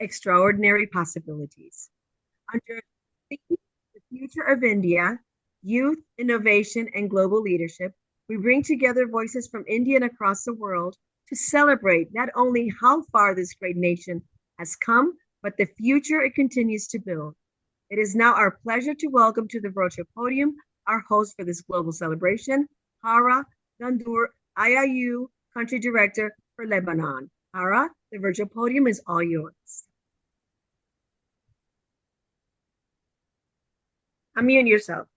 extraordinary possibilities. Under the future of India, youth, innovation, and global leadership, we bring together voices from India and across the world to celebrate not only how far this great nation has come, but the future it continues to build. It is now our pleasure to welcome to the virtual podium our host for this global celebration, Hawraa Ghandour, IIU Country Director for Lebanon. Hawraa, the virtual podium is all yours. Unmute yourself.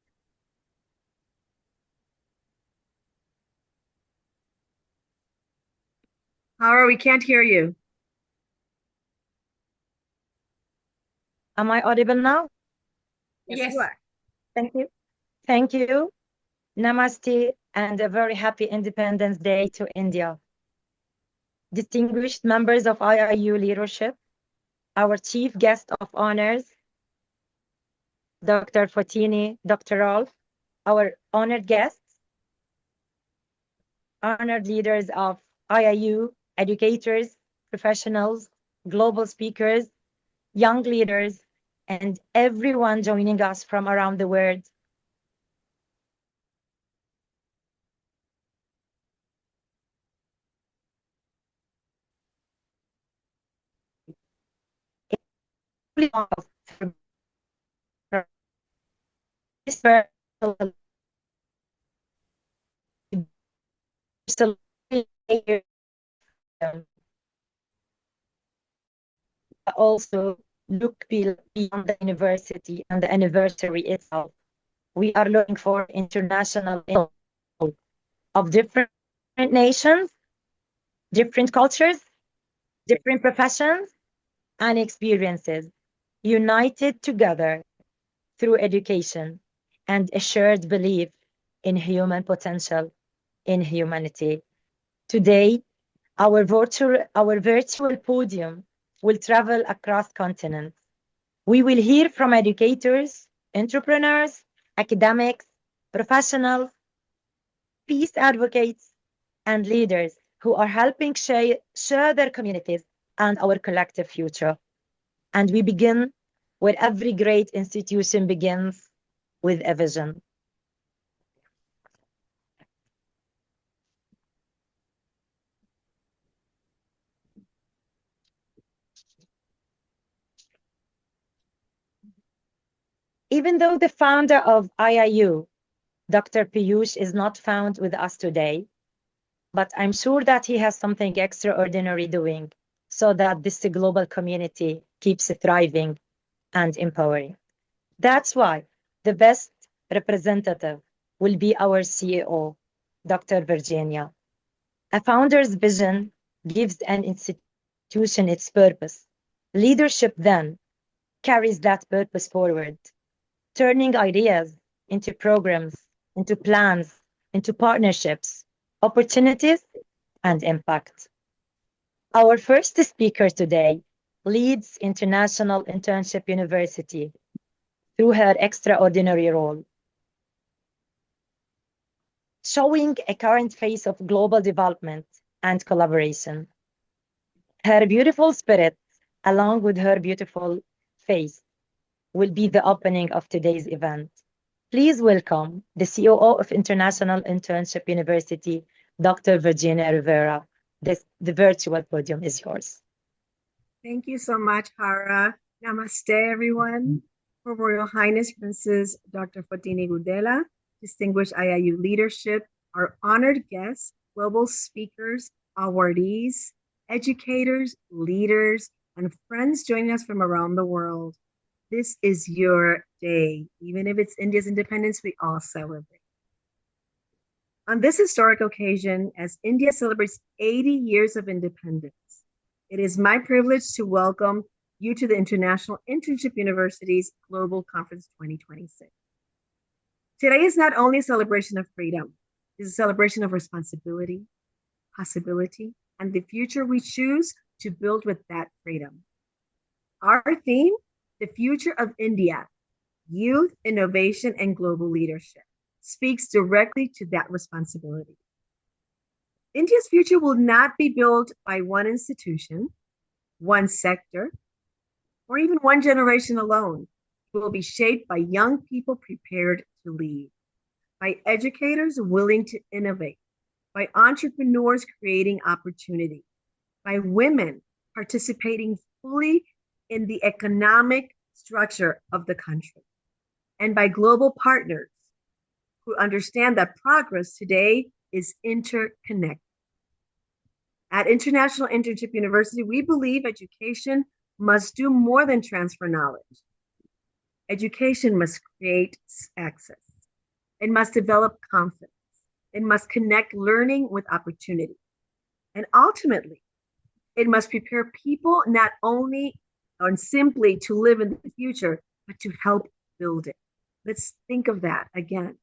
Hawraa, we can't hear you. Am I audible now? Yes, you are. Thank you. Thank you. Namaste and a very happy Independence Day to India. Distinguished members of IIU leadership, our chief guest of honors, Dr. Fotini, Dr. Rolf, our honored guests, honored leaders of IIU, educators, professionals, global speakers, young leaders, and everyone joining us from around the world. Also look beyond the university and the anniversary itself. We are looking for international of different nations, different cultures, different professions, and experiences, united together through education and a shared belief in human potential, in humanity. Today, our virtual podium will travel across continents. We will hear from educators, entrepreneurs, academics, professionals, peace advocates, and leaders who are helping share their communities and our collective future. And we begin where every great institution begins, with a vision. Even though the founder of IIU, Dr. Piyush, is not found with us today, but I'm sure that he has something extraordinary doing so that this global community keeps thriving and empowering. That's why the best representative will be our CEO, Dr. Virginia. A founder's vision gives an institution its purpose. Leadership then carries that purpose forward, turning ideas into programs, into plans, into partnerships, opportunities, and impact. Our first speaker today leads International Internship University through her extraordinary role, showing a current face of global development and collaboration. Her beautiful spirit, along with her beautiful face, will be the opening of today's event. Please welcome the COO of International Internship University, Dr. Virginia Rivera. The virtual podium is yours. Thank you so much, Hawraa. Namaste, everyone. Her Royal Highness Princess Dr. Fotini Gudela, distinguished IIU leadership, our honored guests, global speakers, awardees, educators, leaders, and friends joining us from around the world. This is your day. Even if it's India's independence, we all celebrate. On this historic occasion, as India celebrates 80 years of independence, it is my privilege to welcome you to the International Internship University's Global Conference 2026. Today is not only a celebration of freedom, it is a celebration of responsibility, possibility, and the future we choose to build with that freedom. Our theme, the future of India, youth, innovation, and global leadership, speaks directly to that responsibility. India's future will not be built by one institution, one sector, or even one generation alone. It will be shaped by young people prepared to lead, by educators willing to innovate, by entrepreneurs creating opportunity, by women participating fully in the economic structure of the country, and by global partners who understand that progress today is interconnected. At International Internship University, we believe education must do more than transfer knowledge. Education must create access. It must develop confidence. It must connect learning with opportunity. And ultimately, it must prepare people not only or simply to live in the future, but to help build it. Let's think of that again.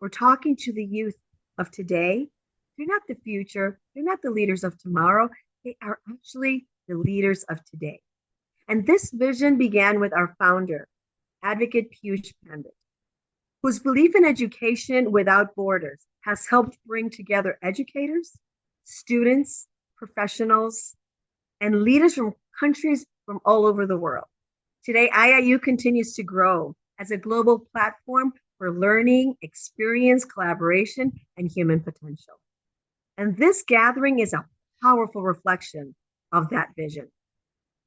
We're talking to the youth of today. They're not the future. They're not the leaders of tomorrow. They are actually the leaders of today. And this vision began with our founder, Advocate Piyush Pandit, whose belief in education without borders has helped bring together educators, students, professionals, and leaders from countries from all over the world. Today, IIU continues to grow as a global platform for learning, experience, collaboration, and human potential. And this gathering is a powerful reflection of that vision.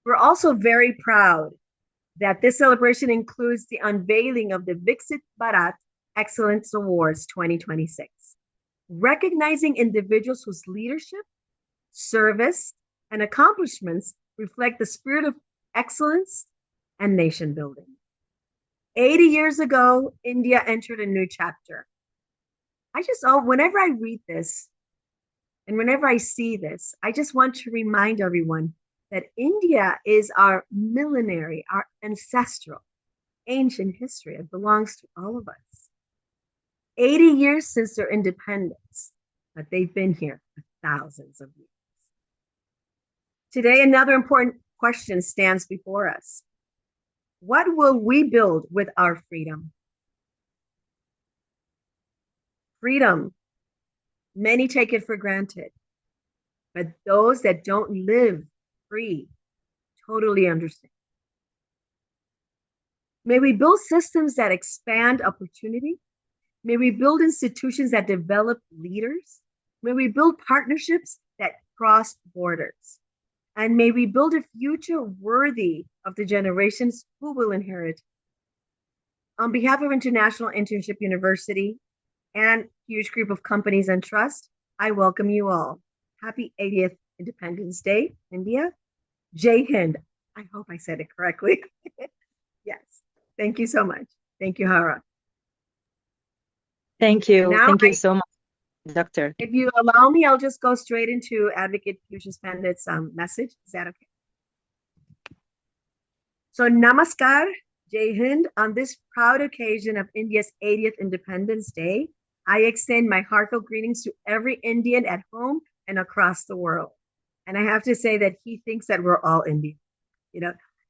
We're also very proud that this celebration includes the unveiling of the Viksit Bharat Excellence Awards 2026, recognizing individuals whose leadership, service, and accomplishments reflect the spirit of excellence and nation building. 80 years ago, India entered a new chapter. Whenever I read this and whenever I see this, I just want to remind everyone that India is our millenary, our ancestral, ancient history. It belongs to all of us. 80 years since their independence, but they've been here for thousands of years. Today, another important question stands before us. What will we build with our freedom? Freedom, many take it for granted, but those that don't live free totally understand. May we build systems that expand opportunity. May we build institutions that develop leaders. May we build partnerships that cross borders. And may we build a future worthy of the generations who will inherit. On behalf of International Internship University and huge group of companies and trusts, I welcome you all. Happy 80th Independence Day, India. Jai Hind. I hope I said it correctly. Yes. Thank you so much. Thank you, Hawraa. Thank you. Thank you so much, Doctor. If you allow me, I'll just go straight into Advocate Piyush Pandit's message. Is that okay? So, namaskar, Jai Hind. On this proud occasion of India's 80th Independence Day, I extend my heartfelt greetings to every Indian at home and across the world. And I have to say that he thinks that we're all Indian,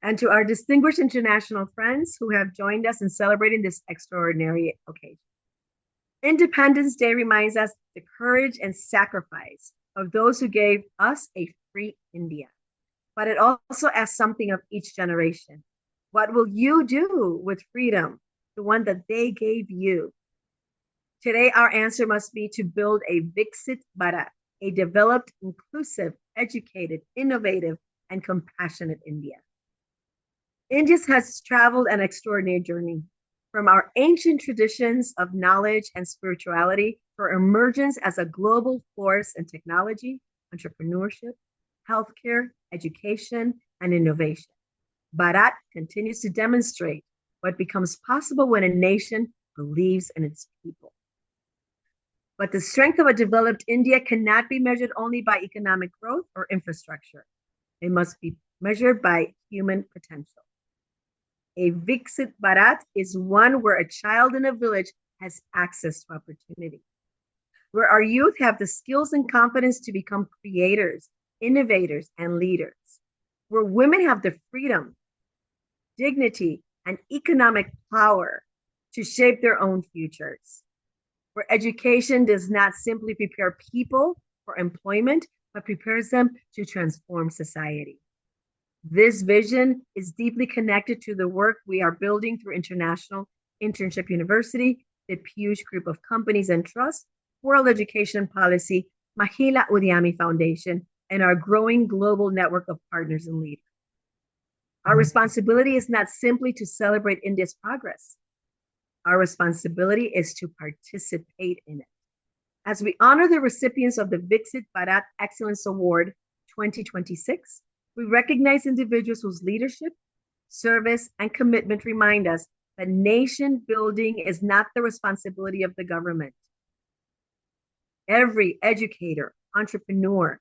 and to our distinguished international friends who have joined us in celebrating this extraordinary occasion. Independence Day reminds us the courage and sacrifice of those who gave us a free India. But it also asks something of each generation. What will you do with freedom, the one that they gave you? Today, our answer must be to build a Viksit Bharat, a developed, inclusive, educated, innovative, and compassionate India. India has traveled an extraordinary journey from our ancient traditions of knowledge and spirituality for emergence as a global force in technology, entrepreneurship, healthcare, education, and innovation. Bharat continues to demonstrate what becomes possible when a nation believes in its people. But the strength of a developed India cannot be measured only by economic growth or infrastructure. It must be measured by human potential. A Viksit Bharat is one where a child in a village has access to opportunity, where our youth have the skills and confidence to become creators, innovators, and leaders, where women have the freedom, dignity, and economic power to shape their own futures, where education does not simply prepare people for employment, but prepares them to transform society. This vision is deeply connected to the work we are building through International Internship University, the Piyush Group of Companies and Trusts, World Education Policy, Mahila Udyami Foundation, and our growing global network of partners and leaders. Our responsibility is not simply to celebrate India's progress. Our responsibility is to participate in it. As we honor the recipients of the Viksit Bharat Excellence Award 2026, we recognize individuals whose leadership, service, and commitment remind us that nation building is not the responsibility of the government. Every educator, entrepreneur,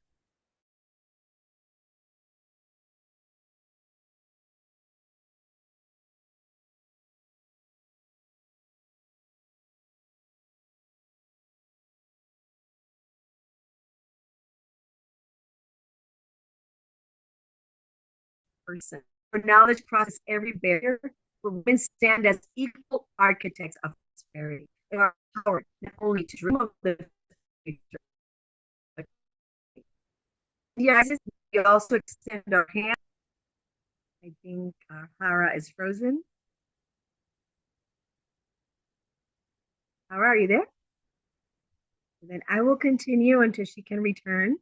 person. For knowledge process every barrier, where women stand as equal architects of prosperity. They are empowered not only to dream of the future, but yes, we also extend our hand. I think Hawraa is frozen. Hawraa, are you there? And then I will continue until she can return.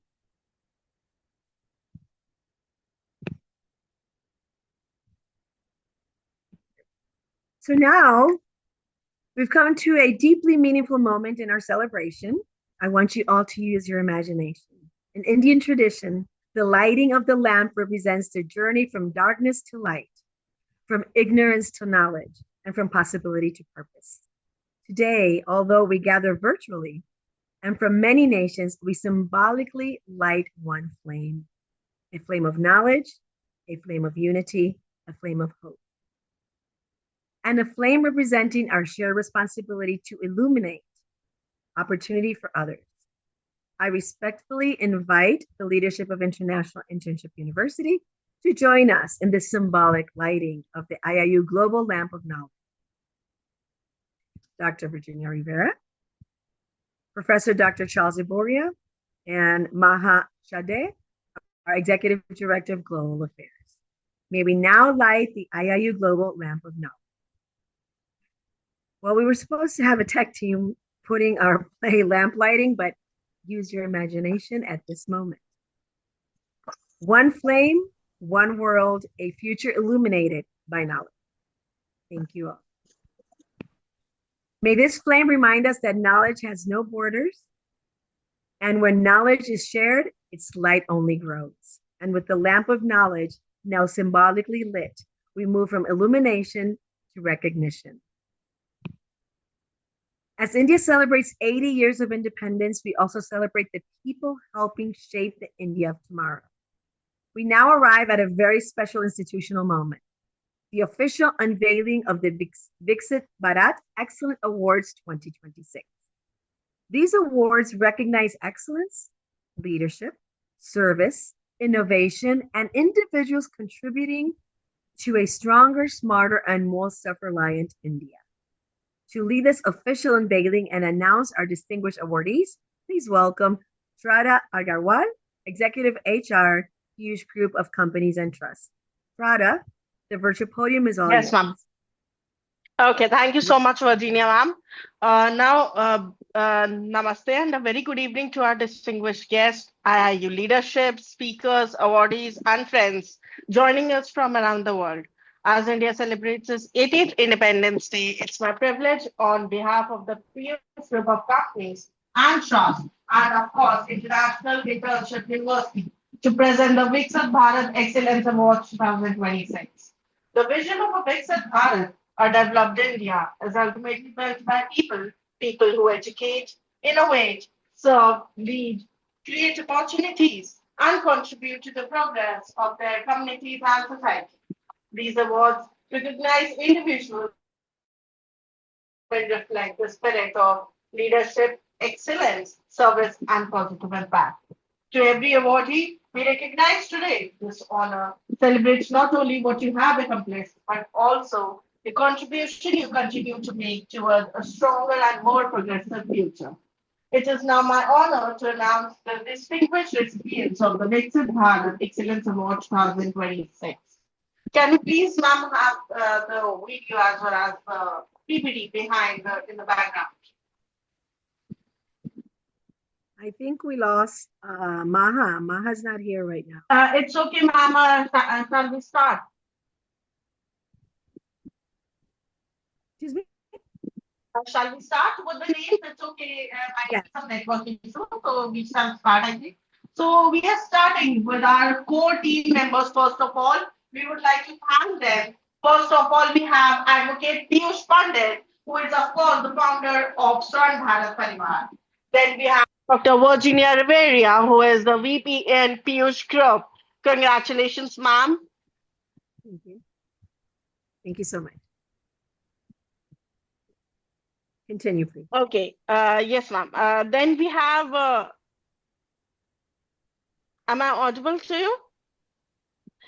So now we've come to a deeply meaningful moment in our celebration. I want you all to use your imagination. In Indian tradition, the lighting of the lamp represents the journey from darkness to light, from ignorance to knowledge, and from possibility to purpose. Today, although we gather virtually and from many nations, we symbolically light one flame, a flame of knowledge, a flame of unity, a flame of hope, and a flame representing our shared responsibility to illuminate opportunity for others. I respectfully invite the leadership of International Internship University to join us in this symbolic lighting of the IIU Global Lamp of Knowledge. Dr. Virginia Rivera, Professor Dr. Charles Iboria, and Maha Shade, our Executive Director of Global Affairs. May we now light the IIU Global Lamp of Knowledge. Well, we were supposed to have a tech team putting our play lamp lighting, but use your imagination at this moment. One flame, one world, a future illuminated by knowledge. Thank you all. May this flame remind us that knowledge has no borders. And when knowledge is shared, its light only grows. And with the lamp of knowledge now symbolically lit, we move from illumination to recognition. As India celebrates 80 years of independence, we also celebrate the people helping shape the India of tomorrow. We now arrive at a very special institutional moment, the official unveiling of the Viksit Bharat Excellence Awards 2026. These awards recognize excellence, leadership, service, innovation, and individuals contributing to a stronger, smarter, and more self-reliant India. To lead this official unveiling and announce our distinguished awardees, please welcome Shraddha Agarwal, Executive HR, Piyush Group of Companies and Trusts. Shraddha, the virtual podium is all yours. Yes, ma'am. Okay, thank you so much, Virginia, ma'am. Namaste and a very good evening to our distinguished guests, IIU leadership, speakers, awardees, and friends joining us from around the world. As India celebrates its 80th Independence Day, it's my privilege on behalf of the Piyush Group of Companies and Trusts, and of course, International Internship University, to present the Viksit Bharat Excellence Award 2026. The vision of a Viksit Bharat, a developed India, is ultimately built by people who educate, innovate, serve, lead, create opportunities, and contribute to the progress of their communities and society. These awards recognize individuals and reflect the spirit of leadership, excellence, service, and positive impact. To every awardee, we recognize today this honor celebrates not only what you have accomplished, but also the contribution you continue to make towards a stronger and more progressive future. It is now my honor to announce the distinguished recipients of the Viksit Bharat Excellence Award 2026. Can you please, ma'am, have the video as well as the PPT behind in the background? I think we lost Maha. Maha's not here right now. It's okay, ma'am. Shall we start? Excuse me? Shall we start with the names? It's okay. I Yes. need some networking issue, so we shall start, I think. So we are starting with our core team members. First of all, we would like to thank them. First of all, we have Advocate Piyush Pandit, who is of course the founder of Swan Bharat Parivar. Then we have Dr. Virginia Rivera, who is the VP in Piyush Group. Congratulations, ma'am. Thank you. Thank you so much. Continue, please. Okay. Yes, ma'am. Then we have. Am I audible to you?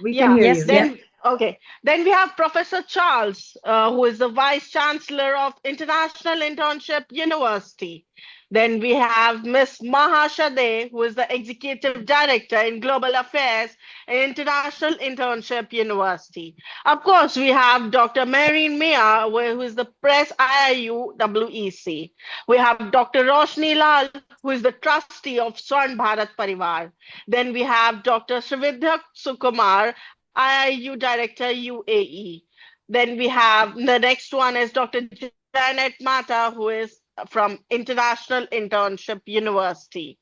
We can hear Yes, you. Then okay. Then we have Professor Charles, who is the Vice Chancellor of International Internship University. Then we have Miss Maha Shade, who is the Executive Director in Global Affairs at International Internship University. Of course, we have Dr. Marine Mia, who is the Press IIU WEC. We have Dr. Roshni Lal, who is the trustee of Swan Bharat Parivar. Then we have Dr. Srividya Sukumar, IIU Director UAE. Then we have the next one is Dr. Janet Mata, who is from International Internship University.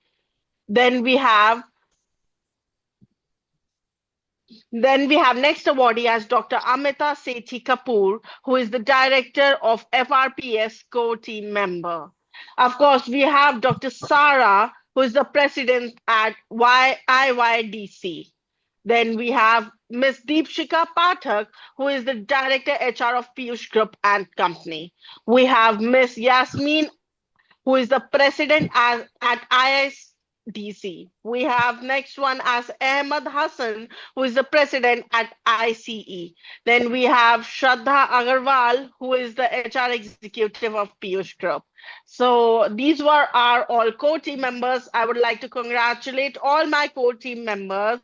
Then we have next awardee as Dr. Amita Sethi Kapoor, who is the director of FRPS core team member. Of course, we have Dr. Sara, who is the president at IYDC. Then we have Ms. Deepshika Pathak, who is the Director HR of Piyush Group and Company. We have Ms. Yasmin, who is the President at ISDC. We have next one as Ahmed Hassan, who is the President at ICE. Then we have Shraddha Agarwal, who is the HR Executive of Piyush Group. So these were our all core team members. I would like to congratulate all my core team members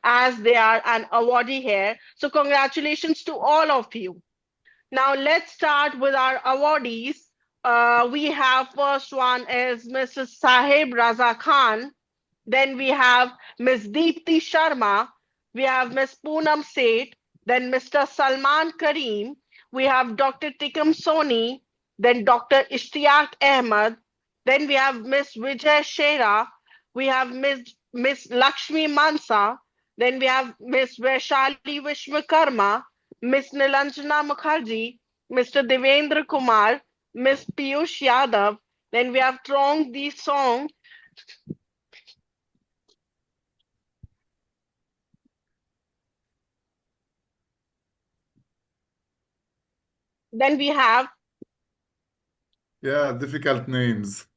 as they are an awardee here. So congratulations to all of you. Now let's start with our awardees. We have first one is Mrs. Sahib Raza Khan. Then we have Ms. Deepti Sharma. We have Ms. Poonam Seth. Then Mr. Salman Kareem. We have Dr. Tikam Soni. Then Dr. Ishtiaq Ahmed. Then we have Ms. Vijay Shera. We have Ms. Lakshmi Mansa. Then we have Ms. Vaishali Vishwakarma, Ms. Nilanjana Mukherjee, Mr. Devendra Kumar, Ms. Piyush Yadav. Then we have Trong Di Song. Then we have difficult names.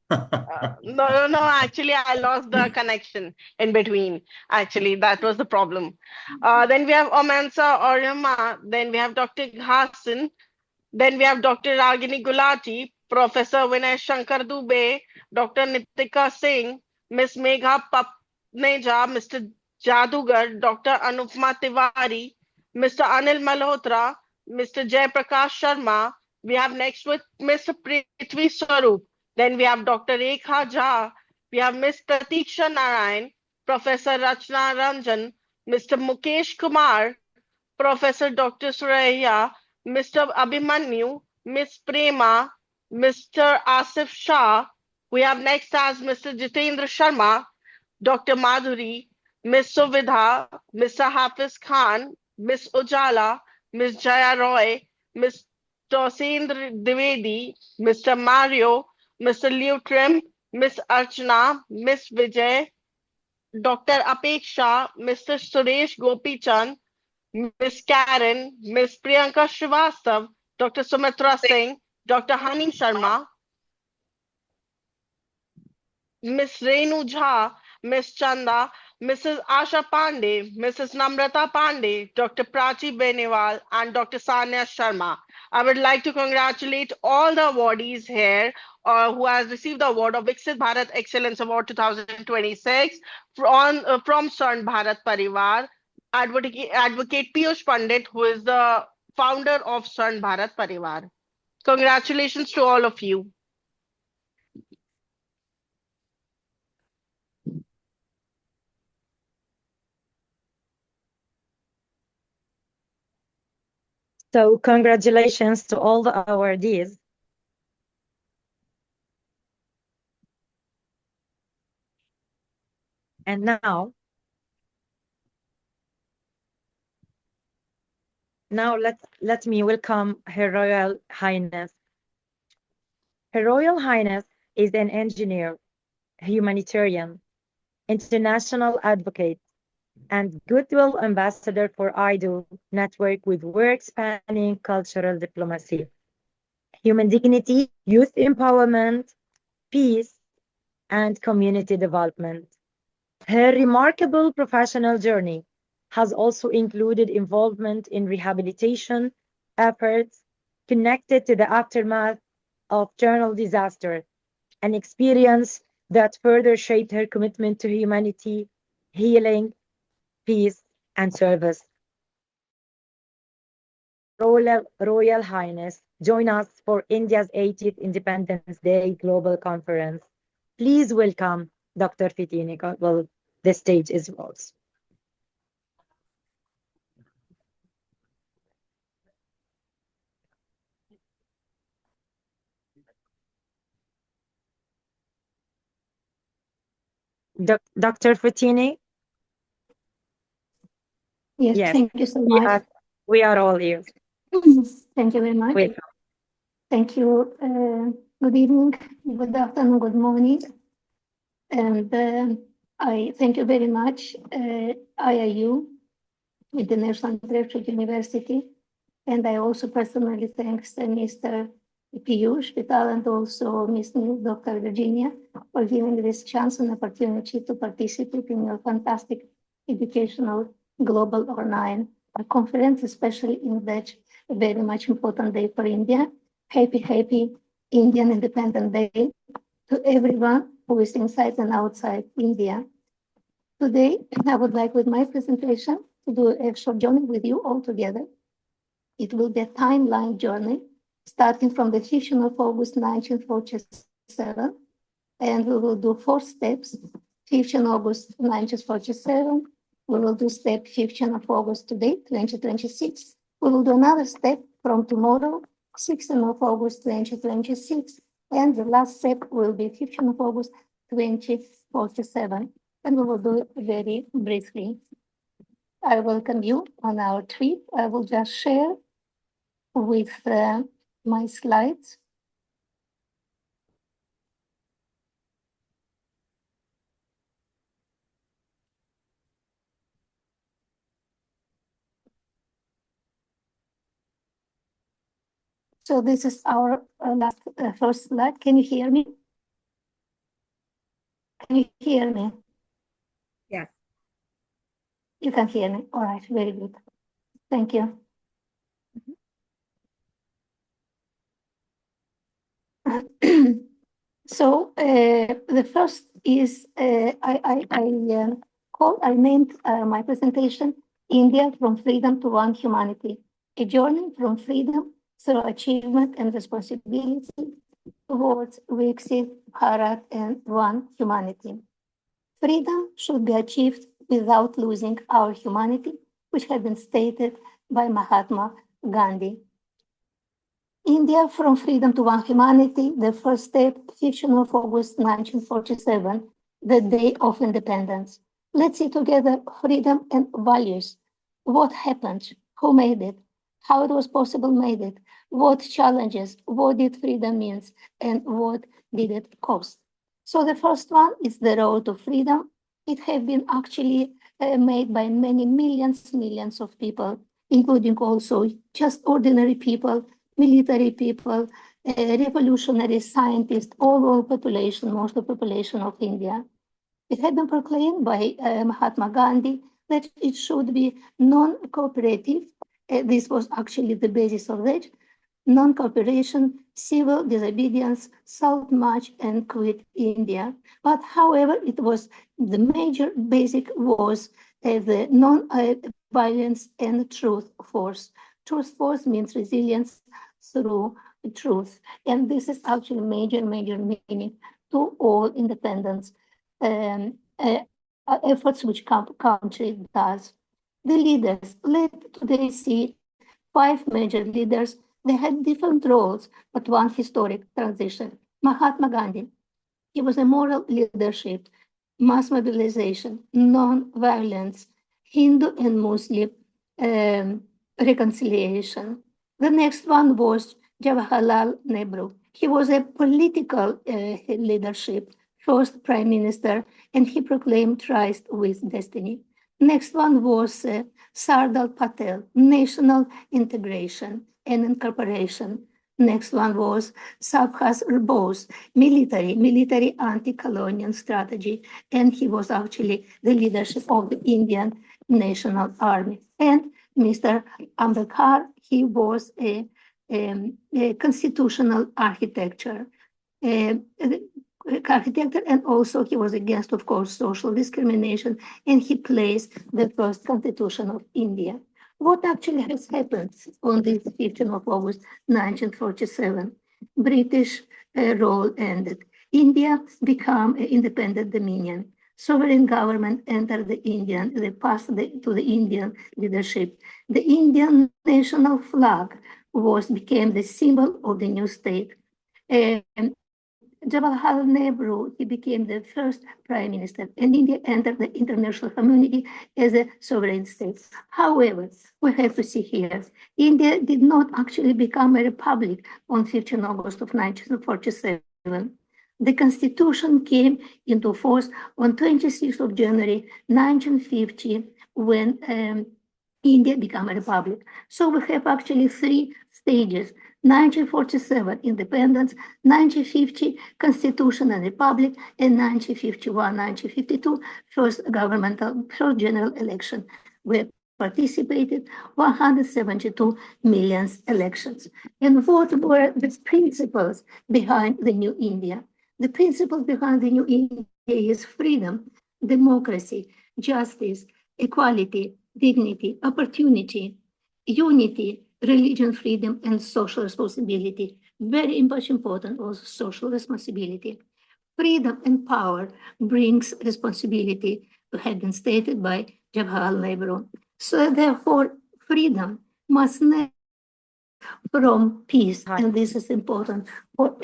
no, actually, I lost the connection in between. Actually, that was the problem. Then we have Omansa Oryama. Then we have Dr. Hassan. Then we have Dr. Ragini Gulati, Professor Vinay Shankar Dubey, Dr. Nitika Singh, Ms. Megha Papneja, Mr. Jadugar, Dr. Anupma Tiwari, Mr. Anil Malhotra, Mr. Jay Prakash Sharma. We have next with Mr. Prithvi Swarup. Then we have Dr. Rekha Jha. We have Ms. Pratiksha Narayan, Professor Rachna Ranjan, Mr. Mukesh Kumar, Professor Dr. Suraya, Mr. Abhimanyu, Ms. Prema, Mr. Asif Shah. We have next as Mr. Jitendra Sharma, Dr. Madhuri, Ms. Suvidha, Mr. Hafiz Khan, Ms. Ujala, Ms. Jaya Roy, Ms. Tosendra Dwivedi, Mr. Mario, Mr. Liu Trim, Ms. Archana, Ms. Vijay, Dr. Apeksha, Mr. Suresh Gopichand, Ms. Karen, Ms. Priyanka Srivastav, Dr. Sumitra Singh, Dr. Hani Sharma, Ms. Renu Jha, Ms. Chanda, Mrs. Asha Pandey, Mrs. Namrata Pandey, Dr. Prachi Benewal, and Dr. Sanya Sharma. I would like to congratulate all the awardees here who has received the award of Viksit Bharat Excellence Award 2026 from Swarn Bharat Parivar. Advocate Piyush Pandit, who is the founder of Swarn Bharat Parivar. Congratulations to all of you. So congratulations to all the awardees. And now let me welcome Her Royal Highness. Her Royal Highness is an engineer, humanitarian, international advocate, and goodwill ambassador for IDO network with work spanning cultural diplomacy, human dignity, youth empowerment, peace, and community development. Her remarkable professional journey has also included involvement in rehabilitation efforts connected to the aftermath of Chernobyl disaster, an experience that further shaped her commitment to humanity, healing, peace, and service. Royal Highness, join us for India's 80th Independence Day Global Conference. Please welcome Dr. Fitini. Well, the stage is yours. Dr. Fitini? Yes, thank you so much. We are all ears. Thank you very much. Welcome. Thank you. Good evening, good afternoon, good morning. And I thank you very much, IIU, International Graduate University. And I also personally thank Mr. Piyush Vital and also Ms. Dr. Virginia for giving this chance and opportunity to participate in your fantastic educational global online conference, especially in that very much important day for India. Happy Indian Independence Day to everyone who is inside and outside India. Today, I would like with my presentation to do a short journey with you all together. It will be a timeline journey starting from the 15th of August 1947, and we will do 4 steps. 15th August 1947, we will do step 15th of August today, 2026. We will do another step from tomorrow, 16th of August 2026, and the last step will be 15th of August 2047, and we will do it very briefly. I welcome you on our trip. I will just share with my slides. So this is our first slide. Can you hear me? Can you hear me? Yes. You can hear me. All right, very good. Thank you. So the first is I named my presentation India from Freedom to One Humanity, a journey from freedom through achievement and responsibility towards Viksit Bharat and One Humanity. Freedom should be achieved without losing our humanity, which had been stated by Mahatma Gandhi. India from Freedom to One Humanity, the first step, 15th of August 1947, the day of independence. Let's see together freedom and values. What happened? Who made it? How it was possible made it? What challenges? What did freedom mean? And what did it cost? So the first one is the road to freedom. It has been actually made by many millions of people, including also just ordinary people, military people, revolutionary scientists, all population, most of the population of India. It had been proclaimed by Mahatma Gandhi that it should be non-cooperative. This was actually the basis of that. Non-cooperation, civil disobedience, salt march, and quit India. But however, it was the major basic was the non-violence and truth force. Truth force means resilience through truth. And this is actually major meaning to all independence efforts which country does. The leaders, let today see 5 major leaders. They had different roles, but one historic transition. Mahatma Gandhi, he was a moral leadership, mass mobilization, non-violence, Hindu and Muslim um, reconciliation. The next one was Jawaharlal Nehru. He was a political leadership, first prime minister, and he proclaimed trust with destiny. Next one was Sardar Patel, national integration and incorporation. Next one was Subhas Bose, military anti-colonial strategy, and he was actually the leadership of the Indian National Army. And Mr. Ambedkar, he was a constitutional architecture. Architecture, and also he was against, of course, social discrimination, and he placed the first constitution of India. What actually has happened on the 15th of August 1947? British rule ended. India became an independent dominion. Sovereign government entered they passed to the Indian leadership. The Indian national flag became the symbol of the new state. Jawaharlal Nehru, he became the first prime minister, and India entered the international community as a sovereign state. However, we have to see here, India did not actually become a republic on 15 August of 1947. The constitution came into force on 26th of January 1950 when India became a republic. So we have actually 3 stages: 1947 independence, 1950 constitution and republic, and 1951-1952 first general election, where participated 172 million elections. And what were the principles behind the new India? The principles behind the new India is freedom, democracy, justice, equality, dignity, opportunity, unity, religion freedom, and social responsibility. Very much important also social responsibility. Freedom and power brings responsibility, had been stated by Jawaharlal Nehru. So therefore, freedom must never from peace, and this is important for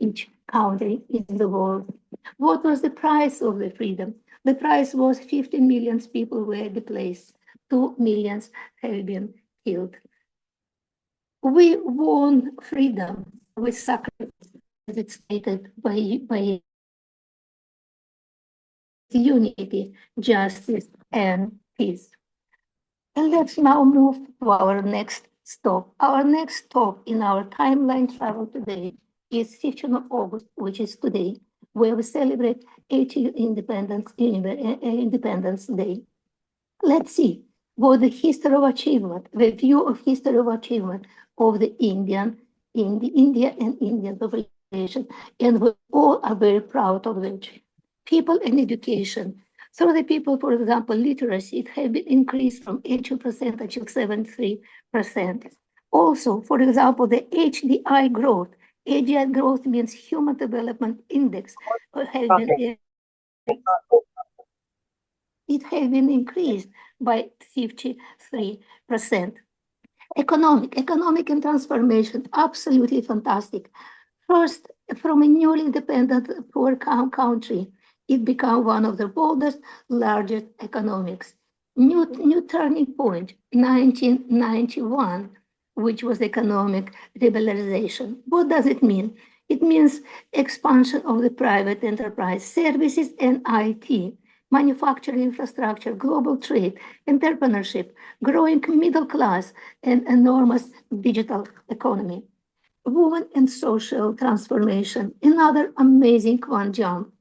each country in the world. What was the price of the freedom? The price was 15 million people were displaced, 2 million have been killed. We won freedom with sacrifice, as it's stated by unity, justice, and peace. And let's now move to our next stop. Our next stop in our timeline travel today is 15th of August, which is today, where we celebrate 80th Independence Day. Let's see what the history of achievement, the view of history of achievement of the India and Indian population, and we all are very proud of it. People and education. So the people, for example, literacy, it has been increased from 82% until 73%. Also, for example, the HDI growth. HDI growth means Human Development Index. It has been increased by 53%. Economic and transformation, absolutely fantastic. First, from a newly independent poor country, it became one of the boldest, largest economics. New turning point, 1991, which was economic liberalization. What does it mean? It means expansion of the private enterprise, services and IT, manufacturing infrastructure, global trade, entrepreneurship, growing middle class, and enormous digital economy. Women and social transformation, another amazing quantum jump.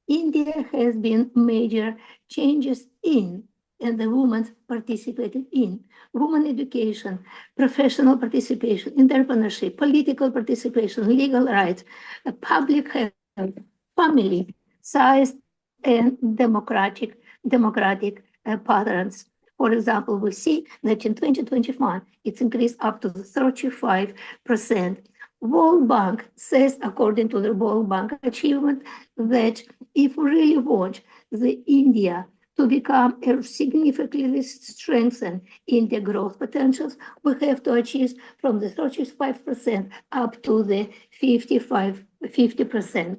India has been major changes in, and the women participated in, women education, professional participation, entrepreneurship, political participation, legal rights, public health, family, size, and democratic patterns. For example, we see that in 2021, it's increased up to 35%. World Bank says, according to the World Bank achievement, that if we really want the India to become a significantly strengthened India growth potentials, we have to achieve from the 35% up to the 50%.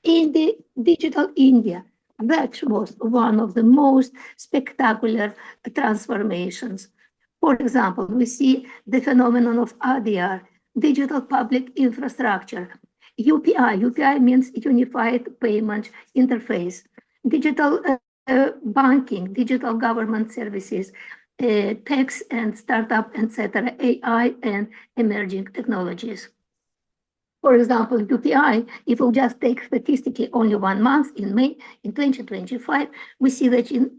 In the digital India, that was one of the most spectacular transformations. For example, we see the phenomenon of ADR, digital public infrastructure. UPI means Unified Payment Interface. Digital banking, digital government services, tax and startup, etc., AI and emerging technologies. For example, UPI, if we just take statistically only 1 month in May in 2025, we see that in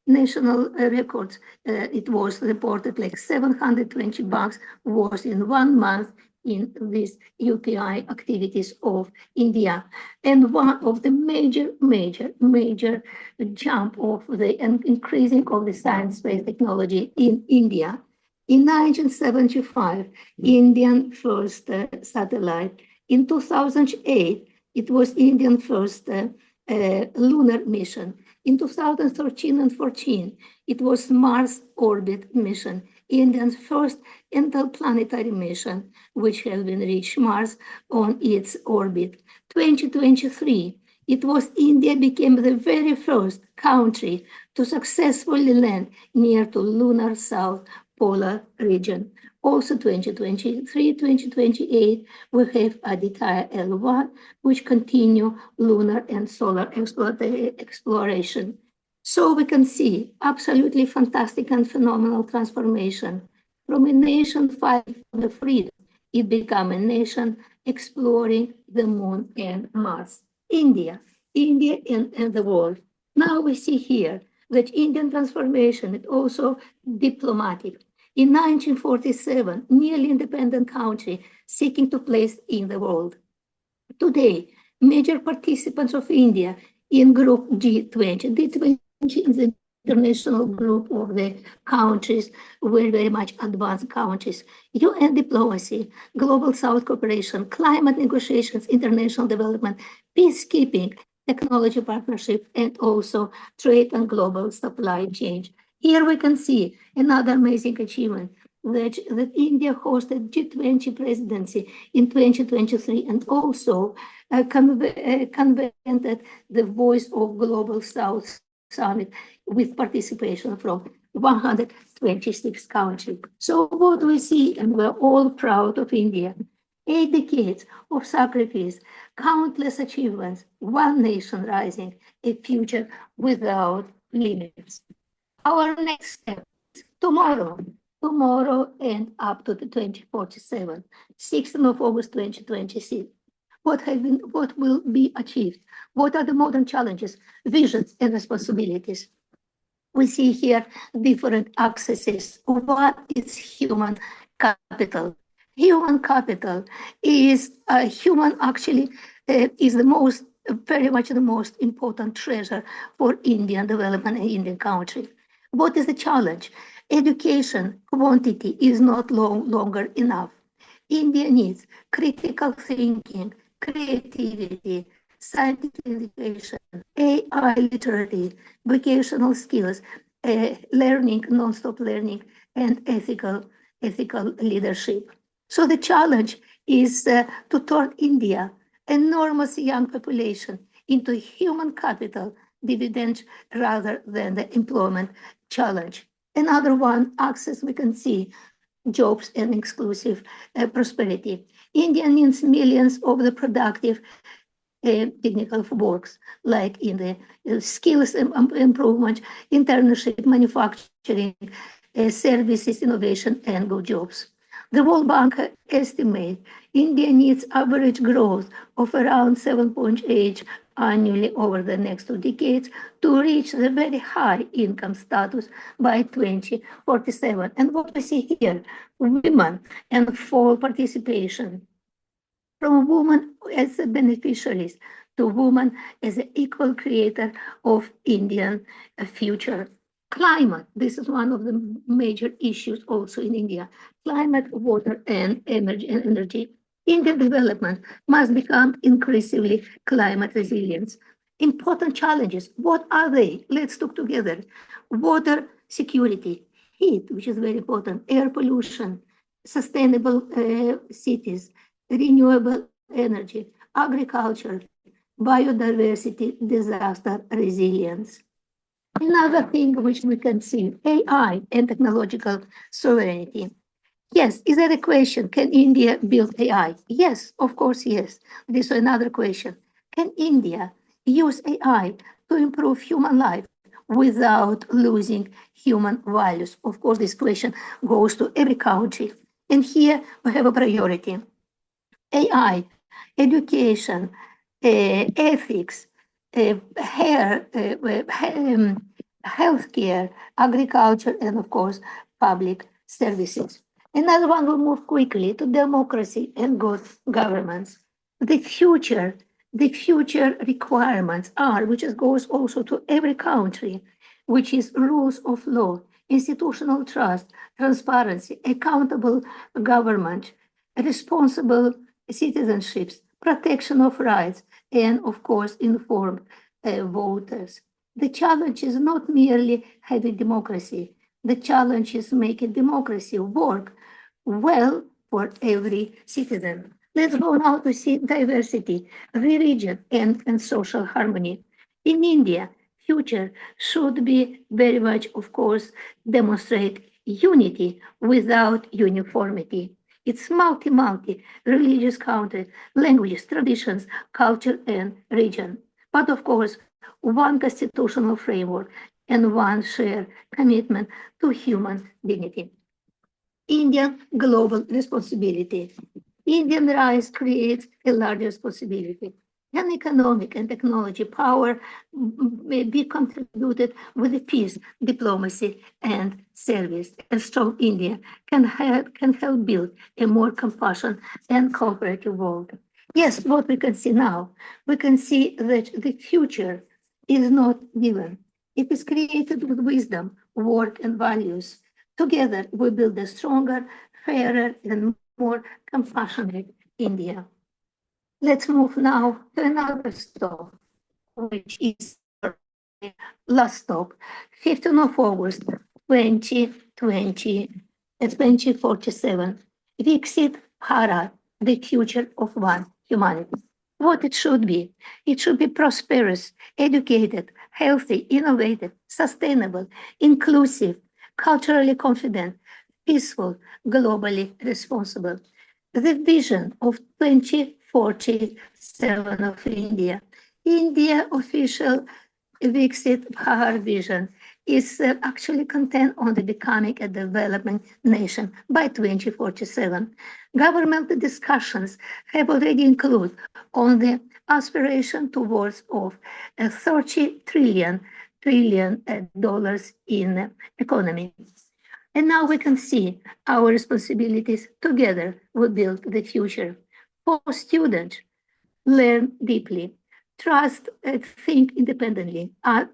national records, it was reported like 720 bucks was in 1 month in these UPI activities of India. And one of the major jump of the increasing of the science-based technology in India. In 1975, Indian first satellite. In 2008, it was Indian first lunar mission. In 2013 and 14, it was Mars orbit mission, India's first interplanetary mission, which has been reached Mars on its orbit. 2023, it was India became the very first country to successfully land near to lunar south polar region. Also 2023, 2028, we have Aditya L1, which continue lunar and solar exploration. So we can see absolutely fantastic and phenomenal transformation. From a nation fighting for the freedom, it became a nation exploring the moon and Mars. India and the world. Now we see here that Indian transformation is also diplomatic. In 1947, nearly independent country seeking to place in the world. Today, major participants of India in group G20, G20 is the international group of the countries, very much advanced countries, UN diplomacy, global South cooperation, climate negotiations, international development, peacekeeping, technology partnership, and also trade and global supply chain. Here we can see another amazing achievement that India hosted G20 presidency in 2023 and also convened the Voice of Global South Summit with participation from 126 countries. So what we see, and we're all proud of India, 8 decades of sacrifice, countless achievements, one nation rising, a future without limits. Our next step is tomorrow and up to the 2047, 16th of August 2026. What will be achieved? What are the modern challenges, visions, and responsibilities? We see here different accesses. What is human capital? Human capital is human actually is the most, very much the most important treasure for Indian development and Indian country. What is the challenge? Education quantity is not longer enough. India needs critical thinking, creativity, scientific education, AI literacy, vocational skills, learning, non-stop learning, and ethical leadership. So the challenge is to turn India, enormous young population, into human capital dividend rather than the employment challenge. Another one, access, we can see jobs and exclusive prosperity. India needs millions of the productive technical works, like in the skills improvement, internship, manufacturing, services, innovation, and good jobs. The World Bank estimates India needs average growth of around 7.8 annually over the next 2 decades to reach the very high income status by 2047. And what we see here, women and full participation, from women as beneficiaries to women as an equal creator of Indian future. Climate, this is one of the major issues also in India. Climate, water, and energy. Indian development must become increasingly climate resilient. Important challenges, what are they? Let's talk together. Water security, heat, which is very important, air pollution, sustainable cities, renewable energy, agriculture, biodiversity, disaster resilience. Another thing which we can see, AI and technological sovereignty. Yes, is that a question? Can India build AI? Yes, of course, yes. This is another question. Can India use AI to improve human life without losing human values? Of course, this question goes to every country. And here we have a priority. AI, education, ethics, healthcare, agriculture, and of course, public services. Another one will move quickly to democracy and good governance. The future, the future requirements are, which goes also to every country, which is rules of law, institutional trust, transparency, accountable government, responsible citizenships, protection of rights, and of course, informed voters. The challenge is not merely having democracy. The challenge is making democracy work well for every citizen. Let's go now to see diversity, religion, and social harmony. In India, future should be very much, of course, demonstrate unity without uniformity. It's multi religious country, languages, traditions, culture, and region. But of course, one constitutional framework and one shared commitment to human dignity. Indian global responsibility. Indian rise creates a larger responsibility. And economic and technology power may be contributed with the peace, diplomacy, and service. A strong India can help build a more compassionate and cooperative world. Yes, what we can see now, we can see that the future is not given. It is created with wisdom, work, and values. Together, we build a stronger, fairer, and more compassionate India. Let's move now to another stop, which is our last stop, 15th of August, 2020, 2047. Viksit Bharat, the future of one humanity. What it should be? It should be prosperous, educated, healthy, innovative, sustainable, inclusive, culturally confident, peaceful, globally responsible. The vision of 2047 of India. India official Viksit Bharat vision is actually content on the becoming a developing nation by 2047. Government discussions have already included on the aspiration towards of $30 trillion dollars in economy. And now we can see our responsibilities together will build the future. For students, learn deeply, trust, think independently, act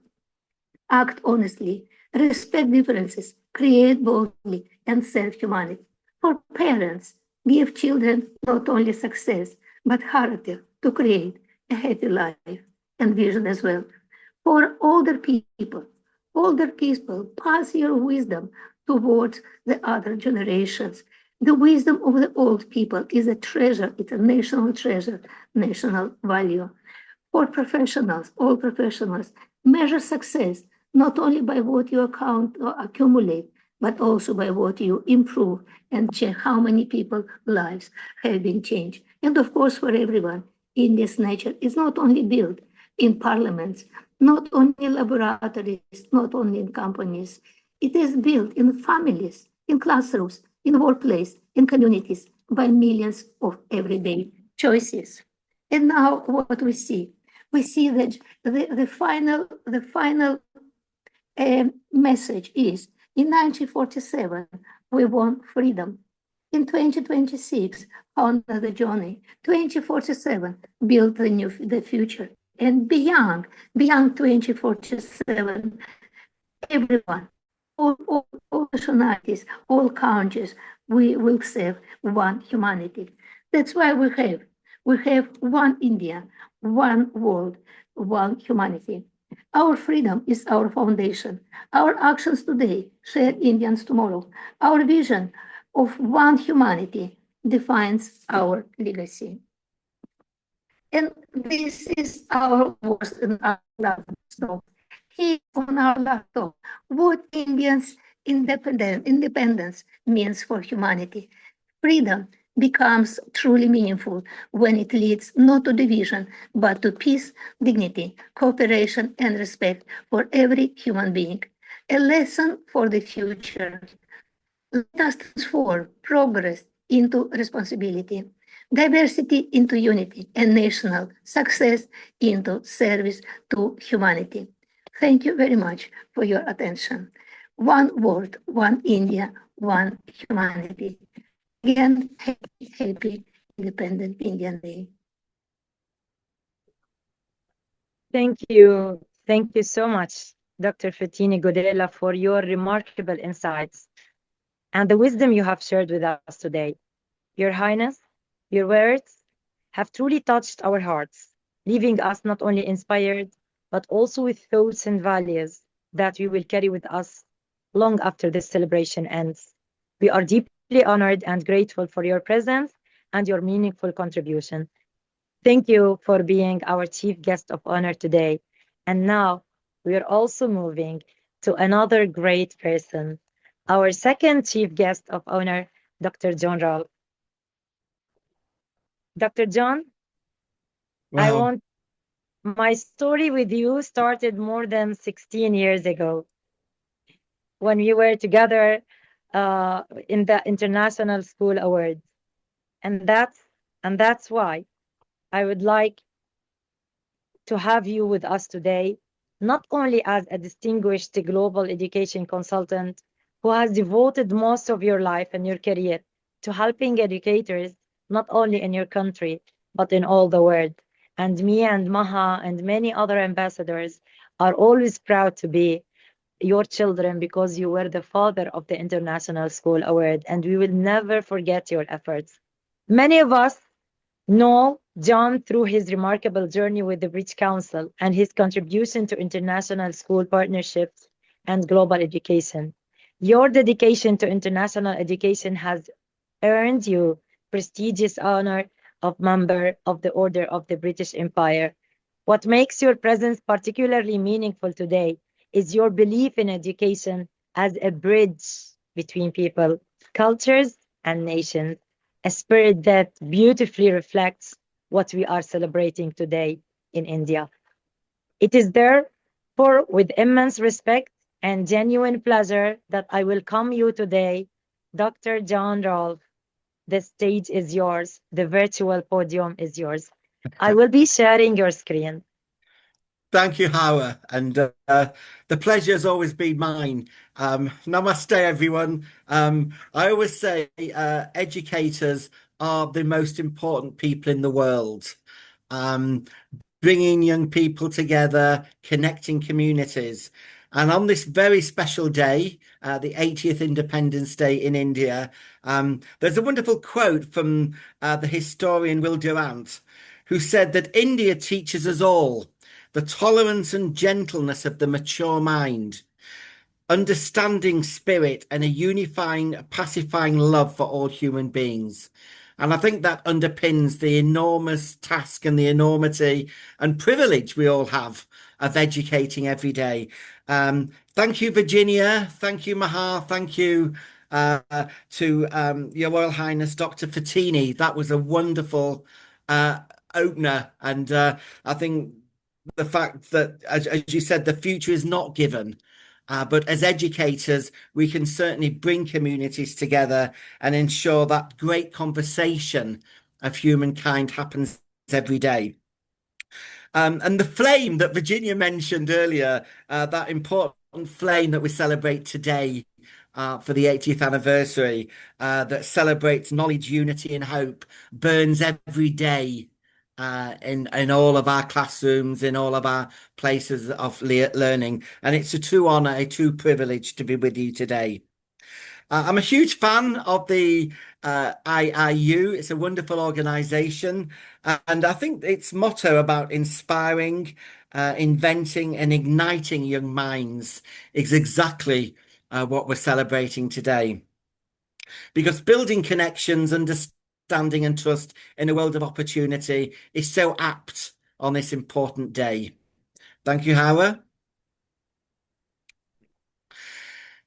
honestly, respect differences, create boldly, and serve humanity. For parents, give children not only success, but character to create a happy life and vision as well. For older people, pass your wisdom towards the other generations. The wisdom of the old people is a treasure, it's a national treasure, national value. For professionals, all professionals, measure success not only by what you account or accumulate, but also by what you improve and check how many people's lives have been changed. And of course, for everyone, India's nature is not only built in parliaments, not only in laboratories, not only in companies. It is built in families, in classrooms, in workplace, in communities, by millions of everyday choices. And now what we see, we see that the final message is, in 1947, we won freedom. In 2026, honor the journey. 2047, build the future. And beyond 2047, everyone, all nationalities, all countries, we will serve one humanity. That's why we have one India, one world, one humanity. Our freedom is our foundation. Our actions today share Indians tomorrow. Our vision of one humanity defines our legacy. And this is our worst and our laptop. Here on our laptop, what Indians' independence means for humanity. Freedom becomes truly meaningful when it leads not to division, but to peace, dignity, cooperation, and respect for every human being. A lesson for the future. Let us transform progress into responsibility, diversity into unity, and national success into service to humanity. Thank you very much for your attention. One world, one India, one humanity. Again, happy Independent Indian Day. Thank you. Thank you so much, Dr. Fetini Godella, for your remarkable insights and the wisdom you have shared with us today. Your Highness, your words have truly touched our hearts, leaving us not only inspired, but also with thoughts and values that we will carry with us long after this celebration ends. We are deeply honored and grateful for your presence and your meaningful contribution. Thank you for being our chief guest of honor today. And now we are also moving to another great person, our second chief guest of honor, Dr. John Ralph. Dr. John, my story with you started more than 16 years ago when we were together in the International School Awards. And that's why I would like to have you with us today, not only as a distinguished global education consultant who has devoted most of your life and your career to helping educators, not only in your country, but in all the world. And me and Maha and many other ambassadors are always proud to be your children because you were the father of the International School Award, and we will never forget your efforts. Many of us know John through his remarkable journey with the British Council and his contribution to international school partnerships and global education. Your dedication to international education has earned you prestigious honor of member of the Order of the British Empire. What makes your presence particularly meaningful today is your belief in education as a bridge between people, cultures, and nations, a spirit that beautifully reflects what we are celebrating today in India. It is therefore with immense respect and genuine pleasure that I welcome you today, Dr. John Rolfe. The stage is yours. The virtual podium is yours. I will be sharing your screen. Thank you, Hawraa, and the pleasure has always been mine. Namaste, everyone. I always say educators are the most important people in the world. Bringing young people together, connecting communities. And on this very special day, the 80th Independence Day in India, there's a wonderful quote from the historian Will Durant, who said that India teaches us all the tolerance and gentleness of the mature mind, understanding spirit, and a unifying, pacifying love for all human beings. And I think that underpins the enormous task and the enormity and privilege we all have of educating every day. Thank you, Virginia. Thank you, Maha. Thank you to Your Royal Highness, Dr. Fetini. That was a wonderful opener. And I think the fact that, as you said, the future is not given. But as educators, we can certainly bring communities together and ensure that great conversation of humankind happens every day. And the flame that Virginia mentioned earlier, that important flame that we celebrate today for the 80th anniversary, that celebrates knowledge, unity, and hope, burns every day in all of our classrooms, in all of our places of learning. And it's a true honor, a true privilege to be with you today. I'm a huge fan of the IIU. It's a wonderful organization. And I think its motto about inspiring, inventing, and igniting young minds is exactly what we're celebrating today. Because building connections, understanding, and trust in a world of opportunity is so apt on this important day. Thank you, Howard.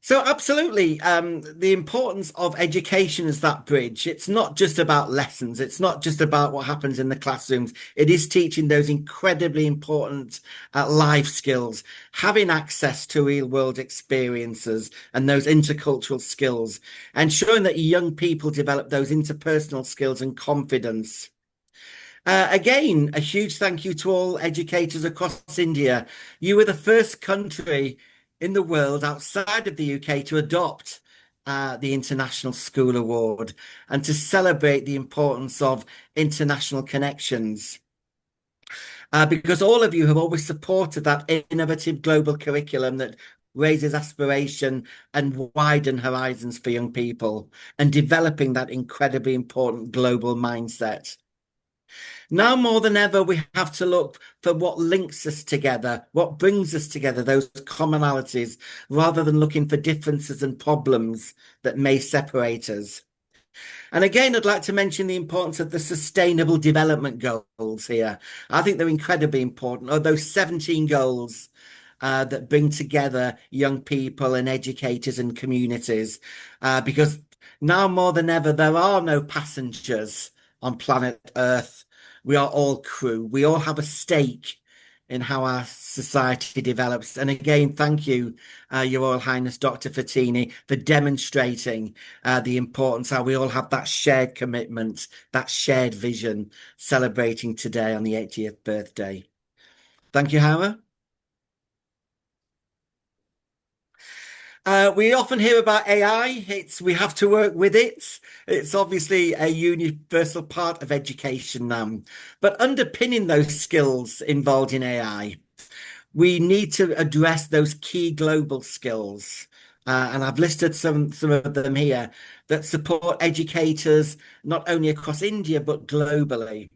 So absolutely, the importance of education is that bridge. It's not just about lessons. It's not just about what happens in the classrooms. It is teaching those incredibly important life skills, having access to real world experiences and those intercultural skills, and showing that young people develop those interpersonal skills and confidence. Again, a huge thank you to all educators across India. You were the first country in the world outside of the UK to adopt the International School Award and to celebrate the importance of international connections. Because all of you have always supported that innovative global curriculum that raises aspiration and widen horizons for young people and developing that incredibly important global mindset. Now more than ever, we have to look for what links us together, what brings us together, those commonalities, rather than looking for differences and problems that may separate us. And again, I'd like to mention the importance of the Sustainable Development Goals here. I think they're incredibly important, or those 17 goals that bring together young people and educators and communities, because now more than ever, there are no passengers on planet Earth. We are all crew. We all have a stake in how our society develops. And again, thank you, Your Royal Highness, Dr. Fontini, for demonstrating the importance, how we all have that shared commitment, that shared vision, celebrating today on the 80th birthday. Thank you, Howard. We often hear about AI. We have to work with it. It's obviously a universal part of education now. But underpinning those skills involved in AI, we need to address those key global skills. And I've listed some of them here that support educators not only across India, but globally.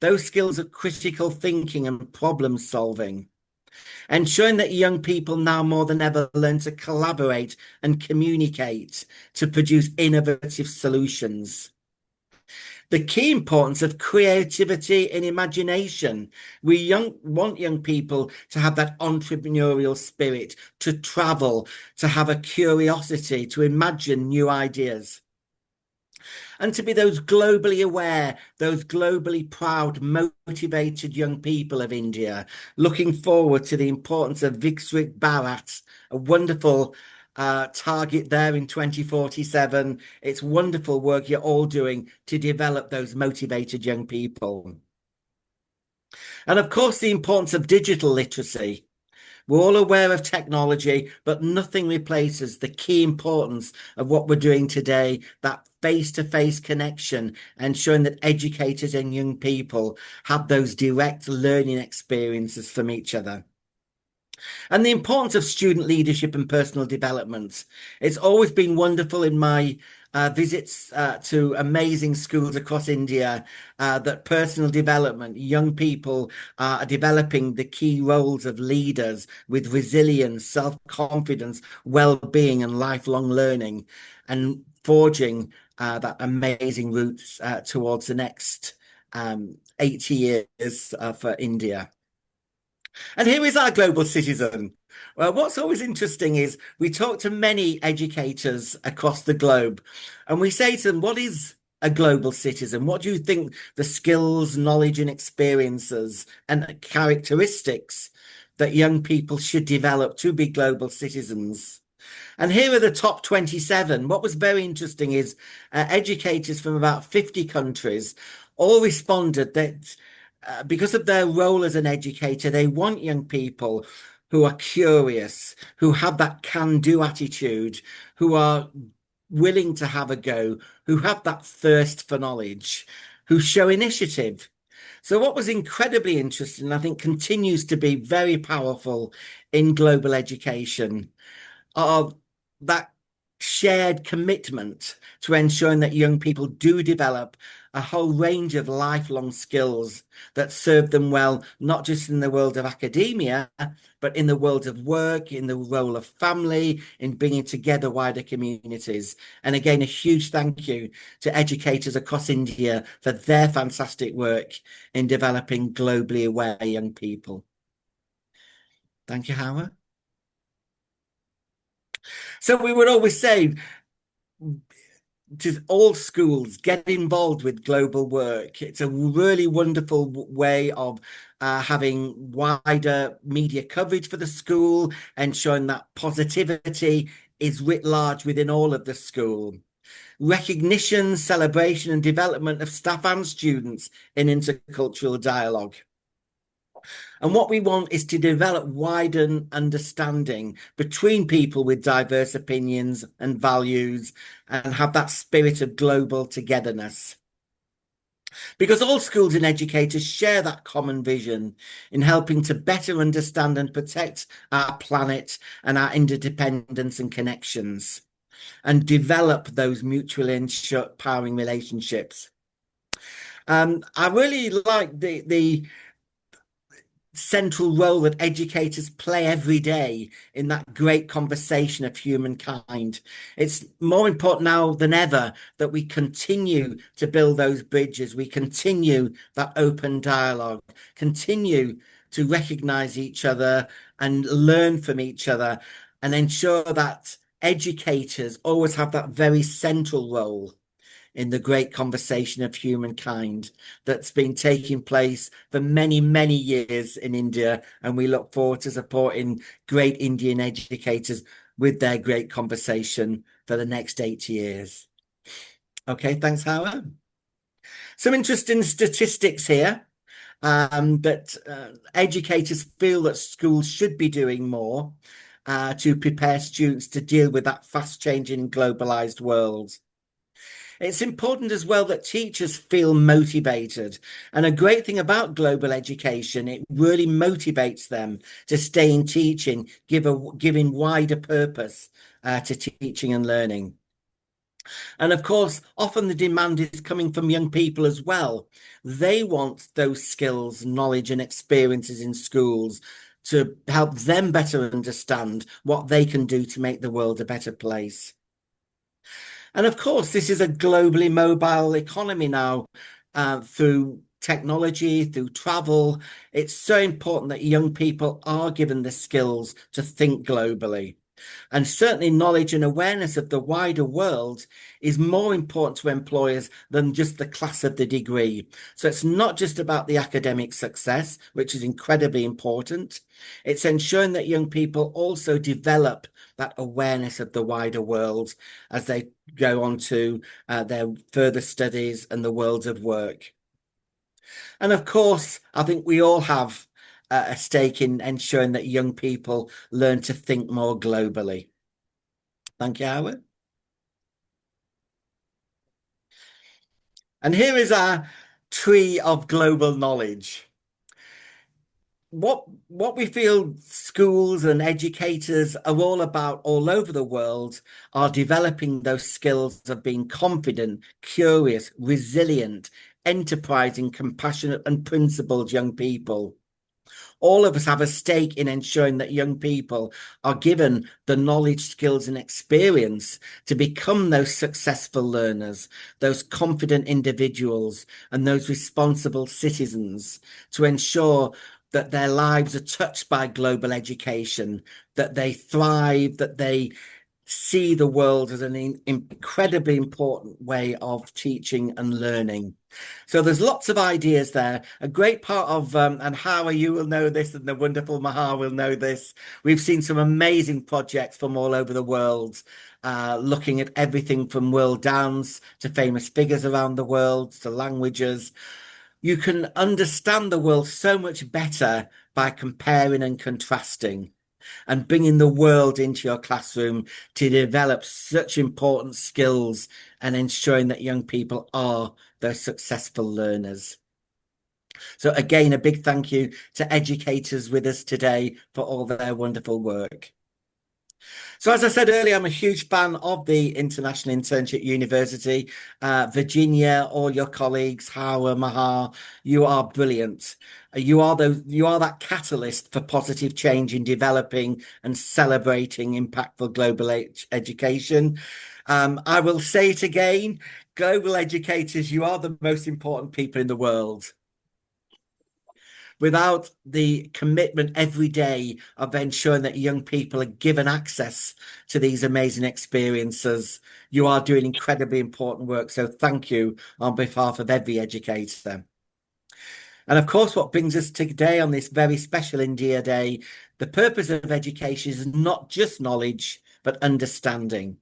Those skills are critical thinking and problem solving, ensuring that young people now more than ever learn to collaborate and communicate to produce innovative solutions. The key importance of creativity and imagination. We want young people to have that entrepreneurial spirit, to travel, to have a curiosity, to imagine new ideas. And to be those globally aware, those globally proud, motivated young people of India, looking forward to the importance of Viksit Bharat, a wonderful target there in 2047. It's wonderful work you're all doing to develop those motivated young people. And of course, the importance of digital literacy. We're all aware of technology, but nothing replaces the key importance of what we're doing today, that face-to-face connection, ensuring that educators and young people have those direct learning experiences from each other. And the importance of student leadership and personal development. It's always been wonderful in my visits to amazing schools across India, that personal development, young people are developing the key roles of leaders with resilience, self-confidence, well-being, and lifelong learning, and forging that amazing routes towards the next 80 years for India. And here is our global citizen. Well, what's always interesting is we talk to many educators across the globe and we say to them, what is a global citizen? What do you think the skills, knowledge, and experiences and characteristics that young people should develop to be global citizens? And here are the top 27. What was very interesting is educators from about 50 countries all responded that because of their role as an educator, they want young people who are curious, who have that can-do attitude, who are willing to have a go, who have that thirst for knowledge, who show initiative. So what was incredibly interesting, I think continues to be very powerful in global education, are that shared commitment to ensuring that young people do develop a whole range of lifelong skills that serve them well, not just in the world of academia, but in the world of work, in the role of family, in bringing together wider communities. And again, a huge thank you to educators across India for their fantastic work in developing globally aware young people. Thank you, Howard. So we would always say to all schools, get involved with global work. It's a really wonderful way of having wider media coverage for the school, ensuring that positivity is writ large within all of the school. Recognition, celebration, and development of staff and students in intercultural dialogue. And what we want is to develop wider understanding between people with diverse opinions and values and have that spirit of global togetherness. Because all schools and educators share that common vision in helping to better understand and protect our planet and our interdependence and connections and develop those mutually empowering relationships. I really like the central role that educators play every day in that great conversation of humankind. It's more important now than ever that we continue to build those bridges, we continue that open dialogue, continue to recognize each other and learn from each other, and ensure that educators always have that very central role in the great conversation of humankind that's been taking place for many, many years in India. And we look forward to supporting great Indian educators with their great conversation for the next 8 years. Okay, thanks, Howard. Some interesting statistics here that educators feel that schools should be doing more to prepare students to deal with that fast-changing globalized world. It's important as well that teachers feel motivated. And a great thing about global education, it really motivates them to stay in teaching, giving wider purpose to teaching and learning. And of course, often the demand is coming from young people as well. They want those skills, knowledge, and experiences in schools to help them better understand what they can do to make the world a better place. And of course, this is a globally mobile economy now through technology, through travel. It's so important that young people are given the skills to think globally. And certainly knowledge and awareness of the wider world is more important to employers than just the class of the degree. So it's not just about the academic success, which is incredibly important. It's ensuring that young people also develop that awareness of the wider world as they go on to their further studies and the world of work. And of course, I think we all have a stake in ensuring that young people learn to think more globally. Thank you, Howard. And here is our tree of global knowledge. What we feel schools and educators are all about all over the world are developing those skills of being confident, curious, resilient, enterprising, compassionate, and principled young people. All of us have a stake in ensuring that young people are given the knowledge, skills, and experience to become those successful learners, those confident individuals, and those responsible citizens to ensure that their lives are touched by global education, that they thrive, that they see the world as an incredibly important way of teaching and learning. So there's lots of ideas there. A great part of, and Howard, you will know this, and the wonderful Mahar will know this. We've seen some amazing projects from all over the world, looking at everything from world dance to famous figures around the world to languages. You can understand the world so much better by comparing and contrasting and bringing the world into your classroom to develop such important skills and ensuring that young people are those successful learners. So again, a big thank you to educators with us today for all their wonderful work. So as I said earlier, I'm a huge fan of the International Internship University. Virginia, all your colleagues, Hawraa, Mahar, you are brilliant. You are that catalyst for positive change in developing and celebrating impactful global education. I will say it again, global educators, you are the most important people in the world. Without the commitment every day of ensuring that young people are given access to these amazing experiences, you are doing incredibly important work. So thank you on behalf of every educator. And of course, what brings us today on this very special India Day, the purpose of education is not just knowledge, but understanding.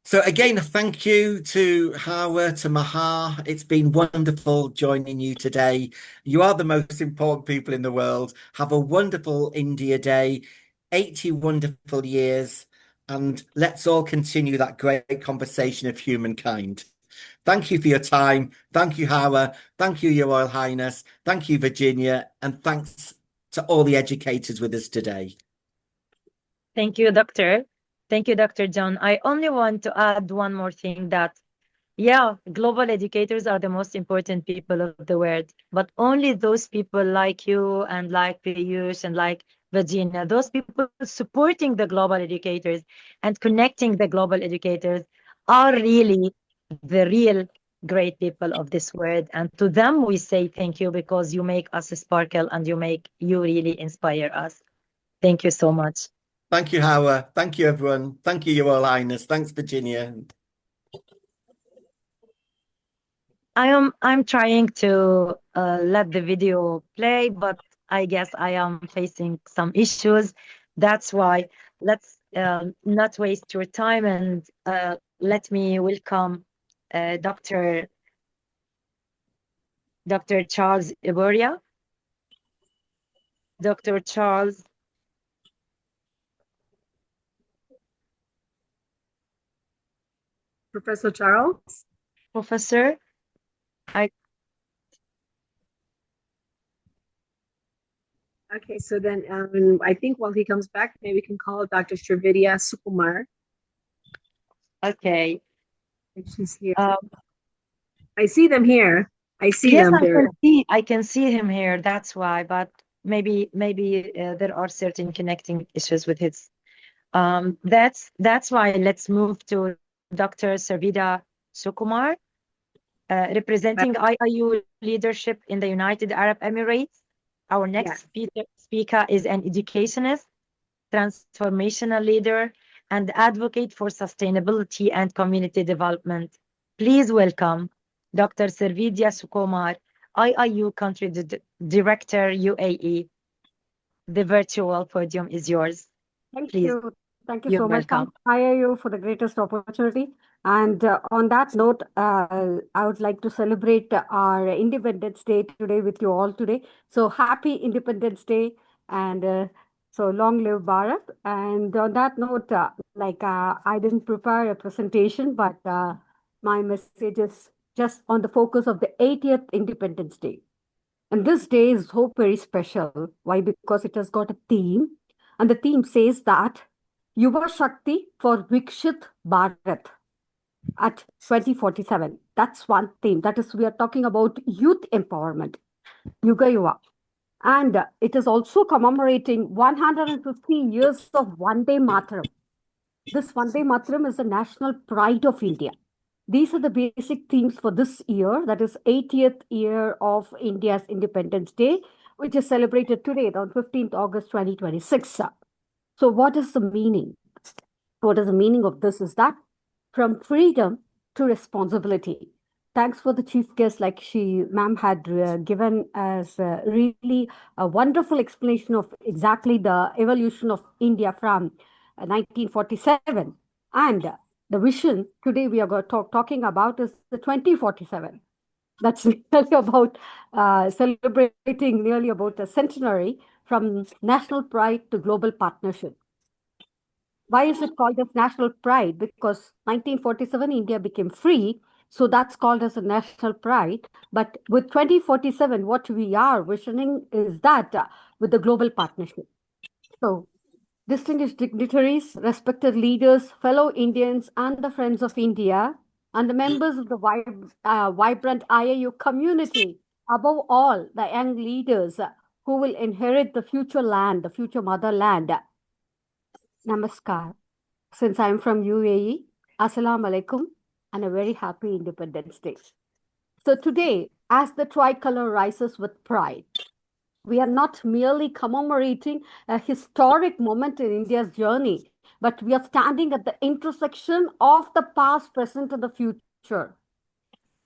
So again, a thank you to Hawraa, to Mahar. It's been wonderful joining you today. You are the most important people in the world. Have a wonderful India Day, 80 wonderful years, and let's all continue that great conversation of humankind. Thank you for your time. Thank you, Hawraa. Thank you, Your Royal Highness. Thank you, Virginia. And thanks to all the educators with us today. Thank you, Doctor. Thank you, Dr. John. I only want to add one more thing that, yeah, global educators are the most important people of the world, but only those people like you and like Piyush and like Virginia, those people supporting the global educators and connecting the global educators are really the real great people of this world. And to them, we say thank you because you make us sparkle and you really inspire us. Thank you so much. Thank you, Hawraa. Thank you, everyone. Thank you, Your Royal Highness. Thanks, Virginia. I'm trying to let the video play, but I guess I am facing some issues. That's why let's not waste your time and let me welcome Dr. Charles Iboria. Dr. Charles. Professor Charles? Professor, Okay, so then I think while he comes back, maybe we can call Dr. Srividya Sukumar. okay. If she's here. I see them here. I see yes, them there. I can see him here. That's why, but maybe there are certain connecting issues with his. That's why let's move to Dr. Srividya Sukumar, representing IIU leadership in the United Arab Emirates. Our next speaker is an educationist, transformational leader, and advocate for sustainability and community development. Please welcome Dr. Srividya Sukumar, IIU Country Director, UAE. The virtual podium is yours. Thank Please. you. Thank you You're so much. welcome. Thank IIU for the greatest opportunity. And on that note, I would like to celebrate our Independence Day today with you all today. So happy Independence Day, and so long live Bharat. And on that note, I didn't prepare a presentation, but my message is just on the focus of the 80th Independence Day. And this day is so very special. Why? Because it has got a theme. And the theme says that Yuva Shakti for Vikshit Bharat at 2047. That's one theme. That is, we are talking about youth empowerment, Yuga Yuva. And it is also commemorating 150 years of Vande Mataram. This Vande Mataram is the national pride of India. These are the basic themes for this year, that is 80th year of India's Independence Day, which is celebrated today on 15th August 2026. So what is the meaning? What is the meaning of this is that from freedom to responsibility. Thanks for the chief guest, like ma'am had given us really a wonderful explanation of exactly the evolution of India from 1947. And the vision today we are talking about is the 2047. That's nearly about celebrating nearly about a centenary from national pride to global partnership. Why is it called as national pride? Because 1947 India became free, so that's called as a national pride. But with 2047, what we are visioning is that with the global partnership. So distinguished dignitaries, respected leaders, fellow Indians, and the friends of India, and the members of the vibrant IAU community, above all, the young leaders who will inherit the future land, the future motherland. Namaskar. Since I'm from UAE, Assalamu alaikum, and a very happy Independence Day. So today, as the tricolor rises with pride, we are not merely commemorating a historic moment in India's journey, but we are standing at the intersection of the past, present, and the future.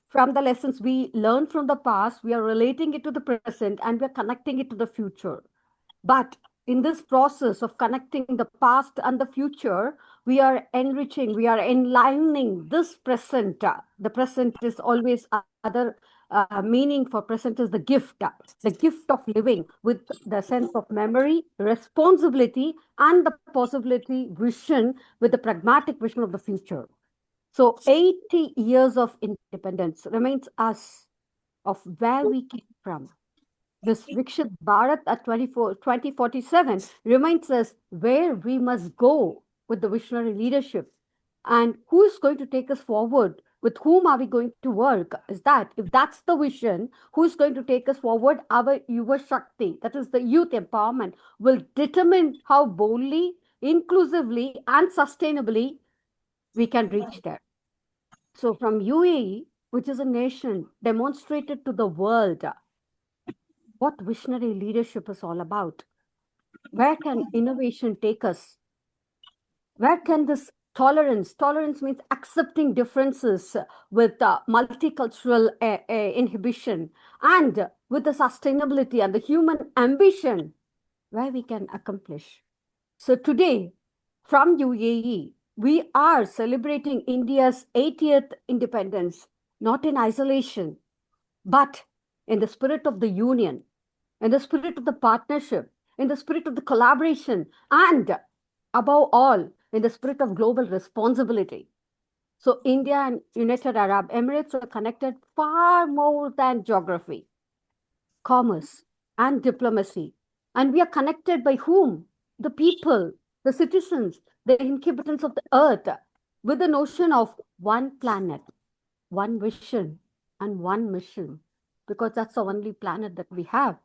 From the lessons we learned from the past, we are relating it to the present and we are connecting it to the future. But in this process of connecting the past and the future, we are enriching, we are enlivening this present. The present is always other meaning for present is the gift of living with the sense of memory, responsibility, and the possibility vision with the pragmatic vision of the future. So 80 years of independence reminds us of where we came from. This Vikshit Bharat at 2047 reminds us where we must go with the visionary leadership and who is going to take us forward. With whom are we going to work? Is that, if that's the vision, who is going to take us forward? Our Yuva Shakti, that is the youth empowerment, will determine how boldly, inclusively, and sustainably we can reach there. So from UAE, which is a nation demonstrated to the world what visionary leadership is all about. Where can innovation take us? Where can this tolerance means accepting differences with multicultural inhibition and with the sustainability and the human ambition, where we can accomplish. So today, from UAE, we are celebrating India's 80th independence, not in isolation, but in the spirit of the union, in the spirit of the partnership, in the spirit of the collaboration, and above all, in the spirit of global responsibility. So India and United Arab Emirates are connected far more than geography, commerce, and diplomacy. And we are connected by whom? The people, the citizens, the inhabitants of the earth, with the notion of one planet, one vision, and one mission, because that's the only planet that we have.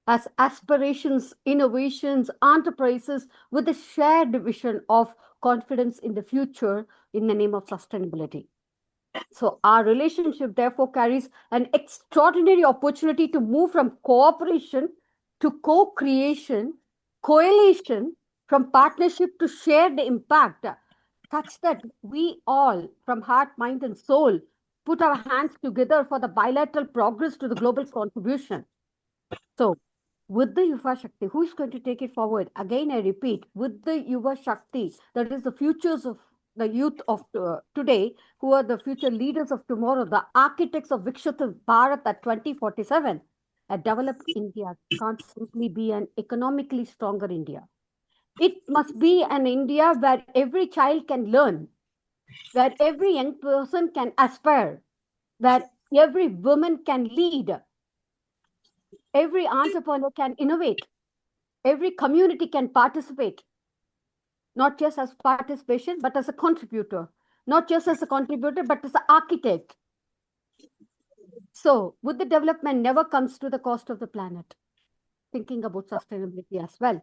As aspirations, innovations, enterprises with a shared vision of confidence in the future in the name of sustainability. So our relationship therefore carries an extraordinary opportunity to move from cooperation to co-creation, coalition, from partnership to shared impact, such that we all, from heart, mind, and soul, put our hands together for the bilateral progress to the global contribution. So, with the Yuva Shakti, who is going to take it forward? Again, I repeat, with the Yuva Shakti, that is the futures of the youth of today, who are the future leaders of tomorrow, the architects of Vikshit Bharat at 2047, a developed India can't simply be an economically stronger India. It must be an India where every child can learn, where every young person can aspire, where every woman can lead, every entrepreneur can innovate, every community can participate, not just as participation, but as a contributor, not just as a contributor, but as an architect. So, with the development never comes to the cost of the planet, thinking about sustainability as well.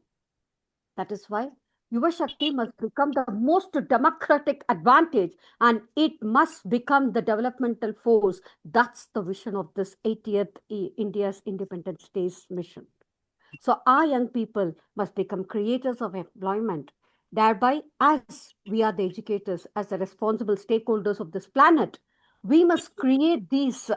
That is why Yuva Shakti must become the most democratic advantage and it must become the developmental force. That's the vision of this 80th India's Independence Day's mission. So our young people must become creators of employment. Thereby, as we are the educators, as the responsible stakeholders of this planet, we must create these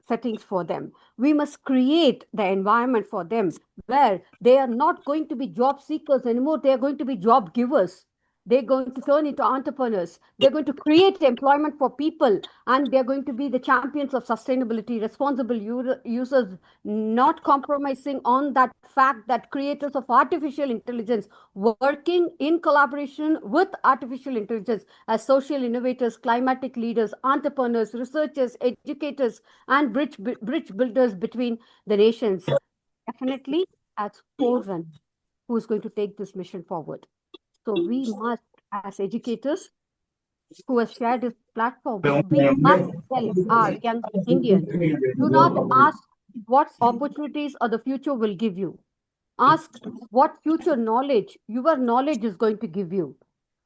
settings for them. We must create the environment for them where they are not going to be job seekers anymore. They are going to be job givers. They're going to turn into entrepreneurs. They're going to create employment for people, and they're going to be the champions of sustainability, responsible users, not compromising on that fact that creators of artificial intelligence working in collaboration with artificial intelligence as social innovators, climatic leaders, entrepreneurs, researchers, educators, and bridge builders between the nations. Definitely as forerunner who is going to take this mission forward. So we must, as educators who have shared this platform, we must tell our young Indians, do not ask what opportunities or the future will give you. Ask what future knowledge your knowledge is going to give you,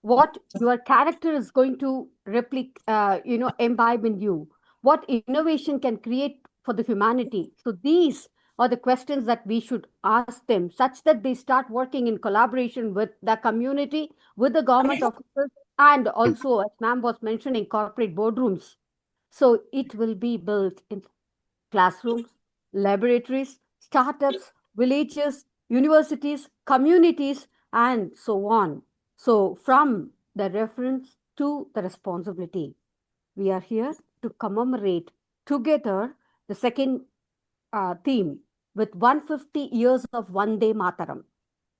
what your character is going to imbibe in you, what innovation can create for the humanity. So these are the questions that we should ask them, such that they start working in collaboration with the community, with the government officers, and also, as ma'am was mentioning, corporate boardrooms. So it will be built in classrooms, laboratories, startups, villages, universities, communities, and so on. So from the reference to the responsibility, we are here to commemorate together the second theme with 150 years of Vande Mataram.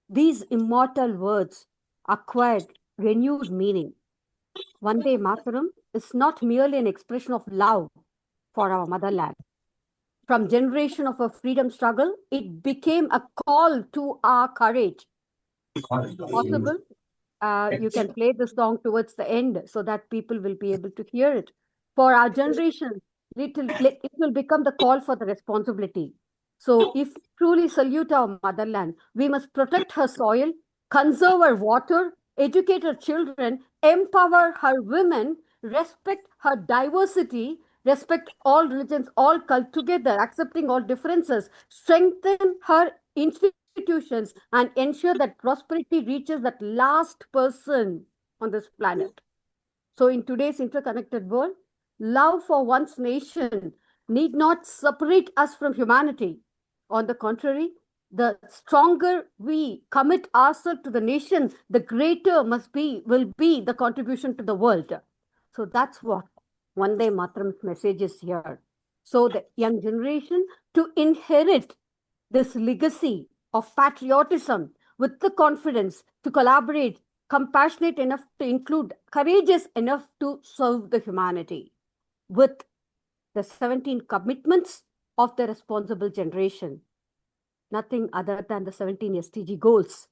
These immortal words acquired renewed meaning. Vande Mataram is not merely an expression of love for our motherland. From generation of a freedom struggle, it became a call to our courage. Possible, you can play the song towards the end so that people will be able to hear it. For our generation, it will become the call for the responsibility. So if we truly salute our motherland, we must protect her soil, conserve her water, educate her children, empower her women, respect her diversity, respect all religions, all cult together, accepting all differences, strengthen her institutions, and ensure that prosperity reaches that last person on this planet. So, in today's interconnected world, love for one's nation need not separate us from humanity. On the contrary, the stronger we commit ourselves to the nation, the greater will be the contribution to the world. So that's what Vande Mataram's message is here. So the young generation to inherit this legacy of patriotism with the confidence to collaborate, compassionate enough to include, courageous enough to serve the humanity with the 17 commitments of the responsible generation, nothing other than the 17 SDG goals.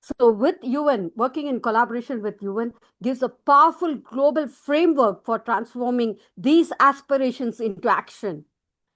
So with UN, working in collaboration with UN gives a powerful global framework for transforming these aspirations into action.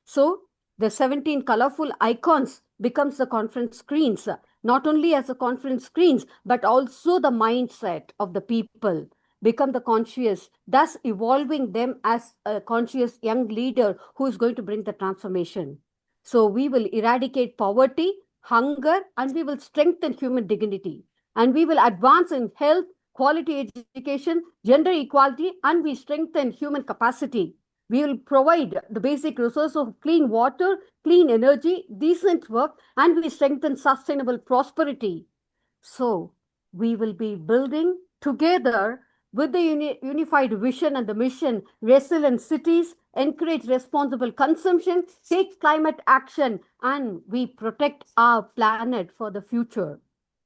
So the 17 colorful icons becomes the conference screens, not only as the conference screens, but also the mindset of the people become the conscious, thus evolving them as a conscious young leader who is going to bring the transformation. So we will eradicate poverty, hunger, and we will strengthen human dignity. And we will advance in health, quality education, gender equality, and we strengthen human capacity. We will provide the basic resource of clean water, clean energy, decent work, and we strengthen sustainable prosperity. So we will be building together with the unified vision and the mission, resilient cities, encourage responsible consumption, take climate action, and we protect our planet for the future.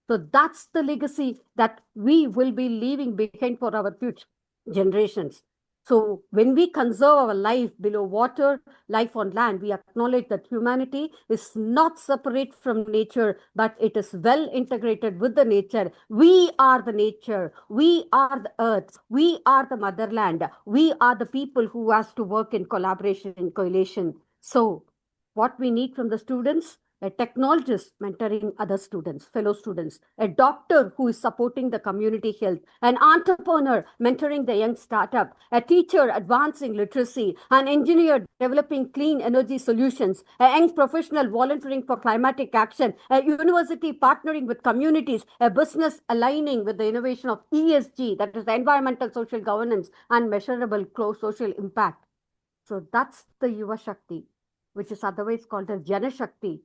So that's the legacy that we will be leaving behind for our future generations. So when we conserve our life below water, life on land, we acknowledge that humanity is not separate from nature, but it is well integrated with the nature. We are the nature. We are the earth. We are the motherland. We are the people who has to work in collaboration and coalition. So what we need from the students, a technologist mentoring other students, fellow students, a doctor who is supporting the community health, an entrepreneur mentoring the young startup, a teacher advancing literacy, an engineer developing clean energy solutions, a young professional volunteering for climatic action, a university partnering with communities, a business aligning with the innovation of ESG, that is the environmental social governance and measurable social impact. So that's the Yuva Shakti, which is otherwise called as Jana Shakti,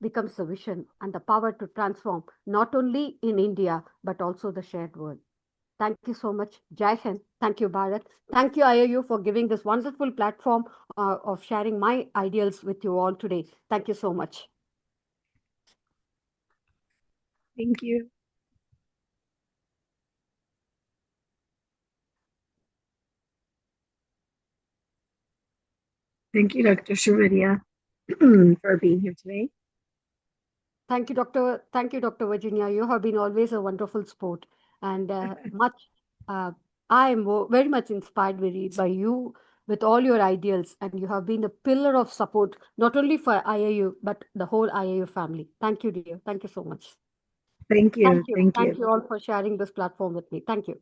becomes the vision and the power to transform not only in India, but also the shared world. Thank you so much. Jai Hind. Thank you, Bharat. Thank you, IIU, for giving this wonderful platform of sharing my ideals with you all today. Thank you so much. Thank you. Thank you, Dr. Shrividya, for being here today. Thank you, Dr. Thank you, Dr. Virginia. You have been always a wonderful sport, and I am very much inspired by you with all your ideals, and you have been a pillar of support not only for IIU but the whole IIU family. Thank you, dear. Thank you so much. Thank you. Thank Thank you. you all for sharing this platform with me. Thank you.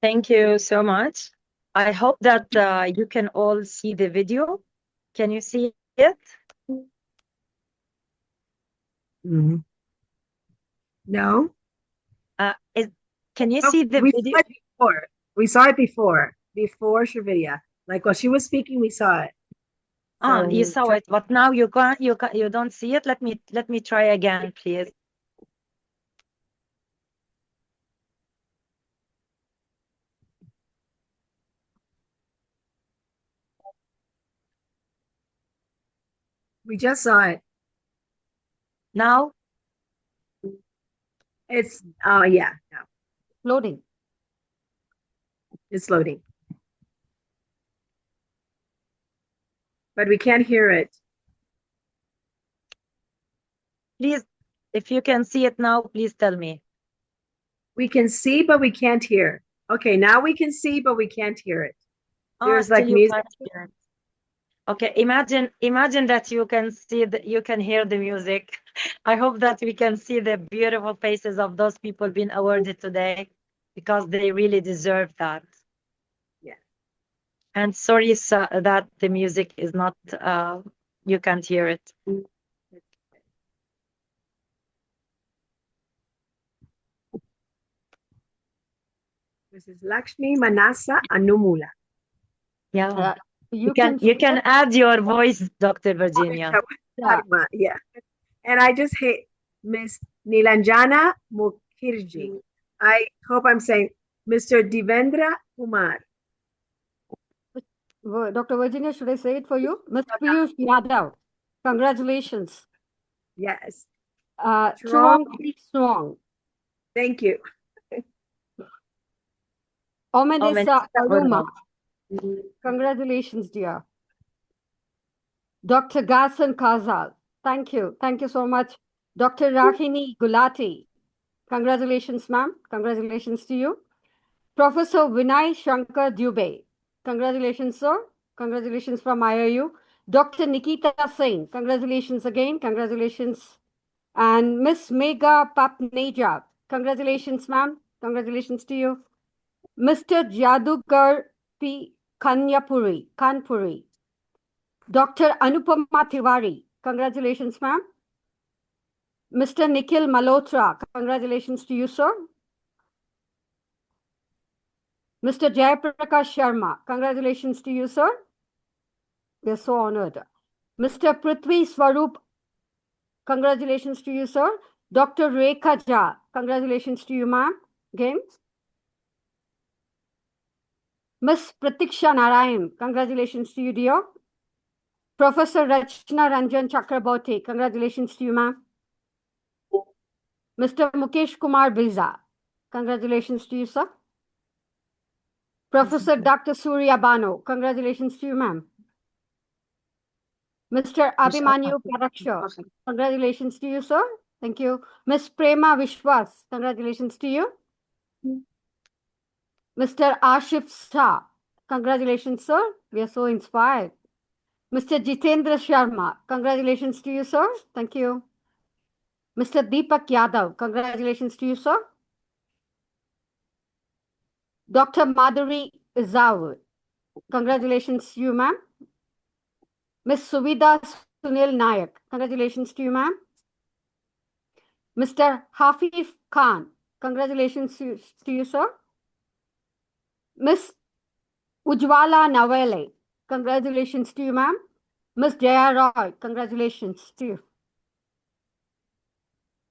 Thank you so much. I hope that you can all see the video. Can you see it? No? Can you Oh, see the we video? saw it before. We saw it before Shrividya. Like while she was speaking, we saw it. You So saw it, but now you don't see it. Let me try again, please. we just saw it. Now? It's yeah, no, Loading. it's loading. But we can't hear it. Please, if you can see it now, please tell me. We can see, but we can't hear. Okay, now we can see, but we can't hear it. There's like Still you music. can't hear it. Okay, imagine that you can you can hear the music. I hope that we can see the beautiful faces of those people being awarded today, because they really deserve that. Yeah. And sorry that the music is not, you can't hear it. This is Lakshmi Manasa Anumula. Yeah. You You can add your voice, Dr. Virginia. Yeah. And I just hate Miss Nilanjana Mukherjee. I hope I'm saying Mr. Devendra Kumar. Dr. Virginia, should I say it for you? Mr. Piyush Yadav. Congratulations. Yes. Strong. Strong. Thank you. Omenesa Aruma. Congratulations, dear. Dr. Gasan Kazal. Thank you. Thank you so much. Dr. Rahini Gulati. Congratulations, ma'am. Congratulations to you. Professor Vinay Shankar Dubey. Congratulations, sir. Congratulations from IIU. Dr. Nikita Singh. Congratulations again. Congratulations. And Miss Megha Papneja. Congratulations, ma'am. Congratulations to you. Mr. Jadugar P. Kanpuri. Dr. Anupama Tiwari. Congratulations, ma'am. Mr. Nikhil Malhotra. Congratulations to you, sir. Mr. Jayaprakash Sharma. Congratulations to you, sir. We are so honored. Mr. Prithvi Swarup. Congratulations to you, sir. Dr. Rekha Jha. Congratulations to you, ma'am. Again. Miss Pratiksha Narayan. Congratulations to you, dear. Professor Rachna Ranjan Chakraborty. Congratulations to you, ma'am. Mr. Mukesh Kumar Biza. Congratulations to you, sir. Professor Dr. Surya Bano. Congratulations to you, ma'am. Mr. Abhimanyu Paraksha. Congratulations to you, sir. Thank you. Miss Prema Vishwas. Congratulations to you. Mr. Ashif Shah. Congratulations, sir. We are so inspired. Mr. Jitendra Sharma. Congratulations to you, sir. Thank you. Mr. Deepak Yadav. Congratulations to you, sir. Dr. Madhuri Izawu. Congratulations to you, ma'am. Miss Suvida Sunil Nayak. Congratulations to you, ma'am. Mr. Hafif Khan. Congratulations to you, sir. Miss Ujwala Nawale. Congratulations to you, ma'am. Miss Jaya Roy. Congratulations to you.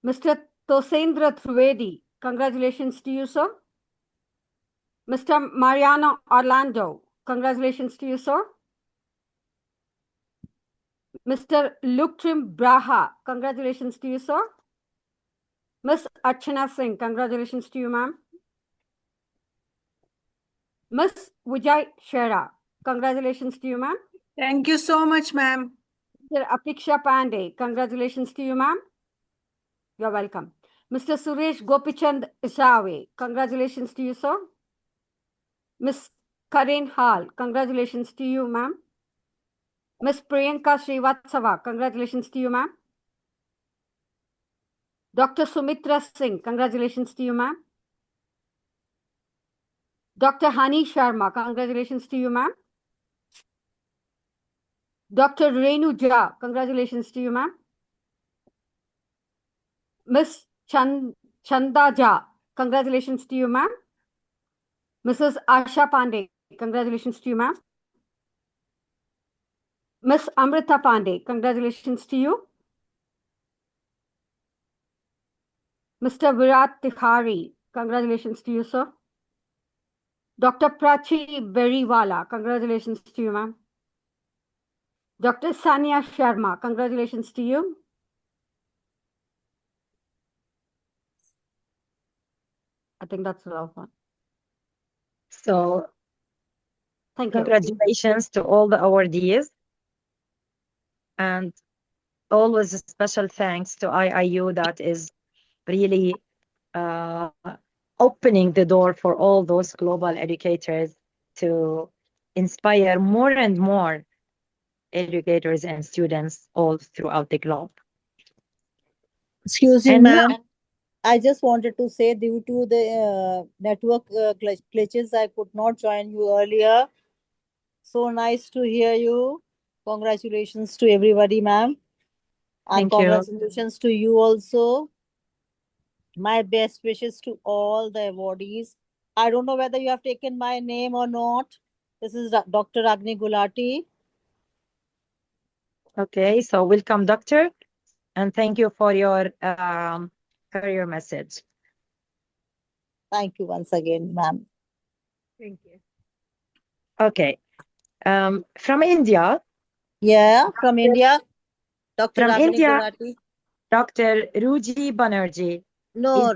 Mr. Tosendra Trivedi, congratulations to you, sir. Mr. Mariano Orlando, congratulations to you, sir. Mr. Luktrim Braha, congratulations to you, sir. Miss Archana Singh, congratulations to you, ma'am. Miss Vijay Shera, congratulations to you, ma'am. Thank you so much, ma'am. Mr. Apiksha Pandey, congratulations to you, ma'am. You're welcome. Mr. Suresh Gopichand Isawe, congratulations to you, sir. Miss Karen Hall, congratulations to you, ma'am. Miss Priyanka Srivatsava, congratulations to you, ma'am. Dr. Sumitra Singh, congratulations to you, ma'am. Dr. Hani Sharma, congratulations to you, ma'am. Dr. Renu Jha, congratulations to you, ma'am. Miss Chanda Jha, congratulations to you, ma'am. Mrs. Asha Pandey, congratulations to you, ma'am. Miss Amrita Pandey, congratulations to you. Mr. Virat Tikhari, congratulations to you, sir. Dr. Prachi Beriwala, congratulations to you, ma'am. Dr. Sania Sharma, congratulations to you. I think that's the last one. So Thank you. congratulations to all the awardees. And always a special thanks to IIU that is really opening the door for all those global educators to inspire more and more educators and students all throughout the globe. Excuse me, And now- ma'am. I just wanted to say, due to the network glitches, I could not join you earlier. So nice to hear you. Congratulations to everybody, ma'am. And Thank you. congratulations to you also. My best wishes to all the awardees. I don't know whether you have taken my name or not. This is Dr. Agni Gulati. Okay, so welcome, doctor, and thank you for your message. Thank you once again, ma'am. Thank you. Okay, from India. Yeah, from India. Dr. From Agni India, Gulati. Dr. Ruji Banerjee. No,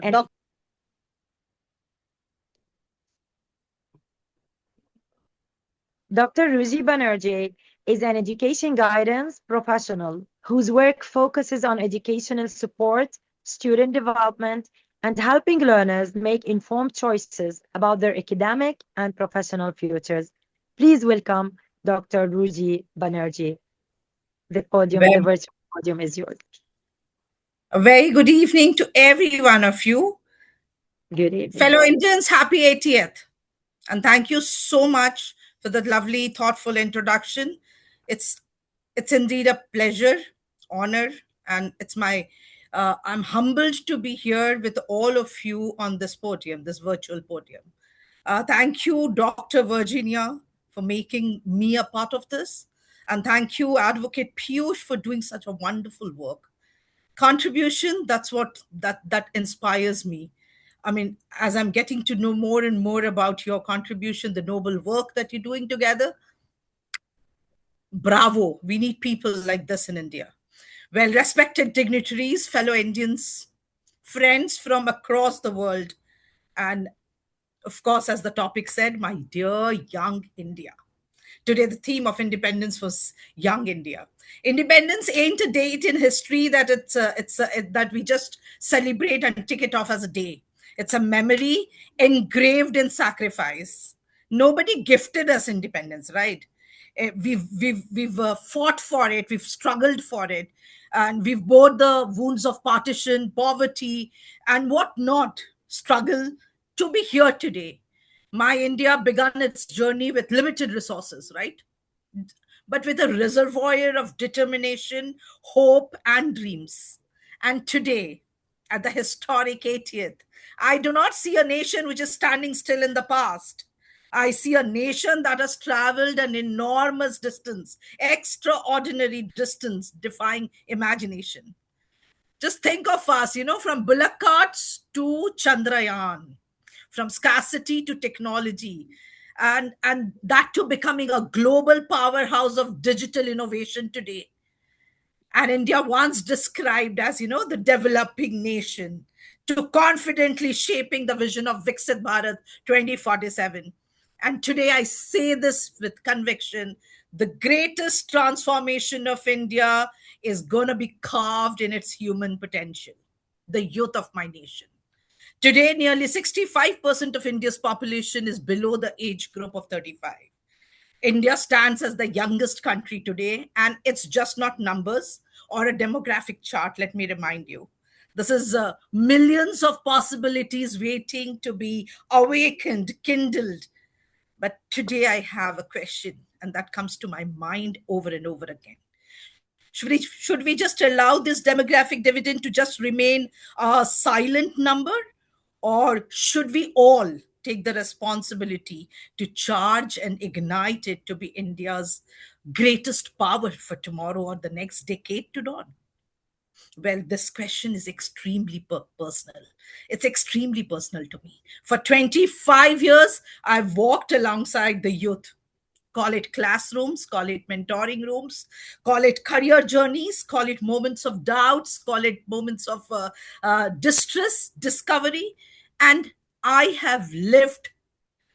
Dr. Ruji Banerjee is an education guidance professional whose work focuses on educational support, student development, and helping learners make informed choices about their academic and professional futures. Please welcome Dr. Ruji Banerjee. The virtual podium is yours. A very good evening to every one of you. Good evening. Fellow Indians, happy 80th. And thank you so much for the lovely, thoughtful introduction. It's indeed a pleasure, honor, and I'm humbled to be here with all of you on this podium, this virtual podium. Thank you, Dr. Virginia, for making me a part of this. And thank you, Advocate Piyush, for doing such a wonderful work. Contribution, that's what that inspires me. I mean, as I'm getting to know more and more about your contribution, the noble work that you're doing together, bravo. We need people like this in India. Well, respected dignitaries, fellow Indians, friends from across the world, and of course, as the topic said, my dear young India. Today, the theme of independence was Young India. Independence ain't a date in history that that we just celebrate and tick it off as a day. It's a memory engraved in sacrifice. Nobody gifted us independence, right? We've fought for it. We've struggled for it, and we've bore the wounds of partition, poverty, and what not struggle to be here today. My India began its journey with limited resources, right? But with a reservoir of determination, hope, and dreams. And today, at the historic 80th, I do not see a nation which is standing still in the past. I see a nation that has traveled an enormous distance, extraordinary distance, defying imagination. Just think of us, from bullock carts to Chandrayaan, from scarcity to technology, and that to becoming a global powerhouse of digital innovation today. And India once described as, the developing nation, to confidently shaping the vision of Viksit Bharat 2047. And today I say this with conviction: the greatest transformation of India is going to be carved in its human potential, the youth of my nation. Today, nearly 65% of India's population is below the age group of 35. India stands as the youngest country today, and it's just not numbers or a demographic chart, let me remind you. This is millions of possibilities waiting to be awakened, kindled. But today I have a question, and that comes to my mind over and over again. Should we just allow this demographic dividend to just remain a silent number? Or should we all take the responsibility to charge and ignite it to be India's greatest power for tomorrow or the next decade to dawn? Well, this question is extremely personal. It's extremely personal to me. For 25 years, I've walked alongside the youth. Call it classrooms, call it mentoring rooms, call it career journeys, call it moments of doubts, call it moments of distress, discovery. And I have lived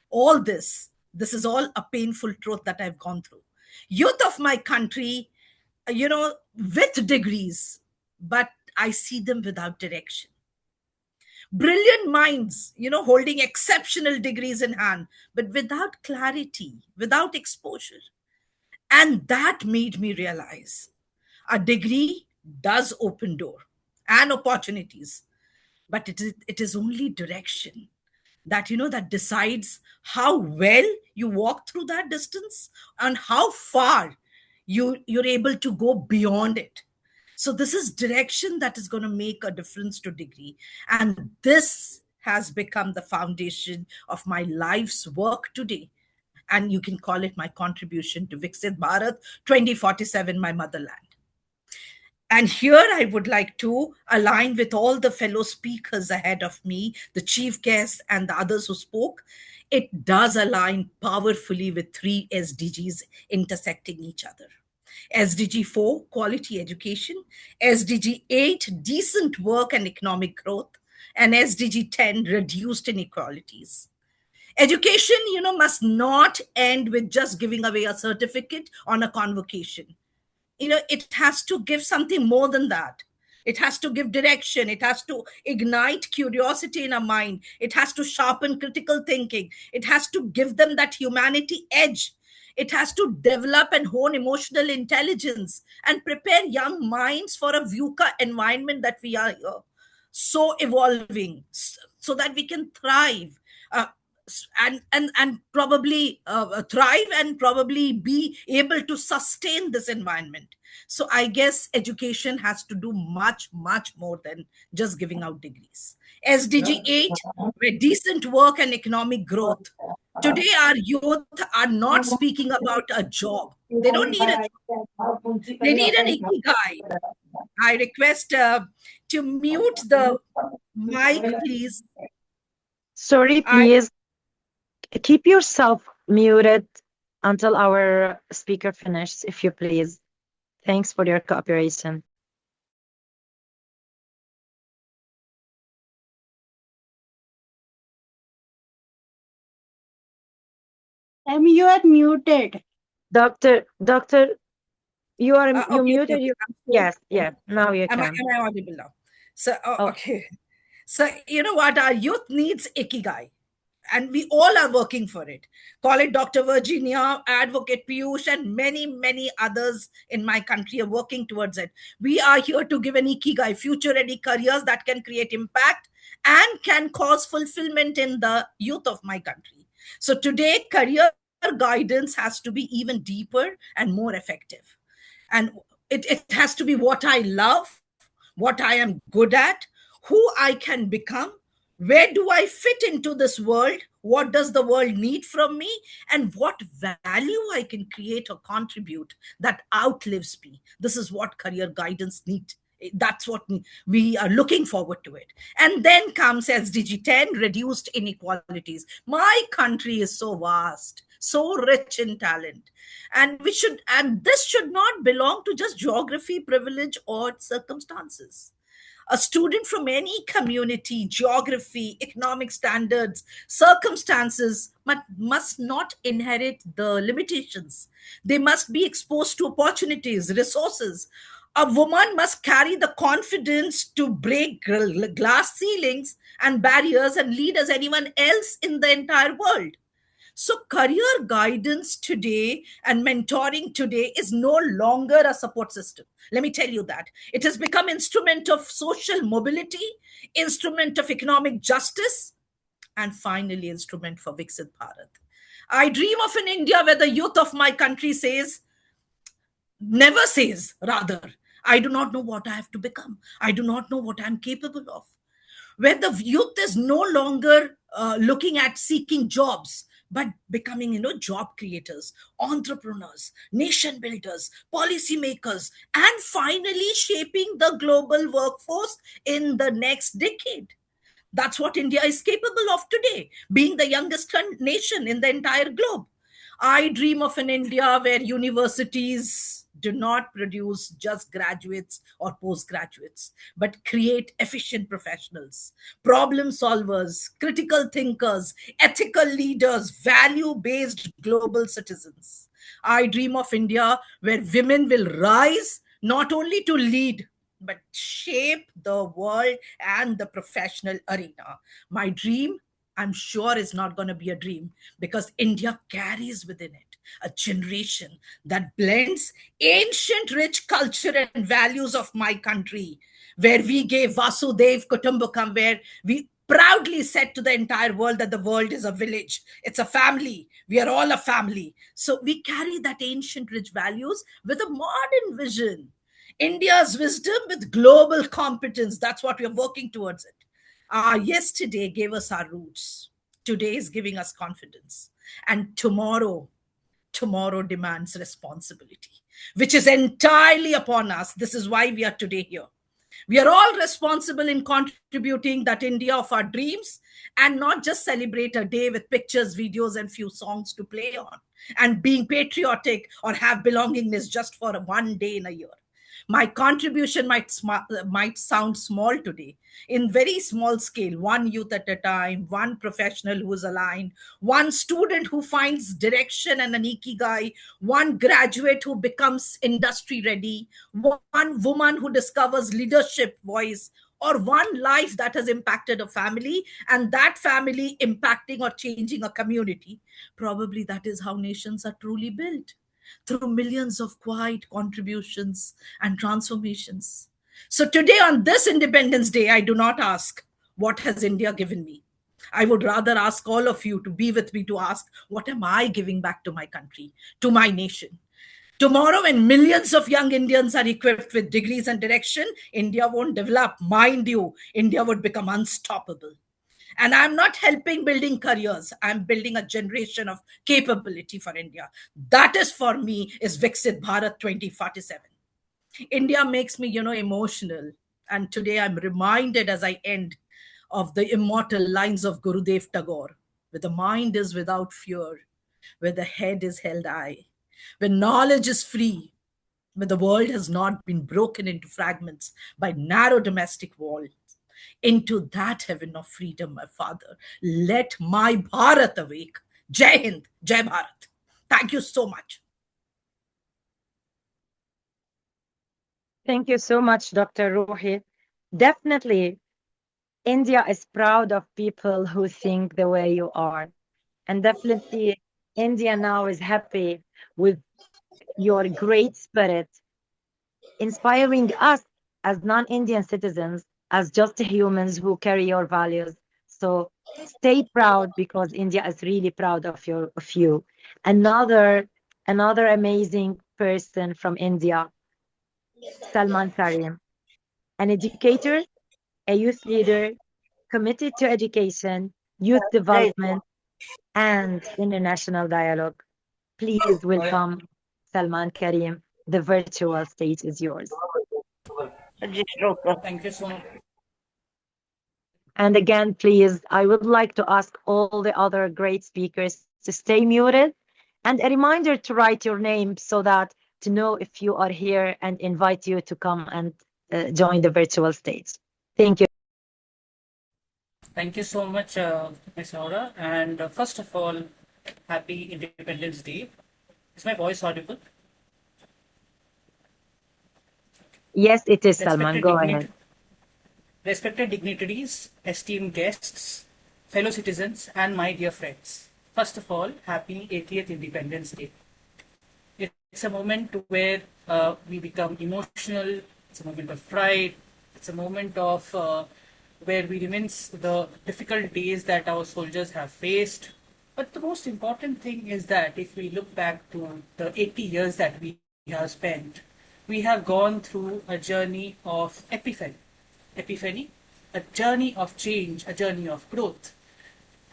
all this. This is all a painful truth that I've gone through. Youth of my country, with degrees, but I see them without direction. Brilliant minds, holding exceptional degrees in hand, but without clarity, without exposure. And that made me realize a degree does open door and opportunities, but it is only direction that decides how well you walk through that distance and how far you're able to go beyond it. So this is direction that is going to make a difference to degree. And this has become the foundation of my life's work today. And you can call it my contribution to Viksit Bharat 2047, my motherland. And here I would like to align with all the fellow speakers ahead of me, the chief guests and the others who spoke. It does align powerfully with three SDGs intersecting each other. SDG 4, quality education, SDG 8, decent work and economic growth, and SDG 10, reduced inequalities. Education, must not end with just giving away a certificate on a convocation. It has to give something more than that. It has to give direction. It has to ignite curiosity in our mind. It has to sharpen critical thinking. It has to give them that humanity edge. It has to develop and hone emotional intelligence and prepare young minds for a VUCA environment that we are so evolving, so that we can thrive. And probably thrive and probably be able to sustain this environment. So I guess education has to do much, much more than just giving out degrees. SDG 8, where decent work and economic growth. Today, our youth are not speaking about a job. They don't need a job. They need an ikigai. I request to mute the mic, please. Sorry, please. Keep yourself muted until our speaker finishes, if you please. Thanks for your cooperation. You are muted. Doctor, you are Okay, muted. okay. Yes, now you Am can. I audible now? So, okay. So, you know what? Our youth needs ikigai, and we all are working for it. Call it Dr. Virginia, Advocate Piyush, and many, many others in my country are working towards it. We are here to give an ikigai, future-ready careers that can create impact and can cause fulfillment in the youth of my country. So today, career guidance has to be even deeper and more effective. And it has to be what I love, what I am good at, who I can become, where do I fit into this world, what does the world need from me, and what value I can create or contribute that outlives me. This is what career guidance That's what we are looking forward to it. And then comes SDG 10, reduced inequalities. My country is so vast, so rich in talent, and this should not belong to just geography, privilege, or circumstances. A student from any community, geography, economic standards, circumstances must not inherit the limitations. They must be exposed to opportunities, resources. A woman must carry the confidence to break glass ceilings and barriers and lead as anyone else in the entire world. So, career guidance today and mentoring today is no longer a support system. Let me tell you that. It has become instrument of social mobility, instrument of economic justice, and finally instrument for Viksit Bharat. I dream of an India where the youth of my country never says, rather, I do not know what I have to become. I do not know what I'm capable of. Where the youth is no longer looking at seeking jobs, but becoming, job creators, entrepreneurs, nation builders, policy makers, and finally shaping the global workforce in the next decade. That's what India is capable of today, being the youngest nation in the entire globe. I dream of an India where universities do not produce just graduates or postgraduates, but create efficient professionals, problem solvers, critical thinkers, ethical leaders, value based global citizens. I dream of India where women will rise not only to lead, but shape the world and the professional arena. My dream, I'm sure, is not going to be a dream because India carries within it a generation that blends ancient rich culture and values of my country, where we gave Vasudev Kutumbakam, where we proudly said to the entire world that the world is a village, it's a family, we are all a family. So we carry that ancient rich values with a modern vision. India's wisdom with global competence. That's what we're working towards it. Yesterday gave us our roots. Today is giving us confidence. And tomorrow demands responsibility, which is entirely upon us. This is why we are today here. We are all responsible in contributing that India of our dreams and not just celebrate a day with pictures, videos, and few songs to play on and being patriotic or have belongingness just for one day in a year. My contribution might sound small today, in very small scale, one youth at a time, one professional who is aligned, one student who finds direction and an ikigai, one graduate who becomes industry ready, one woman who discovers leadership voice, or one life that has impacted a family and that family impacting or changing a community. Probably that is how nations are truly built, through millions of quiet contributions and transformations. So today, on this Independence Day, I do not ask, what has India given me? I would rather ask all of you to be with me to ask, what am I giving back to my country, to my nation? Tomorrow, when millions of young Indians are equipped with degrees and direction, India won't develop. Mind you, India would become unstoppable. And I'm not helping building careers. I'm building a generation of capability for India. That is for me is Viksit Bharat 2047. India makes me, emotional. And today I'm reminded as I end of the immortal lines of Gurudev Tagore, where the mind is without fear, where the head is held high, where knowledge is free, where the world has not been broken into fragments by narrow domestic walls. Into that heaven of freedom, my father, let my Bharat awake. Jai Hind, Jai Bharat. Thank you so much. Thank you so much, Dr. Rohit. Definitely, India is proud of people who think the way you are. And definitely, India now is happy with your great spirit, inspiring us as non-Indian citizens, as just humans who carry your values. So stay proud because India is really proud of you. Another amazing person from India, Salman Karim, an educator, a youth leader, committed to education, youth development, and international dialogue. Please welcome Salman Karim. The virtual stage is yours. Thank you so much. And again, please, I would like to ask all the other great speakers to stay muted, and a reminder to write your name so that to know if you are here and invite you to come and join the virtual stage. Thank you. Thank you so much, Ms. Hawraa. And first of all, happy Independence Day. Is my voice audible? Yes, it is, Salman. Respected Go ahead. respected dignitaries, esteemed guests, fellow citizens, and my dear friends. First of all, happy 80th Independence Day. It's a moment where we become emotional. It's a moment of pride. It's a moment of where we reminisce the difficult days that our soldiers have faced. But the most important thing is that if we look back to the 80 years that we have spent, we have gone through a journey of epiphany, a journey of change, a journey of growth.